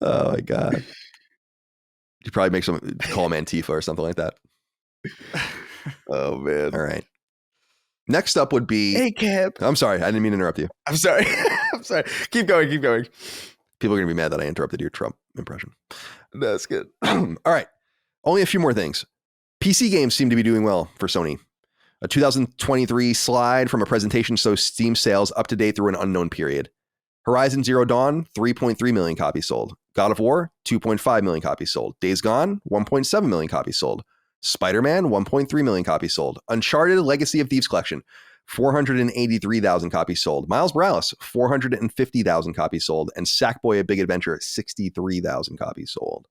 my God. You probably make call him Antifa or something like that. Oh man. All right. Next up would be. Hey, Cap. I'm sorry. I didn't mean to interrupt you. I'm sorry. I'm sorry. Keep going. People are going to be mad that I interrupted your Trump impression. That's good. All right. Only a few more things. PC games seem to be doing well for Sony. A 2023 slide from a presentation shows Steam sales up to date through an unknown period. Horizon Zero Dawn, 3.3 million copies sold. God of War, 2.5 million copies sold. Days Gone, 1.7 million copies sold. Spider-Man, 1.3 million copies sold. Uncharted Legacy of Thieves Collection, 483,000 copies sold. Miles Morales, 450,000 copies sold. And Sackboy: A Big Adventure, 63,000 copies sold.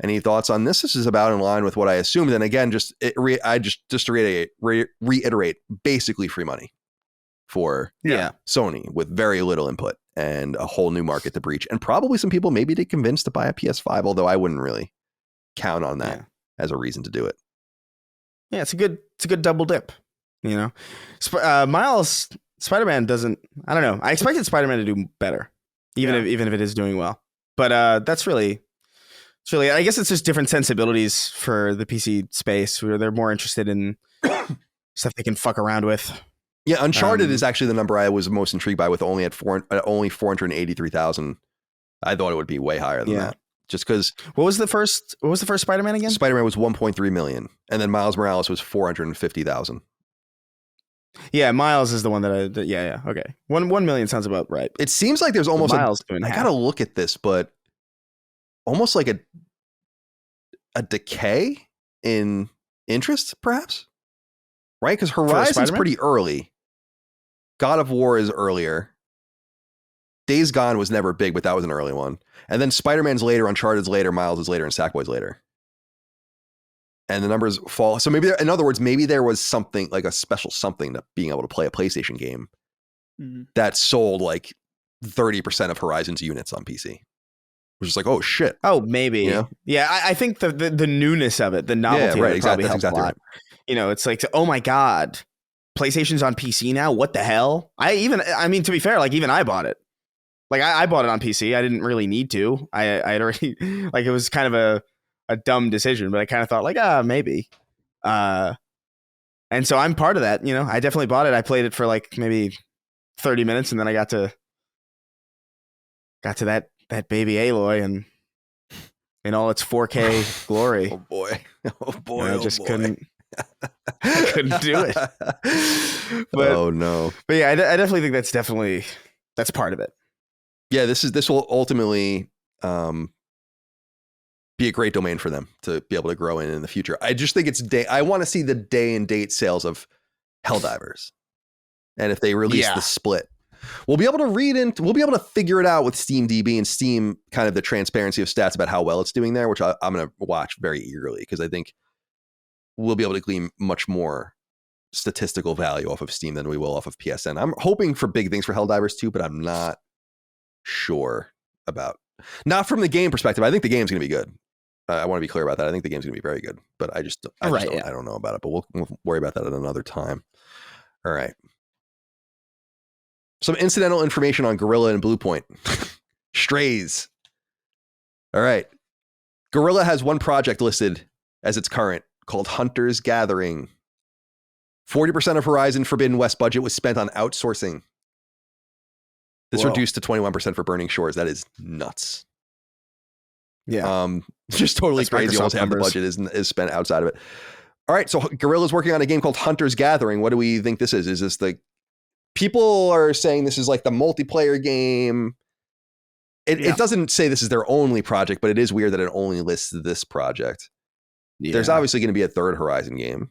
Any thoughts on this? This is about in line with what I assumed. And again, just to reiterate, basically free money for Sony with very little input and a whole new market to breach, and probably some people maybe to convince to buy a PS5. Although I wouldn't really count on that as a reason to do it. Yeah, it's a good double dip. Miles Spider-Man doesn't. I don't know. I expected Spider-Man to do better, even if it is doing well. But that's really. It's really, I guess it's just different sensibilities for the PC space where they're more interested in stuff they can fuck around with. Yeah, Uncharted is actually the number I was most intrigued by, with only 483,000. I thought it would be way higher than that. Just because. What was the first Spider-Man again? Spider-Man was 1.3 million, and then Miles Morales was 450,000. Yeah, Miles is the one that okay. 1 million sounds about right. It seems like there's almost Miles I gotta look at this, but almost like a decay in interest, perhaps, right? Because Horizon's pretty early. God of War is earlier. Days Gone was never big, but that was an early one. And then Spider-Man's later, Uncharted's later, Miles is later, and Sackboy's later. And the numbers fall. So maybe, in other words, maybe there was something like a special something to being able to play a PlayStation game that sold like 30% of Horizon's units on PC. Which is like, oh shit. Oh, maybe. Yeah, I think the newness of it, the novelty of it probably helps a lot. Right. It's like, oh my God, PlayStation's on PC now. What the hell? I mean, to be fair, like even I bought it. Like I bought it on PC. I didn't really need to. I had already like it was kind of a dumb decision, but I kind of thought like maybe. And so I'm part of that. You know, I definitely bought it. I played it for like maybe 30 minutes, and then I got to that baby Aloy and in all its 4K glory. Oh boy! Oh boy! I just couldn't do it. But, oh no! But yeah, I definitely think that's part of it. Yeah, this will ultimately be a great domain for them to be able to grow in the future. I just think I want to see the day and date sales of Helldivers, and if they release the split, we'll be able to we'll be able to figure it out with Steam DB and Steam, kind of the transparency of stats about how well it's doing there, which I'm going to watch very eagerly because I think we'll be able to glean much more statistical value off of Steam than we will off of PSN. I'm hoping for big things for Helldivers too, but I'm not sure about. Not from the game perspective. I think the game's going to be good. I want to be clear about that. I think the game's going to be very good, but I don't know about it. But we'll worry about that at another time. All right. Some incidental information on Gorilla and Bluepoint. Strays. All right. Gorilla has one project listed as its current called Hunter's Gathering. 40% of Horizon Forbidden West budget was spent on outsourcing. This reduced to 21% for Burning Shores. That is nuts. Yeah. Just totally That's crazy. Microsoft Almost half the numbers. budget is spent outside of it. All right. So Gorilla's working on a game called Hunter's Gathering. What do we think this is? Is this people are saying this is like the multiplayer game? It doesn't say this is their only project, but it is weird that it only lists this project. Yeah. There's obviously going to be a third Horizon game.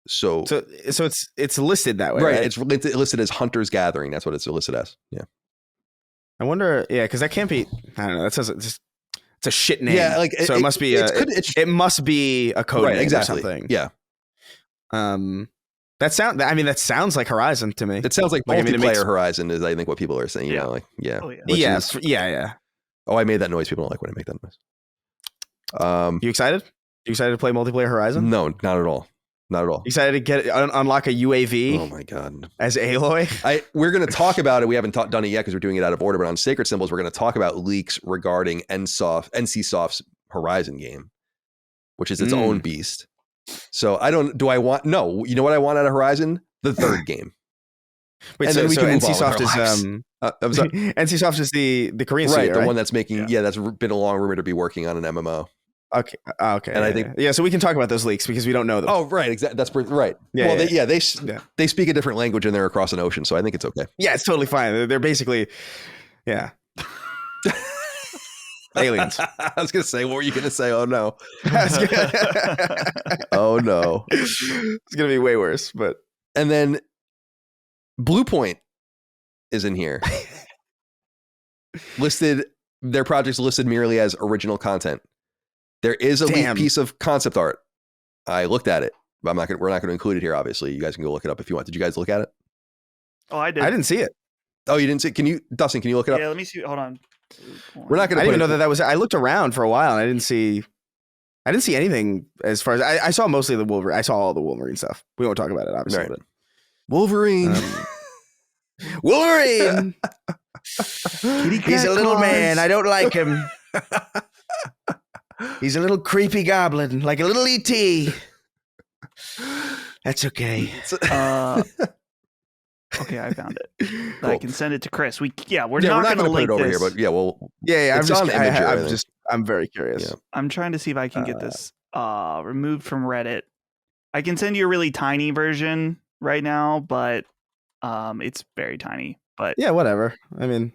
So it's listed that way, right? right? It's listed as Hunter's Gathering. That's what it's listed as. Yeah. I wonder, because that can't be. I don't know. That says it's a shit name. Yeah, like so it must be. It must be a code name exactly. or something. Yeah. That sounds like Horizon to me. It sounds like multiplayer makes... Horizon is, I think, what people are saying. You know, like Oh, yeah. Yeah. Oh, I made that noise. People don't like when I make that noise. You excited? You excited to play multiplayer Horizon? No, not at all. Not at all. You excited to unlock a UAV? Oh my god! As Aloy, we're going to talk about it. We haven't done it yet because we're doing it out of order. But on Sacred Symbols, we're going to talk about leaks regarding NCSoft's Horizon game, which is its own beast. So I don't. Do I want? No. You know what I want out of Horizon? The third game. Wait, and so, then we so can move NCSoft on is NCSoft is the Korean right, studio, the right? one that's making that's been a long rumor to be working on an MMO. Okay. And I think so we can talk about those leaks because we don't know them. Oh, right, exactly. That's right. Yeah, well, they speak a different language and they're across an ocean, so I think it's okay. Yeah, it's totally fine. They're basically, aliens. I was gonna say, what were you gonna say? Oh no. Oh no. It's gonna be way worse. But and then Bluepoint is in here. Listed, their project's listed merely as original content. There is a leaked piece of concept art. I looked at it, but we're not going to include it here. Obviously, you guys can go look it up if you want. Did you guys look at it? Oh, I did. I didn't see it. Oh, you didn't see it? Dustin, can you look it up? Yeah, let me see. Hold on. We're not going to. I didn't even know that was. I looked around for a while and I didn't see anything as far as I saw mostly the Wolverine. I saw all the Wolverine stuff. We won't talk about it, obviously. Right. But Wolverine. Wolverine. He's a little man. I don't like him. He's a little creepy goblin, like a little ET. That's okay. Okay, I found it. Cool. I can send it to Chris. We're not going going to to put it over this. here, but I'm very curious. Yeah. I'm trying to see if I can get this removed from Reddit. I can send you a really tiny version right now, but it's very tiny. But yeah, whatever. I mean,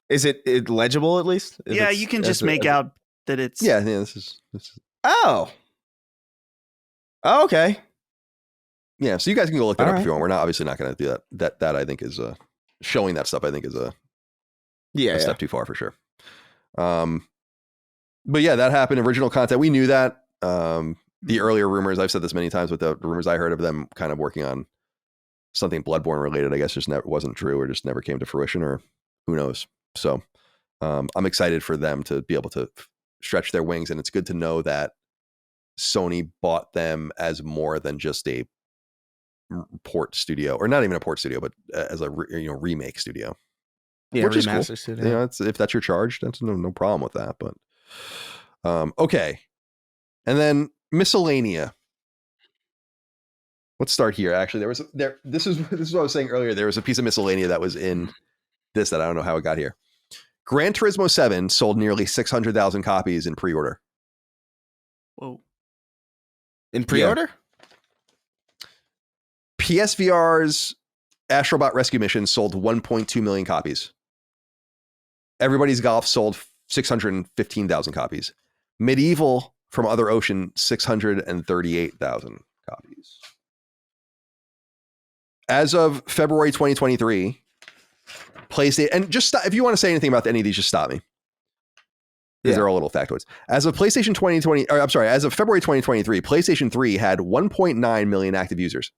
is it legible at least? You can just make out that it's this is Oh, okay. Yeah, so you guys can go look that All up right. if you want. We're obviously not going to do that. That I think is showing that stuff. I think is a step too far for sure. But yeah, that happened. Original content. We knew that. The earlier rumors. I've said this many times, but the rumors I heard of them kind of working on something Bloodborne related, I guess, just never wasn't true, or just never came to fruition, or who knows. So I'm excited for them to be able to stretch their wings, and it's good to know that Sony bought them as more than just a port studio, or not even a port studio, but as a remake studio. Yeah, which is cool. remaster studio. You know, if that's your charge, that's no problem with that. But okay, and then miscellanea. Let's start here. Actually, this is what I was saying earlier. There was a piece of miscellanea that was in this that I don't know how it got here. Gran Turismo 7 sold nearly 600,000 copies in pre-order. Whoa. In pre-order? PSVR's Astrobot Rescue Mission sold 1.2 million copies. Everybody's Golf sold 615,000 copies. Medieval from Other Ocean, 638,000 copies. As of February 2023, PlayStation, and just stop, if you want to say anything about any of these, just stop me. Because they're all little factoids. As of PlayStation 2020, or I'm sorry, as of February 2023, PlayStation 3 had 1.9 million active users,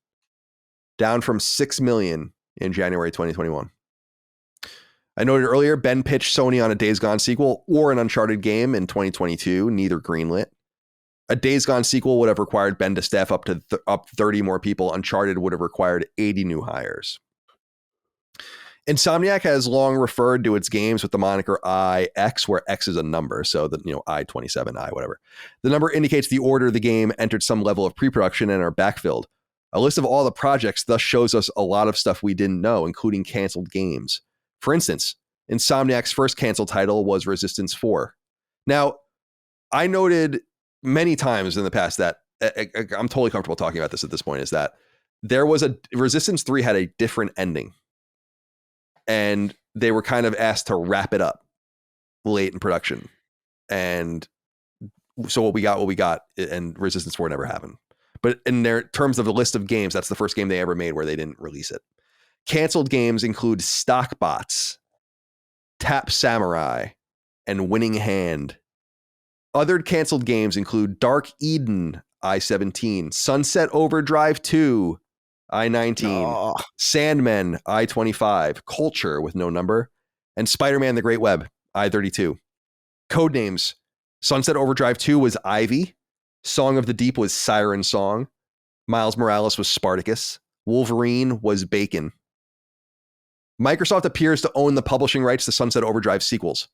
down from 6 million in January 2021. I noted earlier, Ben pitched Sony on a Days Gone sequel or an Uncharted game in 2022, neither greenlit. A Days Gone sequel would have required Ben to staff up to 30 more people. Uncharted would have required 80 new hires. Insomniac has long referred to its games with the moniker IX, where X is a number, so that, I-27, I, whatever. The number indicates the order the game entered some level of pre-production and are backfilled. A list of all the projects thus shows us a lot of stuff we didn't know, including canceled games. For instance, Insomniac's first canceled title was Resistance 4. Now, I noted many times in the past that I'm totally comfortable talking about this at this point, is that there was Resistance 3 had a different ending. And they were kind of asked to wrap it up late in production. And so what we got, and Resistance 4 never happened. But in their terms of the list of games, that's the first game they ever made where they didn't release it. Canceled games include Stockbots, Tap Samurai, and Winning Hand. Other canceled games include Dark Eden, I-17, Sunset Overdrive 2, I-19, Sandmen, I-25, Culture with no number, and Spider-Man the Great Web, I-32. Codenames: Sunset Overdrive 2 was Ivy, Song of the Deep was Siren Song, Miles Morales was Spartacus, Wolverine was Bacon. Microsoft appears to own the publishing rights to Sunset Overdrive sequels.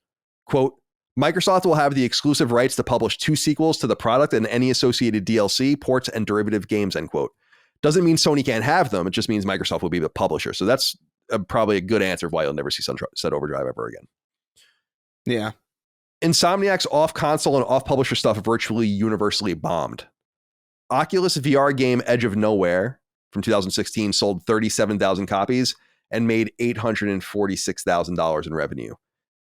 Quote, Microsoft will have the exclusive rights to publish 2 sequels to the product and any associated DLC, ports, and derivative games, end quote. Doesn't mean Sony can't have them. It just means Microsoft will be the publisher. So that's probably a good answer of why you'll never see Sunset Overdrive ever again. Yeah. Insomniac's off-console and off-publisher stuff virtually universally bombed. Oculus VR game Edge of Nowhere from 2016 sold 37,000 copies and made $846,000 in revenue.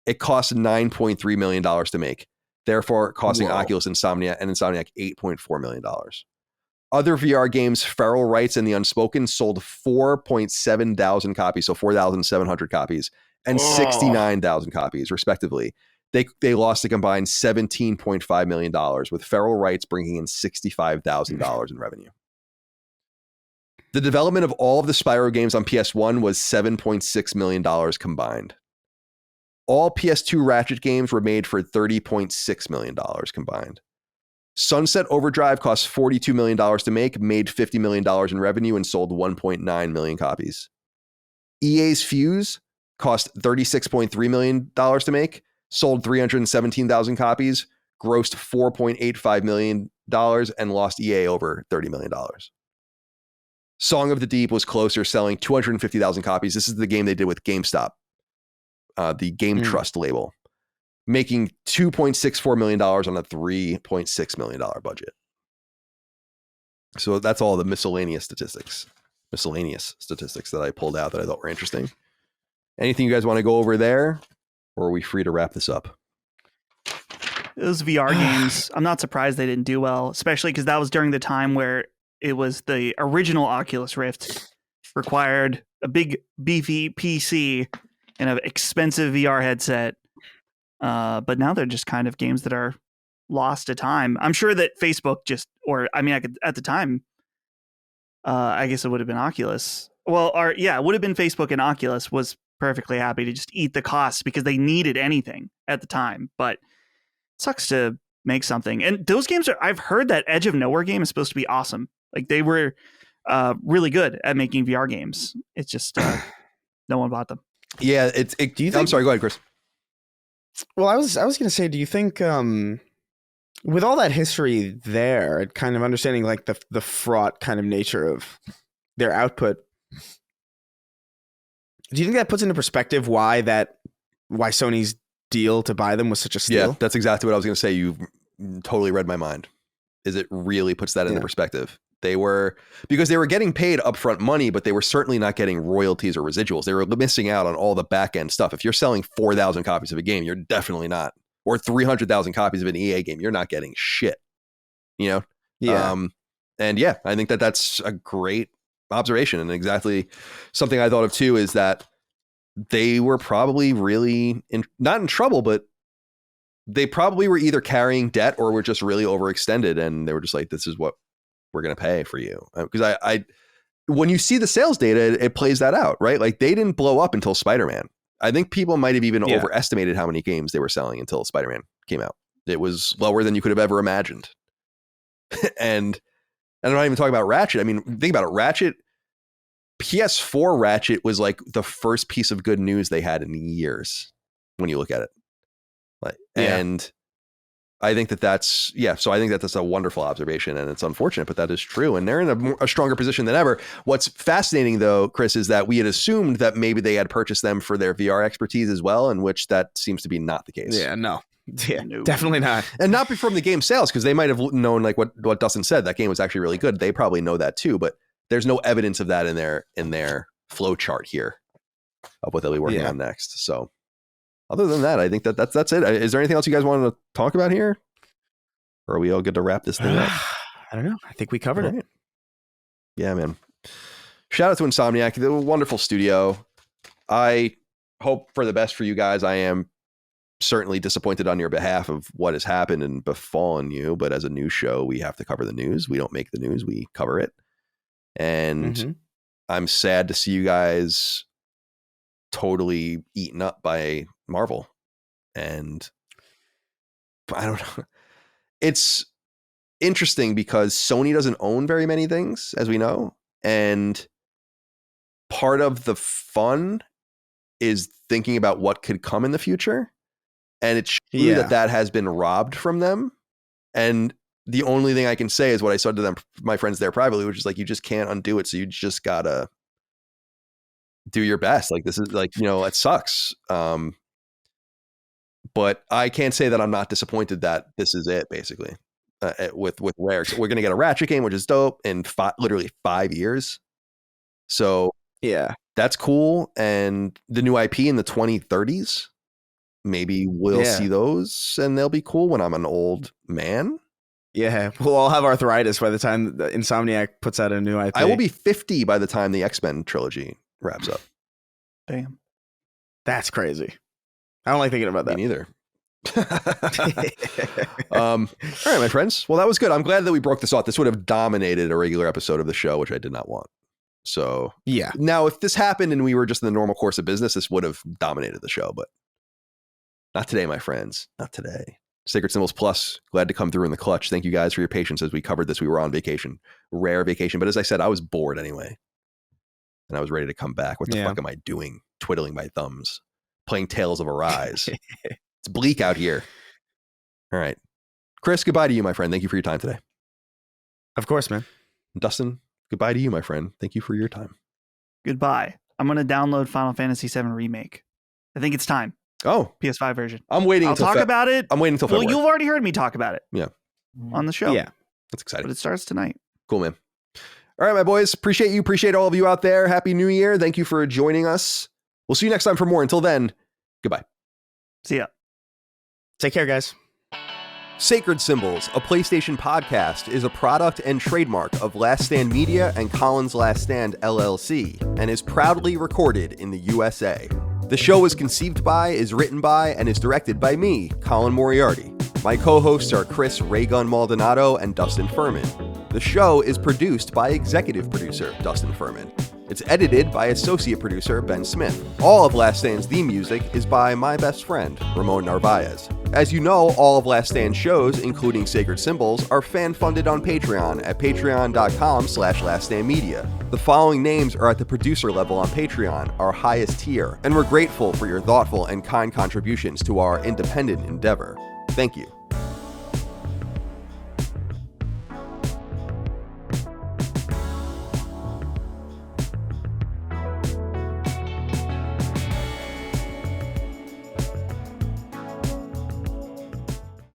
It cost $9.3 million to make, therefore costing Oculus and Insomniac $8.4 million. Other VR games, Feral Rights and The Unspoken, sold 4.7 thousand copies, so 4,700 copies, and 69,000 copies, respectively. They lost a combined $17.5 million, with Feral Rights bringing in $65,000 in revenue. The development of all of the Spyro games on PS1 was $7.6 million combined. All PS2 Ratchet games were made for $30.6 million combined. Sunset Overdrive cost $42 million to make, made $50 million in revenue, and sold 1.9 million copies. EA's Fuse cost $36.3 million to make, sold 317,000 copies, grossed $4.85 million, and lost EA over $30 million. Song of the Deep was closer, selling 250,000 copies. This is the game they did with GameStop, the Game Trust label, making $2.64 million on a $3.6 million budget. So that's all the miscellaneous statistics that I pulled out that I thought were interesting. Anything you guys want to go over there, or are we free to wrap this up? Those VR games, I'm not surprised they didn't do well, especially because that was during the time where it was the original Oculus Rift required a big beefy PC and an expensive VR headset. But now they're just kind of games that are lost to time. I'm sure that Facebook at the time, I guess it would have been Oculus. It would have been Facebook, and Oculus was perfectly happy to just eat the costs because they needed anything at the time. But it sucks to make something. And those games I've heard that Edge of Nowhere game is supposed to be awesome. Like, they were really good at making VR games. It's just no one bought them. Yeah, Do you I'm think- sorry. Go ahead, Chris. Well, I was going to say, do you think with all that history there, and kind of understanding like the fraught kind of nature of their output, do you think that puts into perspective why Sony's deal to buy them was such a steal? Yeah, that's exactly what I was going to say. You totally read my mind. Is it really puts that into perspective? Because they were getting paid upfront money, but they were certainly not getting royalties or residuals. They were missing out on all the back end stuff. If you're selling 4,000 copies of a game, you're definitely not. Or 300,000 copies of an EA game, you're not getting shit. You know? Yeah. And yeah, I think that's a great observation, and exactly something I thought of too, is that they were probably really not in trouble, but they probably were either carrying debt or were just really overextended, and they were just like, this is what we're going to pay for you. Because I when you see the sales data, it plays that out, right? Like they didn't blow up until Spider-Man. I think people might have even overestimated how many games they were selling until Spider-Man came out. It was lower than you could have ever imagined. And I'm not even talking about Ratchet. I mean, think about it. PS4 Ratchet was like the first piece of good news they had in years when you look at it. And I think that's so I think that's a wonderful observation, and it's unfortunate, but that is true. And they're in a stronger position than ever. What's fascinating, though, Chris, is that we had assumed that maybe they had purchased them for their VR expertise as well, in which that seems to be not the case. Yeah, no. Yeah, definitely not. And not from the game sales, because they might have known, like what Dustin said, that game was actually really good. They probably know that too, but there's no evidence of that in their flow chart here of what they'll be working on next. So other than that, I think that's it. Is there anything else you guys wanted to talk about here? Or are we all good to wrap this thing up? I don't know. I think we covered it. Yeah, man. Shout out to Insomniac, the wonderful studio. I hope for the best for you guys. I am certainly disappointed on your behalf of what has happened and befallen you, but as a news show, we have to cover the news. We don't make the news, we cover it. And I'm sad to see you guys totally eaten up by Marvel. And I don't know. It's interesting because Sony doesn't own very many things, as we know. And part of the fun is thinking about what could come in the future. And it's true that has been robbed from them. And the only thing I can say is what I said to them, my friends there privately, which is like, you just can't undo it. So you just gotta do your best. Like, this is like, it sucks. But I can't say that I'm not disappointed that this is it, basically, with Rare. So we're going to get a Ratchet game, which is dope, in literally 5 years. So yeah, that's cool. And the new IP in the 2030s, maybe we'll see those, and they'll be cool when I'm an old man. Yeah, we'll all have arthritis by the time the Insomniac puts out a new IP. I will be 50 by the time the X-Men trilogy wraps up. Damn. That's crazy. I don't like thinking about that. Me neither. All right, my friends. Well, that was good. I'm glad that we broke this off. This would have dominated a regular episode of the show, which I did not want. So yeah. Now, if this happened and we were just in the normal course of business, this would have dominated the show, but not today, my friends. Not today. Sacred Symbols Plus, glad to come through in the clutch. Thank you guys for your patience as we covered this. We were on vacation, rare vacation. But as I said, I was bored anyway. And I was ready to come back. What the fuck am I doing? Twiddling my thumbs, playing Tales of Arise. It's bleak out here. All right. Chris, goodbye to you, my friend. Thank you for your time today. Of course, man. Dustin, goodbye to you, my friend. Thank you for your time. Goodbye. I'm going to download Final Fantasy VII Remake. I think it's time. Oh, PS5 version. I'm waiting. I'll talk about it. I'm waiting until February. Well, you've already heard me talk about it. Yeah. On the show. Yeah. That's exciting. But it starts tonight. Cool, man. All right, my boys. Appreciate you. Appreciate all of you out there. Happy New Year. Thank you for joining us. We'll see you next time for more. Until then, goodbye. See ya. Take care, guys. Sacred Symbols, a PlayStation podcast, is a product and trademark of Last Stand Media and Collins Last Stand LLC, and is proudly recorded in the USA. The show is conceived by, is written by, and is directed by me, Colin Moriarty. My co-hosts are Chris Raygun Maldonado and Dustin Furman. The show is produced by executive producer Dustin Furman. It's edited by associate producer Ben Smith. All of Last Stand's theme music is by my best friend, Ramon Narvaez. As you know, all of Last Stand shows, including Sacred Symbols, are fan-funded on Patreon at patreon.com/laststandmedia. The following names are at the producer level on Patreon, our highest tier, and we're grateful for your thoughtful and kind contributions to our independent endeavor. Thank you.